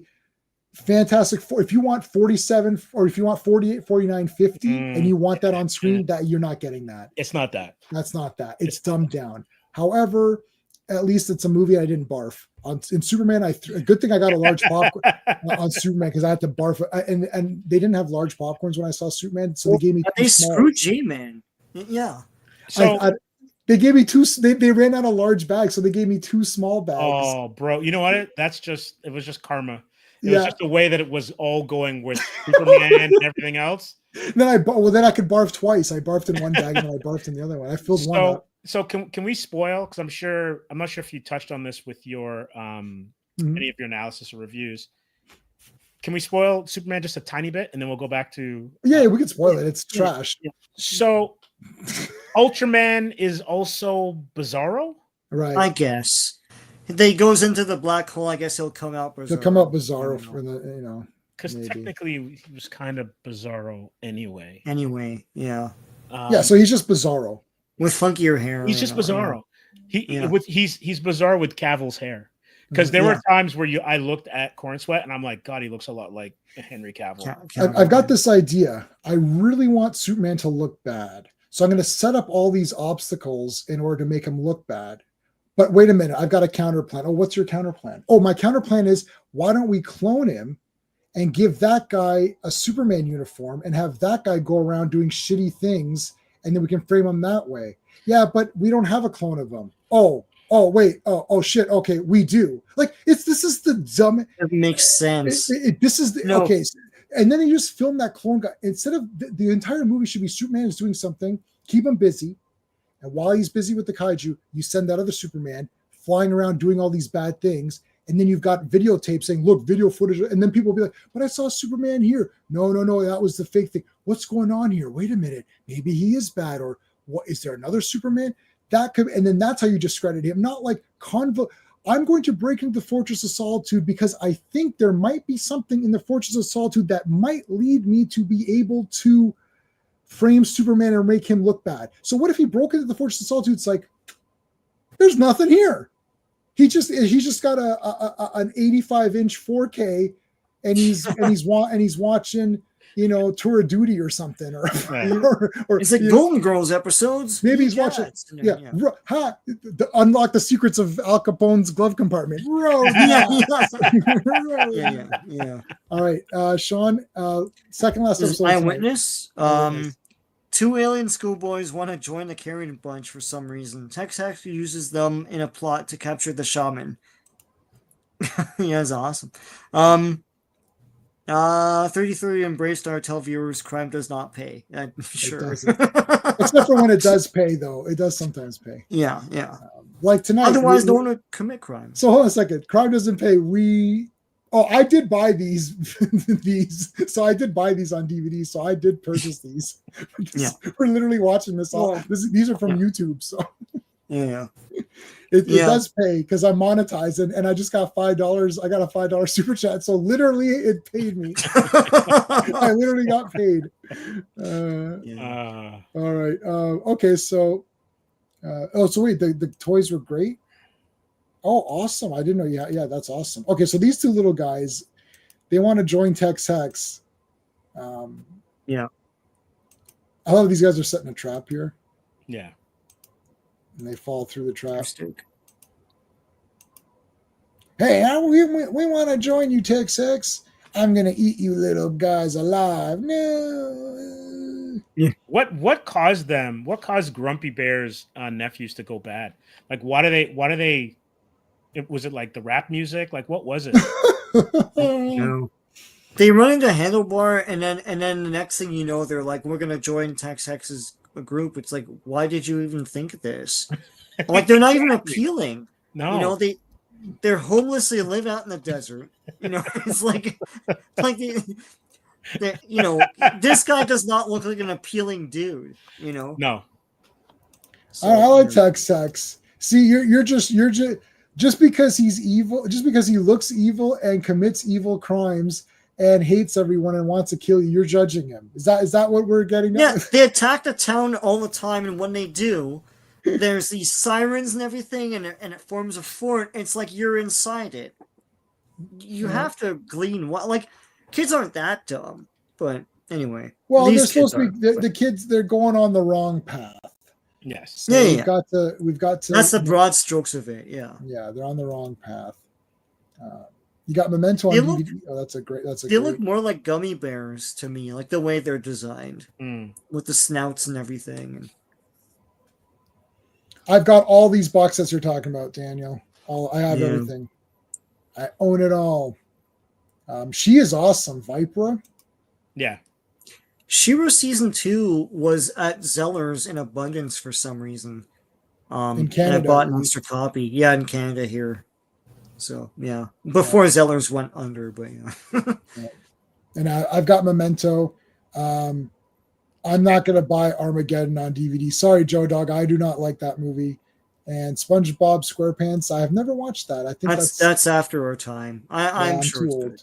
Fantastic Four, if you want 47 or if you want 48, 49, 50 and you want that on screen, that you're not getting that. It's not that. That's not that. It's dumbed down. However, at least it's a movie I didn't barf. In Superman, a good thing I got a large popcorn on Superman, because I had to barf. And they didn't have large popcorns when I saw Superman, so they gave me they screwed G-Man. Yeah. So they gave me two. They ran out of large bags, so they gave me 2 small bags. Oh, bro, you know what? It was just karma. It was just the way that it was all going with Superman and everything else. Then I could barf twice. I barfed in one bag and then I barfed in the other one. I filled one up. So can we spoil? Because I'm not sure if you touched on this with your any of your analysis or reviews. Can we spoil Superman just a tiny bit, and then we'll go back to? Yeah, we can spoil it. It's trash. Yeah. So, Ultraman is also Bizarro, right? I guess. They goes into the black hole. I guess he'll come out Bizarro. He'll come out Bizarro for the because technically he was kind of Bizarro anyway. Anyway, yeah. So he's just Bizarro with funkier hair. He's just Bizarro. He's Bizarro with Cavill's hair. Because there were times where I looked at Corn Sweat and I'm like, God, he looks a lot like Henry Cavill. I've got this idea. I really want Superman to look bad. So I'm going to set up all these obstacles in order to make him look bad. But wait a minute, I've got a counter plan. Oh, what's your counter plan? Oh, my counter plan is, why don't we clone him and give that guy a Superman uniform and have that guy go around doing shitty things, and then we can frame him that way. Yeah, but we don't have a clone of him. Oh, wait. Oh, shit. Okay, we do. Like, this is the dumb. It makes sense. Okay. And then you just film that clone guy. Instead of the entire movie should be Superman is doing something, keep him busy. And while he's busy with the kaiju, you send that other Superman flying around doing all these bad things. And then you've got videotape saying, look, video footage. And then people will be like, but I saw Superman here. No, that was the fake thing. What's going on here? Wait a minute. Maybe he is bad. Or what? Is there another Superman? That could, and then that's how you discredit him. Not like I'm going to break into the Fortress of Solitude because I think there might be something in the Fortress of Solitude that might lead me to be able to frame Superman and make him look bad. So what if he broke into the Fortress of Solitude? It's like, there's nothing here. He's just got an 85-inch 4K, and he's watching, Tour of Duty or something, or it's like Golden Girls episodes. Maybe he's watching. Unlock the secrets of Al Capone's glove compartment. Yeah. All right, Sean. Second last episode. Eyewitness. Two alien schoolboys want to join the carrying bunch for some reason. Tex actually uses them in a plot to capture the shaman. Yeah, it's awesome. 33 and BraveStarr tell viewers crime does not pay. Sure. Except for when it does pay, though. It does sometimes pay. Yeah. Like tonight. Otherwise, don't want to commit crime. So hold on a second. Crime doesn't pay. I did buy these. So I did buy these on DVD. So I did purchase these. We're literally watching this all. These are from YouTube. So yeah. It does pay because I'm monetized and I just got $5. I got a $5 super chat. So literally it paid me. I literally got paid. All right. Okay. So, so wait, the toys were great. Oh, awesome. I didn't know. Yeah, that's awesome. Okay. So these two little guys, they want to join Tex Hex. Yeah. I love these guys are setting a trap here. Yeah. And they fall through the trap. Hey, we want to join you, Tex Hex. I'm gonna eat you little guys alive. No. Yeah. What caused them? What caused Grumpy Bear's nephews to go bad? Like, why do they? Was it like the rap music? Like, what was it? No. They run into Handlebar, and then the next thing you know, they're like, "We're gonna join Tex Hex's group." It's like, why did you even think of this? Like, they're not even appealing. No, they're homeless. They live out in the desert. It's like this guy does not look like an appealing dude. No. So, I like Tex Hex. See, you're just because he's evil, just because he looks evil and commits evil crimes and hates everyone and wants to kill you, you're judging him. Is that what we're getting at? Yeah, they attack the town all the time, and when they do, there's these sirens and everything, and it forms a fort. It's like you're inside it. You have to glean like kids aren't that dumb, but anyway. Well, they're supposed to be the kids. They're going on the wrong path. Yes. So we've got to. That's the broad strokes of it. Yeah. Yeah, they're on the wrong path. You got Memento on DVD. They look more like gummy bears to me, like the way they're designed with the snouts and everything. I've got all these box sets you're talking about, Daniel. I have everything. I own it all. She is awesome, Vipera. Yeah. She-Ra season 2 was at Zeller's in abundance for some reason. In Canada, and I bought an extra copy. Yeah, in Canada here. So yeah, before Zeller's went under, but yeah. And I've got Memento. I'm not going to buy Armageddon on DVD. Sorry, Joe Dog. I do not like that movie. And SpongeBob SquarePants. I have never watched that. I think that's after our time. I'm sure it's good.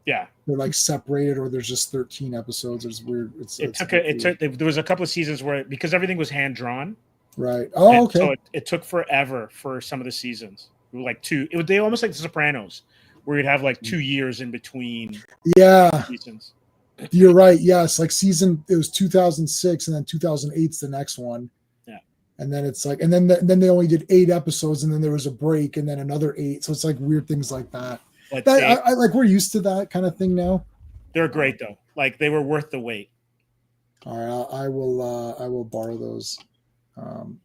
Yeah, they're like separated, or there's just 13 episodes. It's weird. There was a couple of seasons where, because everything was hand drawn, right. Oh, okay. So it took forever for some of the seasons. Like they almost like The Sopranos, where you'd have like 2 years in between. Yeah, seasons. You're right. Yes, like it was 2006, and then 2008's the next one. Yeah, and then it's like, and then they only did 8 episodes, and then there was a break, and then another 8. So it's like weird things like that. I like, we're used to that kind of thing now. They're great though. Like, they were worth the wait. All right, I will borrow those. All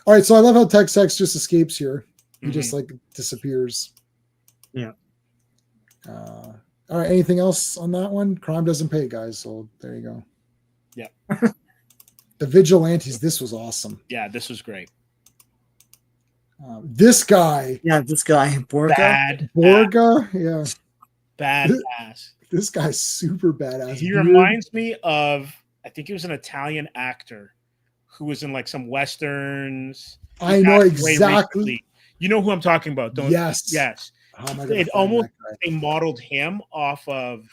right, so I love how Tex just escapes here. He just like disappears. Yeah. All right, anything else on that one? Crime doesn't pay, guys. So there you go. Yeah. The Vigilantes. This was awesome. Yeah, this was great. This guy. Yeah, this guy. Borga. Yeah. Badass. This guy's super badass. He reminds me of, I think he was an Italian actor who was in like some Westerns. I know exactly. You know who I'm talking about, don't you? Yes. They modeled him off of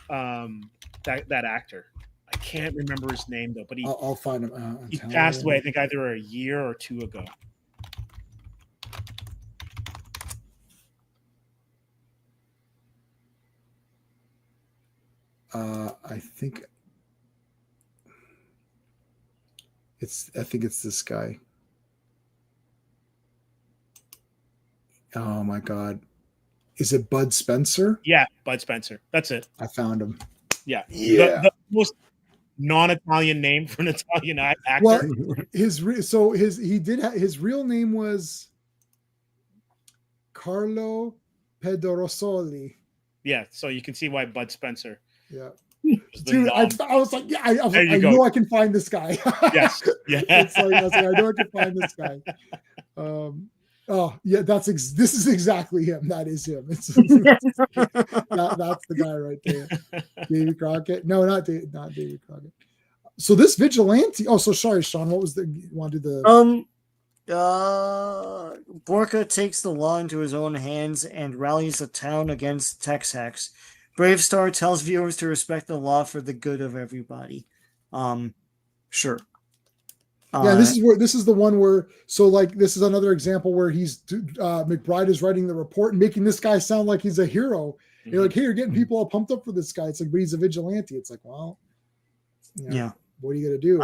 that actor. I can't remember his name though, but I'll find him. He passed away, I think, either a year or 2 ago. I think it's this guy. Oh my God. Is it Bud Spencer? Yeah, Bud Spencer. That's it. I found him. Yeah. Yeah. The most non-Italian name for an Italian actor. Well, his real name was Carlo Pedrosoli. Yeah, so you can see why Bud Spencer. Yeah. Dude, I was like, yeah, I know I can find this guy. Yes. Yeah. I know I can find this guy. Oh yeah, this is exactly him. That is him. That's the guy right there. Davy Crockett. No, not Davy Crockett. So this vigilante. Oh, so sorry, Sean. What was you want to do Borka takes the law into his own hands and rallies the town against Tex-Hex. BraveStarr tells viewers to respect the law for the good of everybody. Sure. Yeah, this is the one where, so like, this is another example where McBride is writing the report and making this guy sound like he's a hero. Mm-hmm. You're like, hey, you're getting people all pumped up for this guy. It's like, but he's a vigilante. It's like, well, yeah. What are you gonna do?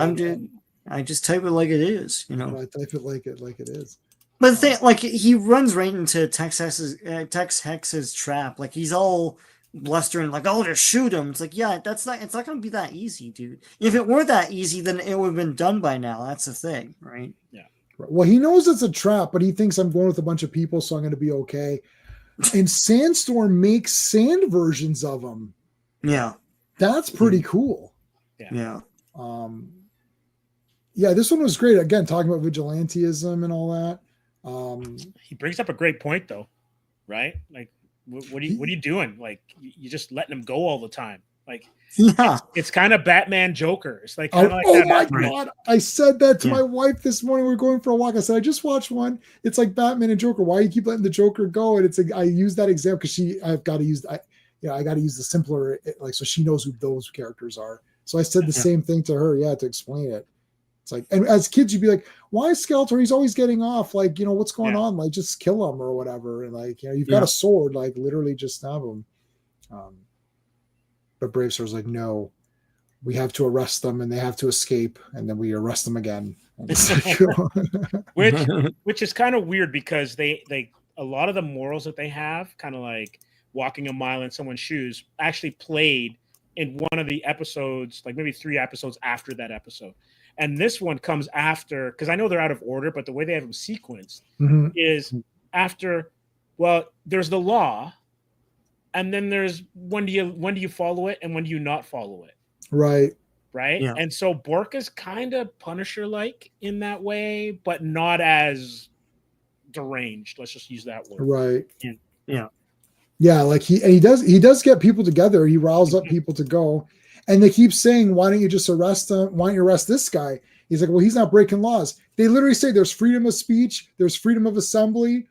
I just type it like it is, I type it like it is. But the thing, like, he runs right into Tex-Hex's trap. Like, he's all blustering, like, "I'll just shoot him." It's like, yeah, it's not gonna be that easy, dude. If it were that easy, then it would have been done by now. That's the thing, right? Yeah. Well, he knows it's a trap, but he thinks I'm going with a bunch of people, so I'm going to be okay. And Sandstorm makes sand versions of him. Yeah, that's pretty cool. Yeah. Yeah, this one was great. Again, talking about vigilantism and all that. He brings up a great point, though, right? Like, what are you doing? Like, you just letting him go all the time. Like, yeah, it's kind of Batman Joker. It's like, oh my God. I said that to my wife this morning. We were going for a walk. I said, I just watched one. It's like Batman and Joker. Why do you keep letting the Joker go? And it's like, I use that example because I got to use the simpler, like, so she knows who those characters are. So I said the same thing to her. Yeah. To explain it. It's like, and as kids, you'd be like, why Skeletor? He's always getting off. Like, what's going on? Like, just kill him or whatever. And like, you've got a sword, like literally just stab him. But BraveStarr's like, no, we have to arrest them and they have to escape. And then we arrest them again. Which is kind of weird because they a lot of the morals that they have, kind of like walking a mile in someone's shoes, actually played in one of the episodes, like maybe 3 episodes after that episode. And this one comes after, because I know they're out of order, but the way they have them sequenced is after, well, there's the law, and then there's when do you follow it and when do you not follow it? Right. Yeah. And so Borka's kind of Punisher-like in that way, but not as deranged. Let's just use that word. Right. Yeah. Like he does get people together. He riles up people to go. And they keep saying, why don't you just arrest him? Why don't you arrest this guy? He's like, well, he's not breaking laws. They literally say there's freedom of speech, there's freedom of assembly.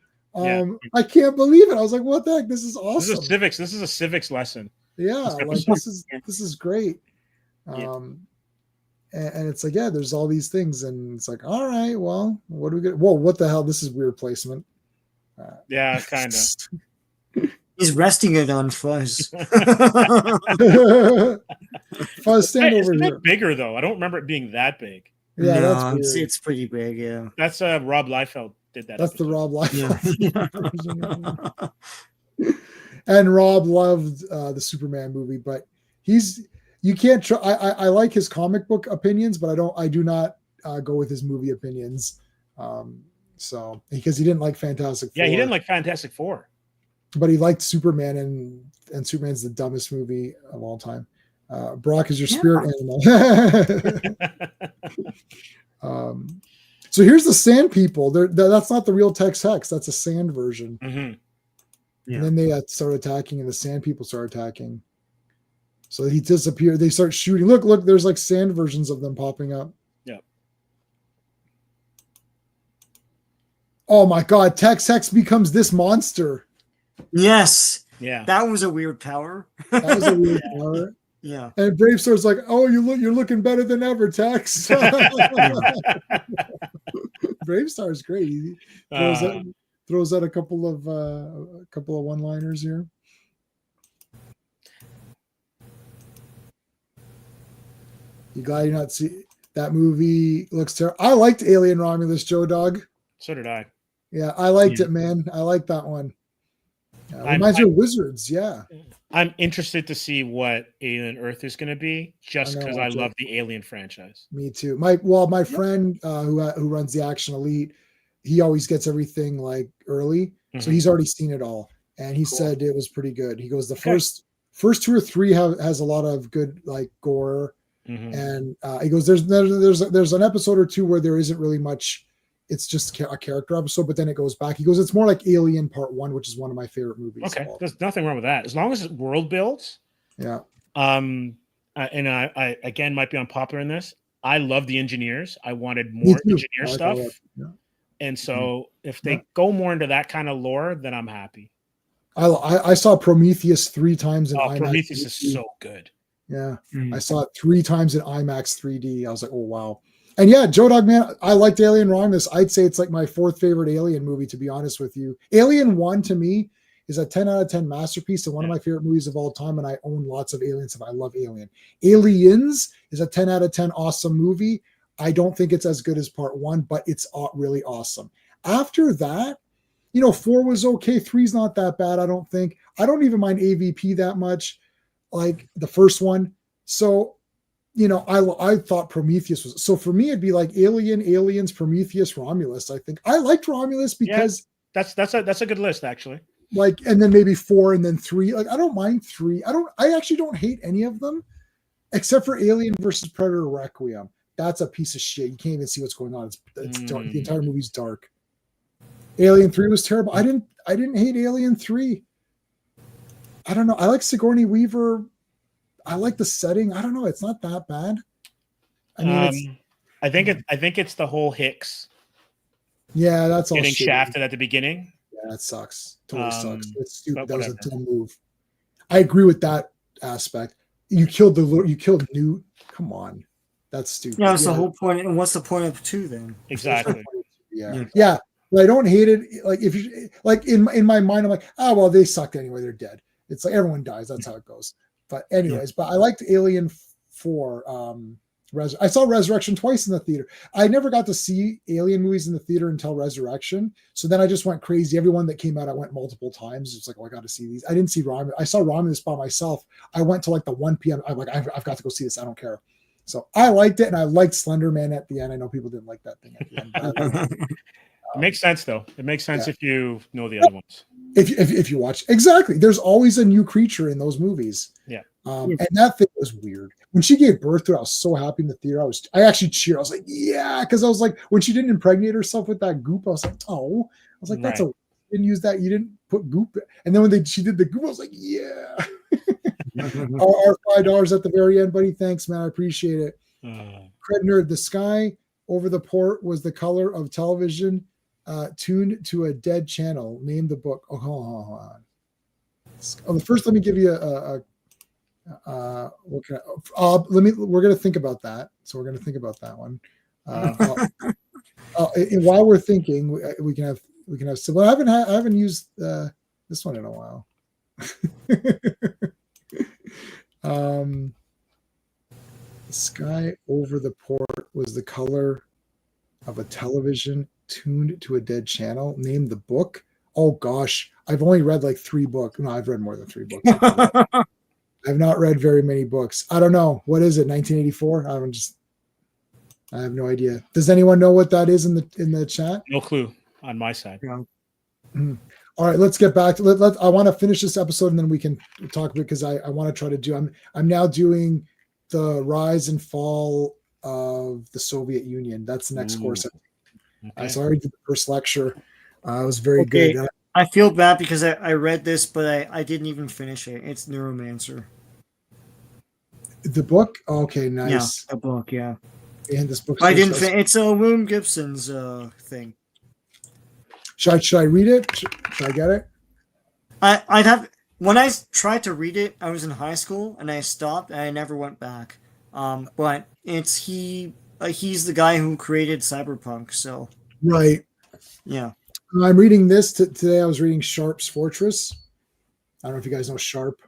I can't believe it. I was like, what the heck? This is awesome. This is a civics lesson. Yeah, like this is great. And it's like, yeah, there's all these things, and it's like, all right, well, what do we get? Whoa, what the hell? This is weird placement. Yeah, kind of. He's resting it on Fuzz. Fuzz, stand over here. Bigger though. I don't remember it being that big. Yeah, no, it's pretty big. Yeah, that's Rob Liefeld did that. That's episode. The Rob Liefeld. Yeah. And Rob loved the Superman movie, but you can't try. I like his comic book opinions, but I do not go with his movie opinions. So because he didn't like Fantastic Four. Yeah, he didn't like Fantastic Four. But he liked Superman, and Superman's the dumbest movie of all time. Brock is your spirit animal. So here's the sand people. That's not the real Tex Hex. That's a sand version. Mm-hmm. Yeah. And then they start attacking, and the sand people start attacking. So he disappeared. They start shooting. Look, there's like sand versions of them popping up. Yeah. Oh my God, Tex Hex becomes this monster. Yes. Yeah. That was a weird power. That was a weird power. Yeah. And BraveStarr's like, oh, you're looking better than ever, Tex. BraveStarr's great. He throws out a couple of one-liners here. You glad you're not see that movie? Looks terrible. I liked Alien Romulus, Joe Dog. So did I. Yeah, I liked it, man. I like that one. Reminds me of Wizards. Yeah. I'm interested to see what Alien Earth is going to be, just because I love the Alien franchise. Me too. My friend who runs the Action Elite, he always gets everything like early, so he's already seen it all, and he said it was pretty good. He goes, the first 2 or 3 has a lot of good like gore, and he goes, there's an episode or 2 where there isn't really much. It's just a character episode, but then it goes back. He goes, it's more like Alien Part 1, which is one of my favorite movies. Okay, there's nothing wrong with that. As long as it world builds. Yeah. And I again might be unpopular in this. I love the engineers. I wanted more engineer stuff. Yeah. And so if they go more into that kind of lore, then I'm happy. I saw Prometheus 3 times in IMAX. Prometheus 3D. Is so good. Yeah. I saw it 3 times in IMAX 3D. I was like, oh, wow. And yeah, Joe Dog, man, I liked Alien Romulus. I'd say it's like my 4th favorite Alien movie, to be honest with you. Alien 1 to me is a 10 out of 10 masterpiece and one of my favorite movies of all time. And I own lots of Aliens and I love Alien. Aliens is a 10 out of 10 awesome movie. I don't think it's as good as Part 1, but it's really awesome. After that, 4 was okay. 3's not that bad, I don't think. I don't even mind AVP that much, like the first one. So, I thought Prometheus was, so for me, it'd be like Alien, Aliens, Prometheus, Romulus. I think I liked Romulus because that's a good list, actually. Like, and then maybe 4 and then 3. Like, I don't mind 3. I actually don't hate any of them except for Alien versus Predator Requiem. That's a piece of shit. You can't even see what's going on. It's dark. The entire movie's dark. Alien 3 was terrible. I didn't hate Alien 3. I don't know. I like Sigourney Weaver. I like the setting. I don't know. It's not that bad. I mean, I think it's the whole Hicks. Yeah, that's all getting shafted at the beginning. Yeah, that sucks. Totally sucks. It's stupid. That was a dumb move. I agree with that aspect. You killed Newt. Come on, that's stupid. Yeah, that's the whole point. And what's the point of 2 then? Exactly. Yeah. But I don't hate it. Like if you like in my mind, I'm like, oh well, they sucked anyway. They're dead. It's like everyone dies. That's how it goes. But anyways, but I liked Alien 4. I saw Resurrection twice in the theater. I never got to see Alien movies in the theater until Resurrection. So then I just went crazy. Every one that came out, I went multiple times. It's like, oh, I got to see these. I didn't see Romulus. I saw Romulus by myself. I went to like the 1 p.m. I'm like, I've got to go see this. I don't care. So I liked it, and I liked Slender Man at the end. I know people didn't like that thing at the end. But it makes sense, though. It makes sense if you know the other ones. If you watch, exactly. There's always a new creature in those movies. Yeah. And that thing was weird. When she gave birth to it, I was so happy in the theater. I actually cheered. I was like, yeah, because I was like, when she didn't impregnate herself with that goop, I was like, oh, I was like, that's you didn't use that. You didn't put goop. And then when she did the goop, I was like, yeah. Our $5 at the very end, buddy. Thanks, man. I appreciate it. Cred Nerd, the sky over the port was the color of television. tuned to a dead channel. Name the book. Oh, hold on. Oh, first, let me give you we're going to think about that. So we're going to think about that one. And while we're thinking, we can have well, I haven't used this one in a while. The sky over the port was the color of a television tuned to a dead channel. Name the book. Oh gosh, I've only read like 3 books. No, I've read more than 3 books. I've not read very many books. I don't know. What is it? 1984? I have no idea. Does anyone know what that is in the chat? No clue on my side. Yeah. Mm-hmm. All right, let's get back to I want to finish this episode and then we can talk because I want to try to do. I'm now doing the rise and fall of the Soviet Union. That's the next course. Okay. So I already did the first lecture. It was very good. I feel bad because I read this, but I didn't even finish it. It's Neuromancer. The book? Okay, nice. Yeah, the book, yeah. And this book. I didn't. It's William Gibson's thing. Should I read it? Should I get it? I'd have. When I tried to read it, I was in high school and I stopped and I never went back. But he's the guy who created Cyberpunk. So right. Yeah. I'm reading this today. I was reading Sharp's Fortress. I don't know if you guys know Sharp.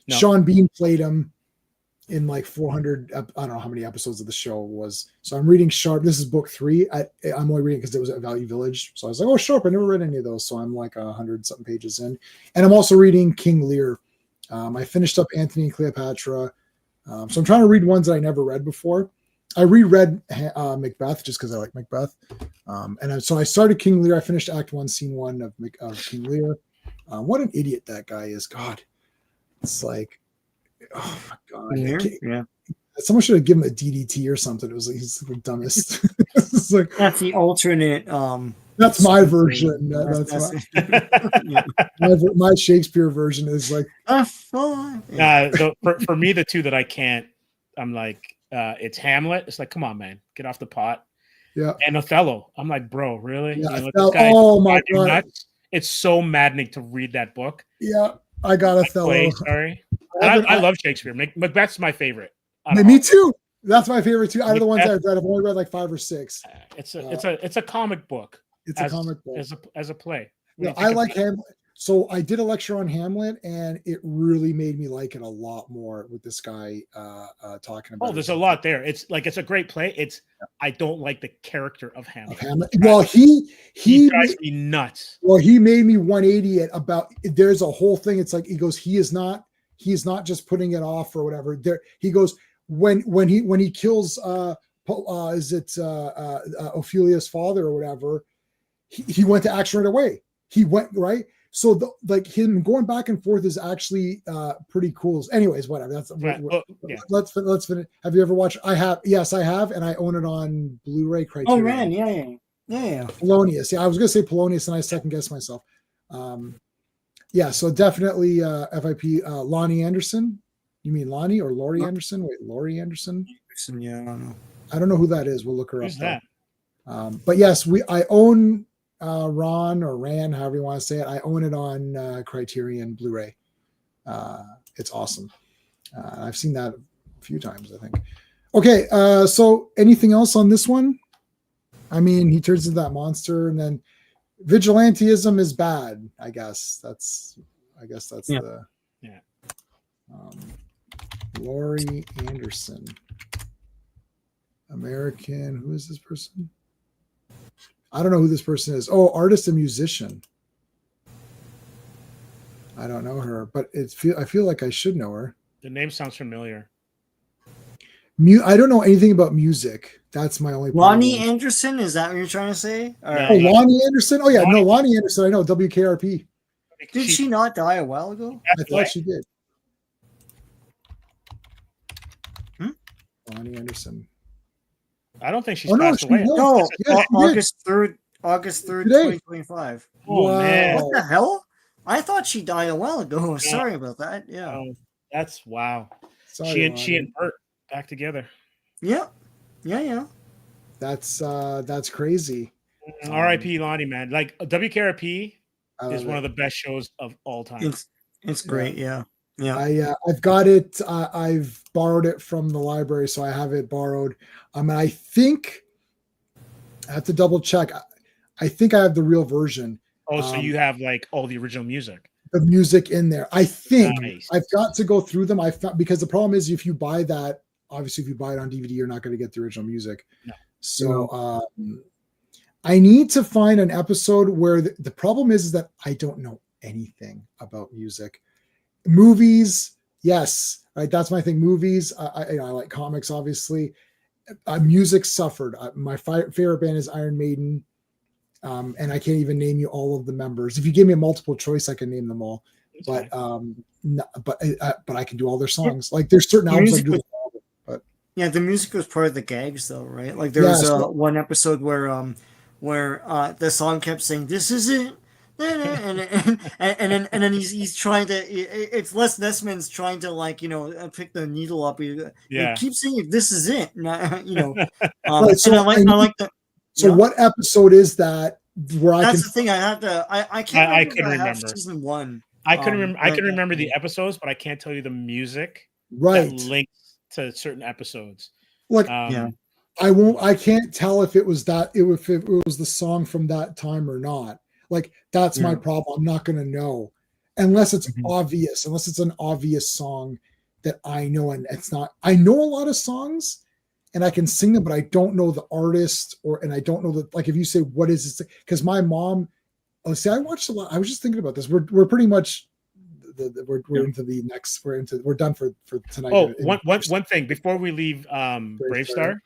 No. Sean Bean played him in like 400. I don't know how many episodes of the show was. So I'm reading Sharp. This is book 3. I'm only reading because it was at Value Village. So I was like, oh, Sharp. I never read any of those. So I'm like 100 something pages in. And I'm also reading King Lear. I finished up Antony and Cleopatra. So I'm trying to read ones that I never read before. I reread Macbeth just because I like Macbeth. So I started King Lear. I finished Act 1, Scene 1 of King Lear. What an idiot that guy is. God. It's like, oh my God. Yeah. Someone should have given him a DDT or something. It was like, he's the dumbest. It's like, that's the alternate. That's my version. My Shakespeare version is like. For me, the two that I can't, I'm like, it's Hamlet. It's like, come on, man, get off the pot. Yeah. And Othello. I'm like, bro, really? Yeah, you know, this guy, oh my God. Nuts? It's so maddening to read that book. Yeah, I got Othello. Sorry. I love Shakespeare. Macbeth's my favorite. Me too. That's my favorite too. Out of the ones I've read, I've only read like 5 or 6. It's a comic book. It's a comic book as a play. Yeah, I like Hamlet. So I did a lecture on Hamlet, and it really made me like it a lot more with this guy talking about. Oh, there's a lot there. It's a great play. I don't like the character of Hamlet. Well, he drives me nuts. Well, he made me 180 it about. There's a whole thing. It's like he goes, he's not just putting it off or whatever. There he goes when he kills Ophelia's father or whatever. He went to action right away. He went right. So him going back and forth is actually pretty cool. Anyways, whatever. That's right. Let's finish. Have you ever watched? I have. Yes, I have, and I own it on Blu-ray Criterion. Oh man, yeah. Polonius. Yeah, I was gonna say Polonius, and I second guessed myself. Yeah, so definitely FIP. Lonnie Anderson. You mean Lonnie or Laurie Anderson? Wait, Laurie Anderson. Yeah, I don't know. I don't know who that is. We'll look her Who's up. That? But yes, I own. Ron or Ran, however you want to say it. I own it on Criterion Blu-ray. It's awesome. I've seen that a few times, I think. Okay, so anything else on this one? I mean, he turns into that monster, and then vigilantism is bad. I guess that's the. Yeah. Laurie Anderson, American. Who is this person? I don't know who this person is. Oh, artist and musician. I don't know her, but I feel like I should know her. The name sounds familiar. I don't know anything about music. That's my only problem. Lonnie Anderson, is that what you're trying to say? Oh, Lonnie Anderson? Oh, yeah. No, Lonnie Anderson. I know. WKRP. Did she not die a while ago? I thought she did. Lonnie Anderson. I don't think she's passed away. No, August 3rd, 2025. Oh, wow. Man. What the hell? I thought she died a while ago. Sorry about that. Yeah. That's wow. Sorry, she and Bert back together. Yeah. That's crazy. R.I.P. Lonnie, man. Like WKRP is one it. of the best shows of all time. It's great. Yeah. I've got it. I've borrowed it from the library, so I have it borrowed. I think I have to double check. I think I have the real version. Oh, so you have like all the original music. The music in there. I think Nice. I've got to go through them. I found, because the problem is if you buy that, obviously if you buy it on DVD, you're not going to get the original music. No. So I need to find an episode where the problem is that I don't know anything about music. Movies, yes, right. That's my thing. Movies. I like comics, obviously. Music suffered. My favorite band is Iron Maiden. And I can't even name you all of the members. If you give me a multiple choice, I can name them all. But I can do all their songs. Like there's certain albums I do. But yeah, the music was part of the gags, though, right? Like there was one episode where the song kept saying, "This is it," and then he's trying to. It's Les Nessman's trying to pick the needle up. He keeps saying, "This is it," right, so and I like that. So what episode is that where That's the thing. I can't. I couldn't remember season 1. I couldn't remember. I can remember the episodes, but I can't tell you the music. Right. That links to certain episodes. Like, I can't tell if it was if it was the song from that time or not. Like, that's my problem. I'm not going to know unless it's obvious. Unless it's an obvious song that I know, and it's not. I know a lot of songs. And I can sing them, but I don't know the artist, and I don't know that. Like if you say, "What is this?" Because my mom, I watched a lot. I was just thinking about this. We're pretty much we're into the next. We're done for tonight. Oh, one thing before we leave BraveStarr,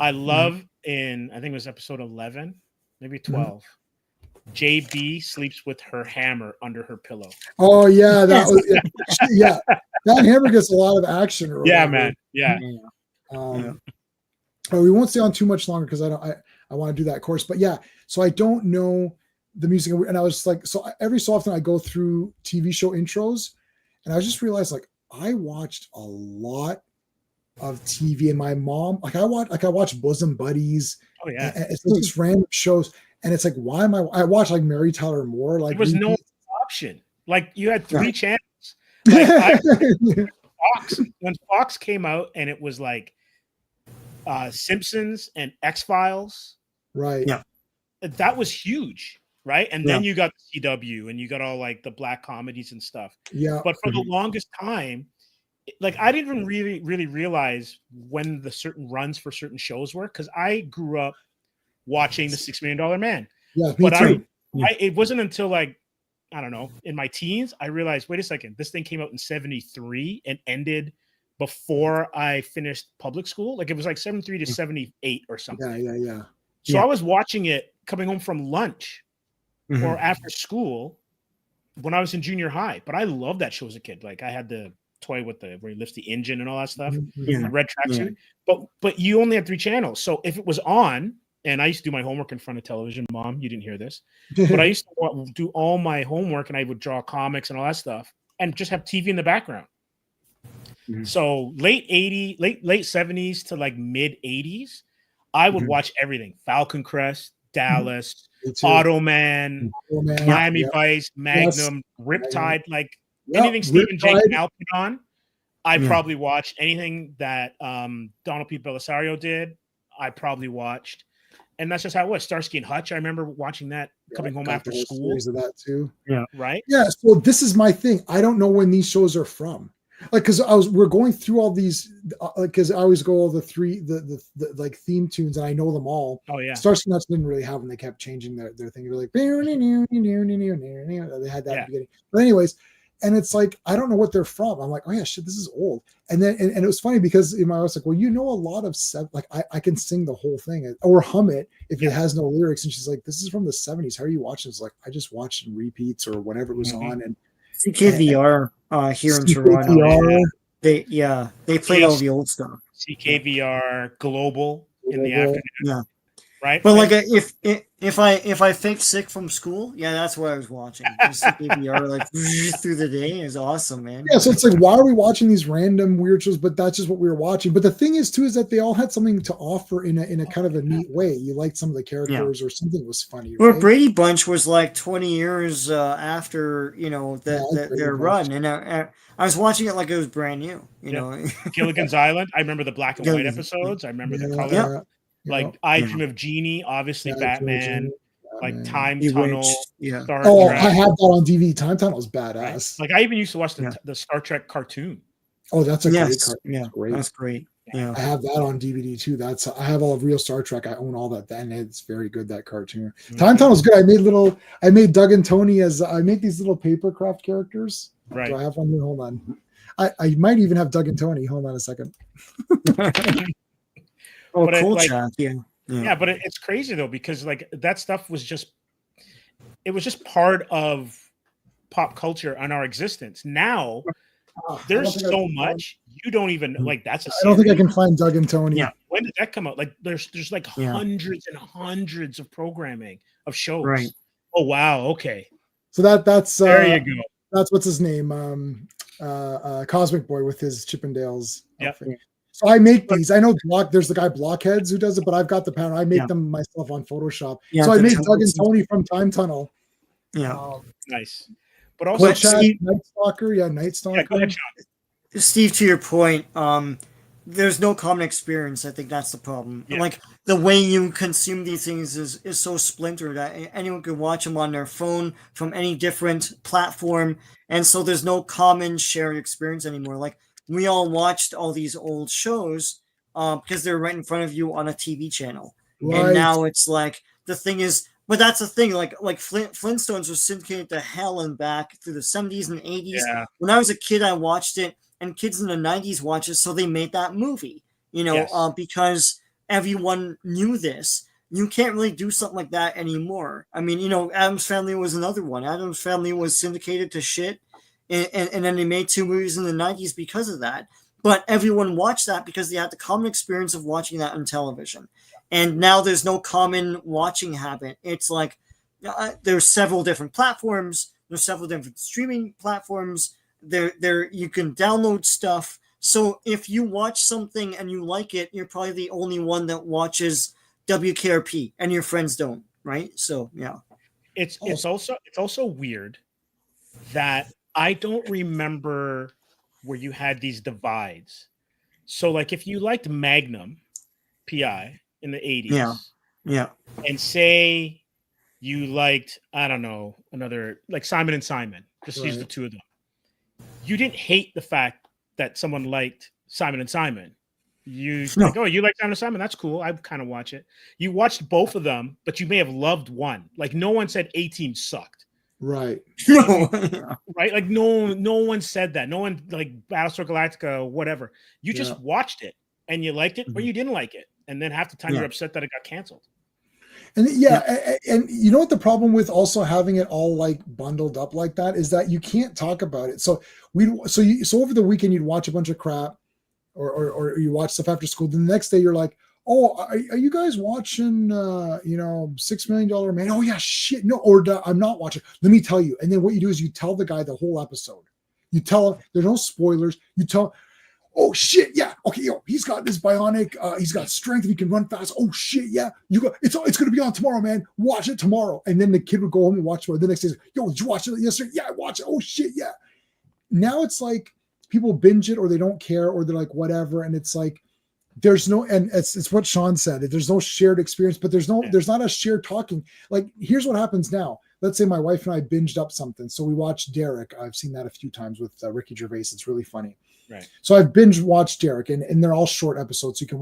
I love in I think it was episode 11, maybe 12. JB sleeps with her hammer under her pillow. Oh yeah, that was That hammer gets a lot of action. Yeah, man. Yeah. We won't stay on too much longer because I want to do that course. But yeah, so I don't know the music, and I was like, so every so often I go through TV show intros, and I just realized like I watched a lot of TV, and my mom I watch Bosom Buddies. Oh yeah, and it's just random shows, and it's like why am I watch like Mary Tyler Moore? Like there was no option. Like you had 3 channels. Like, when Fox came out, and it was like Simpsons and X-Files, right? Yeah, that was huge, right? And then you got the CW, and you got all like the black comedies and stuff. Yeah, but for the longest time, like I didn't even really realize when the certain runs for certain shows were, because I grew up watching the $6 Million Man. Yeah, me too. It wasn't until like I don't know, in my teens, I realized, wait a second, this thing came out in 73 and ended before I finished public school. Like it was like 73 to 78 or something. Yeah. So I was watching it coming home from lunch or after school when I was in junior high. But I loved that show as a kid. Like I had the toy with where he lifts the engine and all that stuff. The red tracksuit. But you only had 3 channels. So if it was on, and I used to do my homework in front of television. Mom, you didn't hear this. But I used to do all my homework, and I would draw comics and all that stuff and just have TV in the background. So late 70s to like mid 80s, I would watch everything. Falcon Crest, Dallas, Automan, Miami Vice, Magnum, Riptide, like anything Stephen J. Canal put on. I probably watched anything that Donald P. Belisario did. I probably watched. And that's just how it was. Starsky and Hutch. I remember watching that coming home after school. Of that too. Yeah. Right. Yeah. So this is my thing. I don't know when these shows are from. Like, because we're going through all these. Because I always go all the like theme tunes, and I know them all. Oh yeah. Starsky and Hutch didn't really have them. They kept changing their thing. They were like, they had that at the beginning. But anyways. And it's like, I don't know what they're from. I'm like, oh yeah, shit, this is old. And then, and it was funny because I was like, well, you know, a lot of like, I can sing the whole thing or hum it if it has no lyrics. And she's like, this is from the 70s. How are you watching? It's like, I just watched in repeats or whatever it was on. And CKVR here in Toronto. They played all the old stuff. CKVR Global in the afternoon. Yeah. right? But like if I faked sick from school, yeah, that's what I was watching. Just the DVR like through the day is awesome, man. Yeah, so it's like, why are we watching these random weird shows? But that's just what we were watching. But the thing is, too, is that they all had something to offer in a kind of a neat way. You liked some of the characters, or something was funny. Well, right? Brady Bunch was like 20 years after their run, and I was watching it like it was brand new. You know, Gilligan's Island. I remember the black and white episodes. I remember the color. Like I Dream of Jeannie, obviously Batman. Like Time Tunnel, Star Trek. I have that on DVD. Time Tunnel is badass. Right? Like I even used to watch the Star Trek cartoon. Oh, that's a great cartoon. Yeah, that's great. Yeah, I have that on DVD too. I have all of Real Star Trek. I own all that. And it's very good, that cartoon. Time Tunnel is good. I made Doug and Tony I make these little papercraft characters. Right. Do I have one here? Hold on. I might even have Doug and Tony. Hold on a second. Oh, but cool, chat. Yeah, but it's crazy though, because like that stuff was just part of pop culture and our existence. Now there's so much you don't even like. That's I don't think I can find Doug and Tony. Yeah, when did that come out? Like there's like hundreds and hundreds of programming of shows. Right. Oh wow. Okay. So that's there you go. That's what's his name, Cosmic Boy with his Chippendales. Yeah. So I make these. I know there's the guy Blockheads who does it, but I've got the pattern. I make them myself on Photoshop. So I made Doug and Tony from Time Tunnel. Yeah. Nice. But also Night Stalker. Yeah, Night Stalker. Yeah, go ahead, Sean. Steve, to your point, there's no common experience. I think that's the problem. Yeah. Like the way you consume these things is so splintered that anyone could watch them on their phone from any different platform. And so there's no common shared experience anymore. Like we all watched all these old shows because they're right in front of you on a TV channel. Right. And now it's like the thing is, but that's the thing, like Flintstones was syndicated to hell and back through the 70s and 80s. Yeah. When I was a kid, I watched it, and kids in the 90s watched it, so they made that movie, because everyone knew this. You can't really do something like that anymore. I mean, Addams Family was another one. Addams Family was syndicated to shit, and then they made 2 movies in the 90s because of that. But everyone watched that because they had the common experience of watching that on television. And now there's no common watching habit. It's like there's several different platforms. There's several different streaming platforms. There you can download stuff. So if you watch something and you like it, you're probably the only one that watches WKRP, and your friends don't, right? So yeah, it's also weird that I don't remember where you had these divides. So like if you liked Magnum PI in the 80s. Yeah. And say you liked, I don't know, another like Simon and Simon. Just use the two of them. You didn't hate the fact that someone liked Simon and Simon. You like, oh, you like Simon and Simon? That's cool. I kind of watch it. You watched both of them, but you may have loved one. Like no one said A-Team sucked. Right. Right? Like no one said that. No one like Battlestar Galactica or whatever. You just watched it and you liked it or you didn't like it. And then half the time you're upset that it got canceled. And and you know what the problem with also having it all like bundled up like that is that you can't talk about it. So over the weekend you'd watch a bunch of crap, or you watch stuff after school. Then the next day you're like, oh, are you guys watching $6 Million Man? Oh yeah, shit, no, I'm not watching. Let me tell you. And then what you do is you tell the guy the whole episode. You tell him there's no spoilers. You tell. Oh shit, yeah. Okay, he's got this bionic, he's got strength, he can run fast. Oh shit, yeah. It's gonna be on tomorrow, man. Watch it tomorrow. And then the kid would go home and watch it. The next day, did you watch it yesterday? Yeah, I watched it. Oh shit, yeah. Now it's like people binge it or they don't care or they're like whatever. And it's like there's no, and it's what Sean said. There's no shared experience, but there's not a shared talking. Like here's what happens now. Let's say my wife and I binged up something. So we watched Derek. I've seen that a few times with Ricky Gervais. It's really funny. Right. So I've binge watched Derek, and they're all short episodes. So you can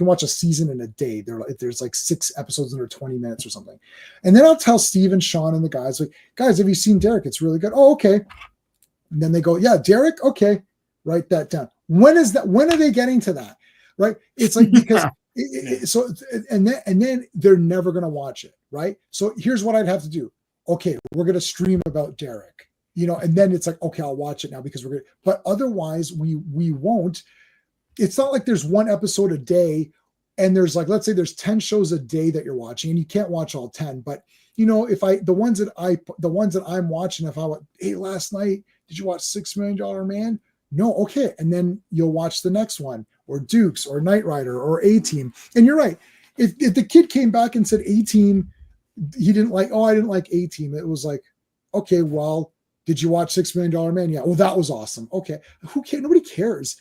watch a season in a day. There's like 6 episodes under 20 minutes or something. And then I'll tell Steve and Sean and the guys, like, guys, have you seen Derek? It's really good. Oh, okay. And then they go, yeah, Derek. Okay. Write that down. When is that? When are they getting to that? Right. It's like, because and then they're never going to watch it. Right. So here's what I'd have to do. Okay. We're going to stream about Derek. And then it's like, okay, I'll watch it now because we're good. But otherwise we won't. It's not like there's one episode a day and there's like, let's say there's 10 shows a day that you're watching, and you can't watch all 10, but you know, the ones that I'm watching, if I went, hey, last night, did you watch $6 Million Man? No. Okay. And then you'll watch the next one, or Dukes, or Knight Rider, or A-Team. And you're right. If the kid came back and said A-Team, he didn't like, oh, I didn't like A-Team. It was like, okay, well, did you watch $6 Million Man? Yeah. Well, that was awesome. Okay. Who cares? Nobody cares.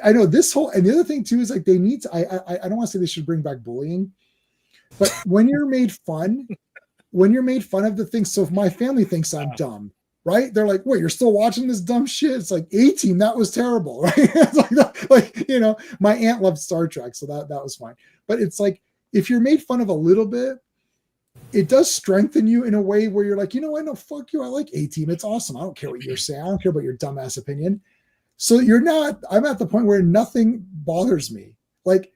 I know this whole, and the other thing too, is like, they need to, I don't want to say they should bring back bullying, but when you're made fun of the thing. So if my family thinks I'm dumb, right? They're like, wait, you're still watching this dumb shit? It's like, A-Team, that was terrible, right? It's like, you know, my aunt loved Star Trek, so that was fine. But it's like, if you're made fun of a little bit, it does strengthen you in a way where you're like, you know what? No, fuck you. I like A-Team. It's awesome. I don't care what you're saying. I don't care about your dumbass opinion. So I'm at the point where nothing bothers me. Like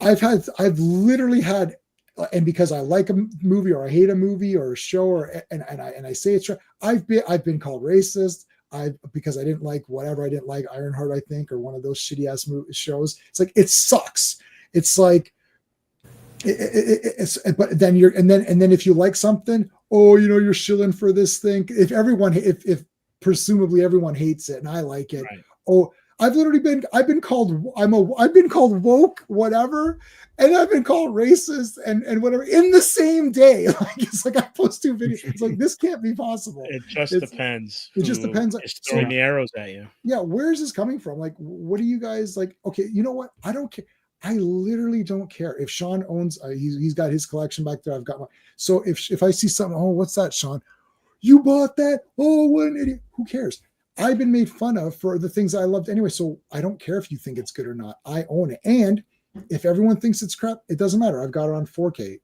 I've literally had, and because I like a movie or I hate a movie or a show, or and I say it's true, I've been called racist. Because I didn't like whatever. I didn't like Ironheart, I think, or one of those shitty ass shows. It's like, it sucks. It's like, but then then if you like something, oh, you know, you're shilling for this thing. If presumably everyone hates it and I like it, right. Oh, I've been called woke, whatever, and I've been called racist and whatever in the same day. Like, it's like I post 2 videos. It's like, this can't be possible. It just depends. It just depends. It's throwing the arrows at you. Yeah, where is this coming from? Like, what are you guys like? Okay, you know what? I don't care. I literally don't care if Sean owns. He's got his collection back there. I've got one. So if I see something, oh, what's that, Sean? You bought that? Oh, what an idiot! Who cares? I've been made fun of for the things I loved anyway, so I don't care if you think it's good or not. I own it. And if everyone thinks it's crap, it doesn't matter. I've got it on 4K.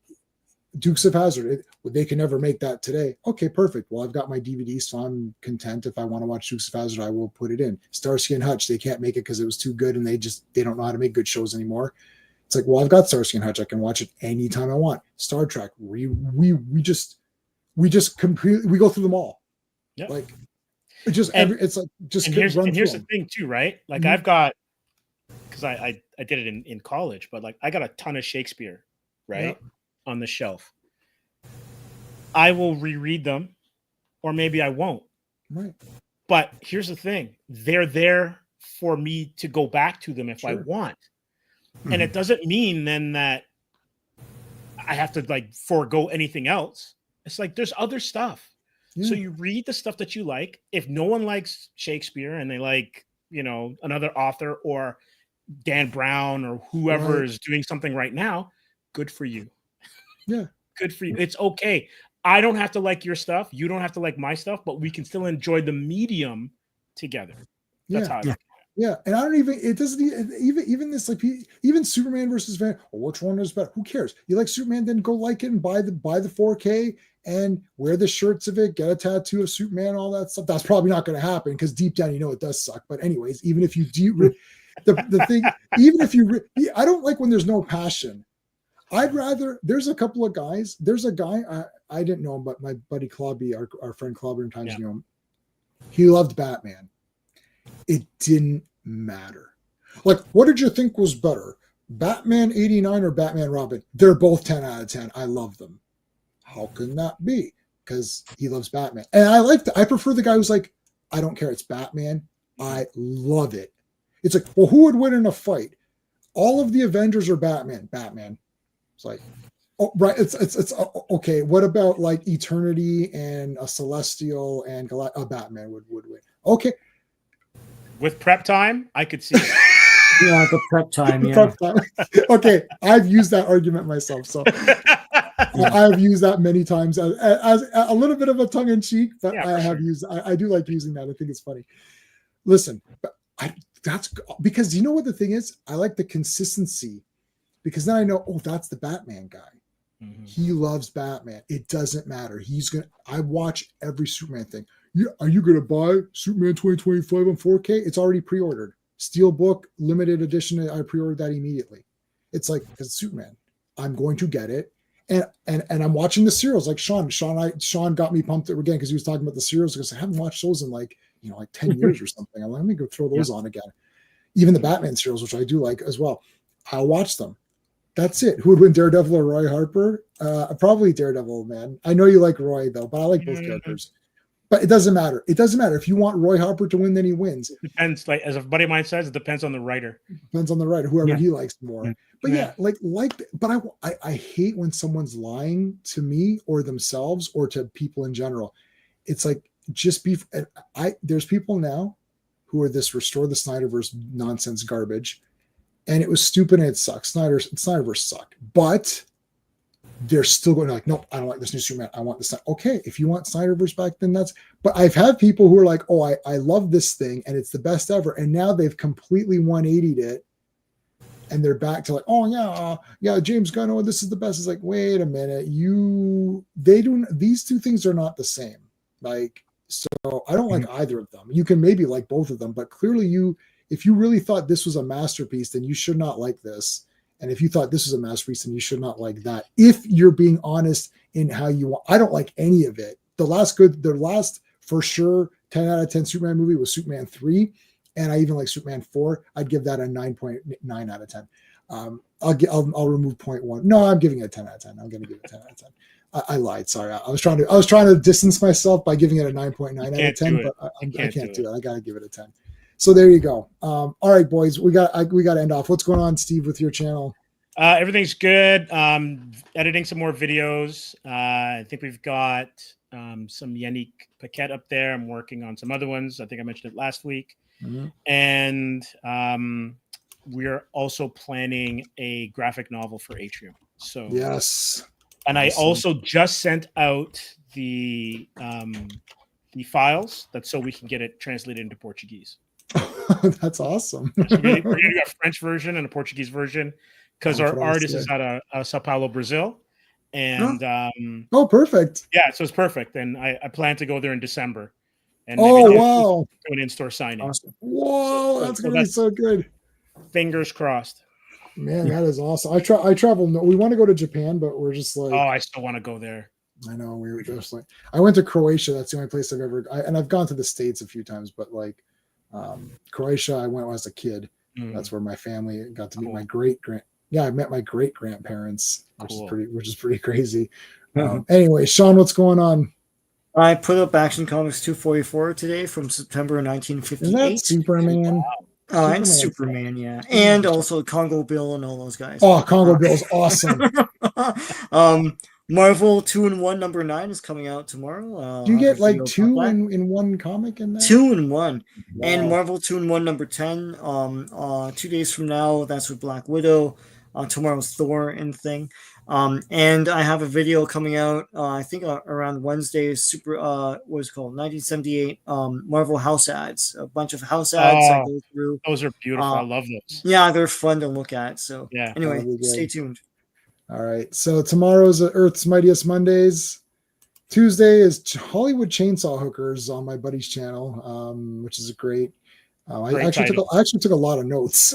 Dukes of Hazzard, they can never make that today. Okay, perfect. Well, I've got my DVD, so I'm content. If I want to watch Dukes of Hazzard, I will put it in. Starsky and Hutch, they can't make it because it was too good, and they don't know how to make good shows anymore. It's like, well, I've got Starsky and Hutch. I can watch it anytime I want. Star Trek, we just completely, we go through them all. Yep. Like, it's like just here's the thing too, right? Like, mm-hmm. I've got, because I did it in college, but like I got a ton of Shakespeare, right, yep. on the shelf. I will reread them, or maybe I won't. Right. But here's the thing: they're there for me to go back to them if I want, mm-hmm. and it doesn't mean then that I have to like forego anything else. It's like there's other stuff. Yeah. So you read the stuff that you like. If no one likes Shakespeare and they like, you know, another author or Dan Brown or whoever is doing something right now, good for you. Yeah. Good for you. It's okay. I don't have to like your stuff. You don't have to like my stuff, but we can still enjoy the medium together. That's how I look at it. Yeah, and I don't even. It doesn't even this, like, even Superman versus Van. Well, which one is better? Who cares? You like Superman? Then go like it and buy the 4K and wear the shirts of it. Get a tattoo of Superman, all that stuff. That's probably not going to happen because deep down you know it does suck. But anyways, even if you do, the thing, even if you, I don't like when there's no passion. I'd rather. There's a couple of guys. There's a guy I didn't know him, but my buddy Clobby, our friend Clobberin times knew him. He loved Batman. It didn't matter. Like, what did you think was better, Batman 89 or Batman Robin? They're both 10 out of 10. I love them. How can that be? Because he loves Batman. And I prefer the guy who's like, I don't care, it's Batman. I love it. It's like, well, who would win in a fight? All of the Avengers or Batman? Batman. It's like, oh, right. It's okay. What about like Eternity and a Celestial and Batman would win? Okay. With prep time, I could see it. Yeah, the prep time. Yeah. Prep time. Okay, I've used that argument myself, so I've used that many times as a little bit of a tongue in cheek, but I have used. I do like using that. I think it's funny. Listen, that's because you know what the thing is. I like the consistency because then I know. Oh, that's the Batman guy. Mm-hmm. He loves Batman. It doesn't matter. I watch every Superman thing. Are you going to buy Superman 2025 on 4K? It's already pre-ordered. Steelbook, limited edition. I pre-ordered that immediately. It's like, because it's Superman. I'm going to get it. And I'm watching the serials like Sean. Sean got me pumped again because he was talking about the serials because I haven't watched those in like 10 years or something. Let me go throw those on again. Even the Batman serials, which I do like as well. I'll watch them. That's it. Who would win, Daredevil or Roy Harper? Probably Daredevil, man. I know you like Roy though, but I like both characters. But it doesn't matter. It doesn't matter. If you want Roy Harper to win, then he wins. It depends. Like as a buddy of mine says, it depends on the writer. Depends on the writer, whoever he likes more. But but I hate when someone's lying to me or themselves or to people in general. It's like just be. There's people now who are this restore the Snyderverse nonsense garbage, and it was stupid and it sucks. Snyderverse sucked, but they're still going like, nope, I don't like this new Superman. I want this. Okay, if you want Snyderverse back, then that's. But I've had people who are like, oh, I love this thing and it's the best ever, and now they've completely 180'd it, and they're back to like, oh yeah, James Gunn, oh, this is the best. It's like, wait a minute, these two things are not the same. Like, so I don't like either of them. You can maybe like both of them, but clearly if you really thought this was a masterpiece, then you should not like this. And if you thought this was a masterpiece, then you should not like that. If you're being honest in how you want, I don't like any of it. The last for sure 10 out of 10 Superman movie was Superman 3, and I even like Superman 4. I'd give that a 9.9 out of 10. I'll remove 0.1. No, I'm giving it a 10 out of 10. I'm going to give it a 10 out of 10. I lied. Sorry, I was trying to distance myself by giving it a 9.9 out of 10, but I can't do it. I got to give it a 10. So there you go. All right, boys, we got to end off. What's going on, Steve, with your channel? Everything's good. Editing some more videos. I think we've got some Yannick Paquette up there. I'm working on some other ones. I think I mentioned it last week. Mm-hmm. And we're also planning a graphic novel for Atrium. So yes. And I also just sent out the files so we can get it translated into Portuguese. That's awesome. So we're going to do a French version and a Portuguese version because our artist is out of Sao Paulo, Brazil. And perfect. Yeah, so it's perfect. And I plan to go there in December. And wow. Do an in-store signing. Awesome. Whoa, that's going to be so good. Fingers crossed. Man, that is awesome. I travel. We want to go to Japan, but we're just like, I still want to go there. I know. We were just like, I went to Croatia. That's the only place and I've gone to the States a few times, but like Croatia, I went when I was a kid. That's where my family got to meet my I met my great grandparents, which is pretty crazy. Anyway, Sean, what's going on? I put up Action Comics 244 today from September 1958. Isn't that Superman? Wow. And Superman, yeah. And also Congo Bill and all those guys. Oh, Congo Bill is awesome. Marvel 2-in-1 number 9 is coming out tomorrow. Do you get like 2 in one comic in that? 2-in-1. Wow. And Wow. Marvel 2-in-1 number 10, 2 days from now, that's with Black Widow. Tomorrow's Thor and thing. And I have a video coming out, I think around Wednesday, what is it called? 1978 Marvel house ads. A bunch of house ads I go through. Those are beautiful. I love those. Yeah, they're fun to look at. So yeah. Anyway, stay tuned. All right. So tomorrow's Earth's Mightiest Mondays. Tuesday is Hollywood Chainsaw Hookers on my buddy's channel, which is great. I actually took a lot of notes.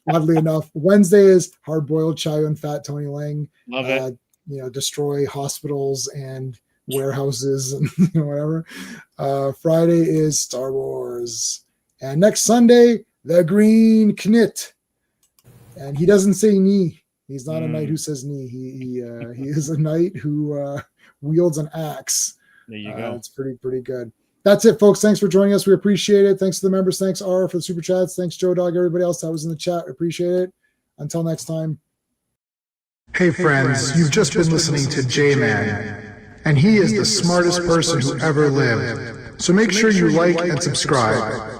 Oddly enough, Wednesday is Hard Boiled Chayo and Fat Tony Lang. Love it. Destroy hospitals and warehouses and whatever. Friday is Star Wars, and next Sunday the Green Knit. And he doesn't say knee. He's not a knight who says knee. He is a knight who wields an axe. There you go. It's pretty good. That's it, folks. Thanks for joining us. We appreciate it. Thanks to the members. Thanks, R, for the super chats. Thanks, Joe Dog, everybody else that was in the chat. Appreciate it. Until next time. Hey, friends. You've just been listening to J-Man, and he is the smartest person who ever lived. So make sure you like and subscribe.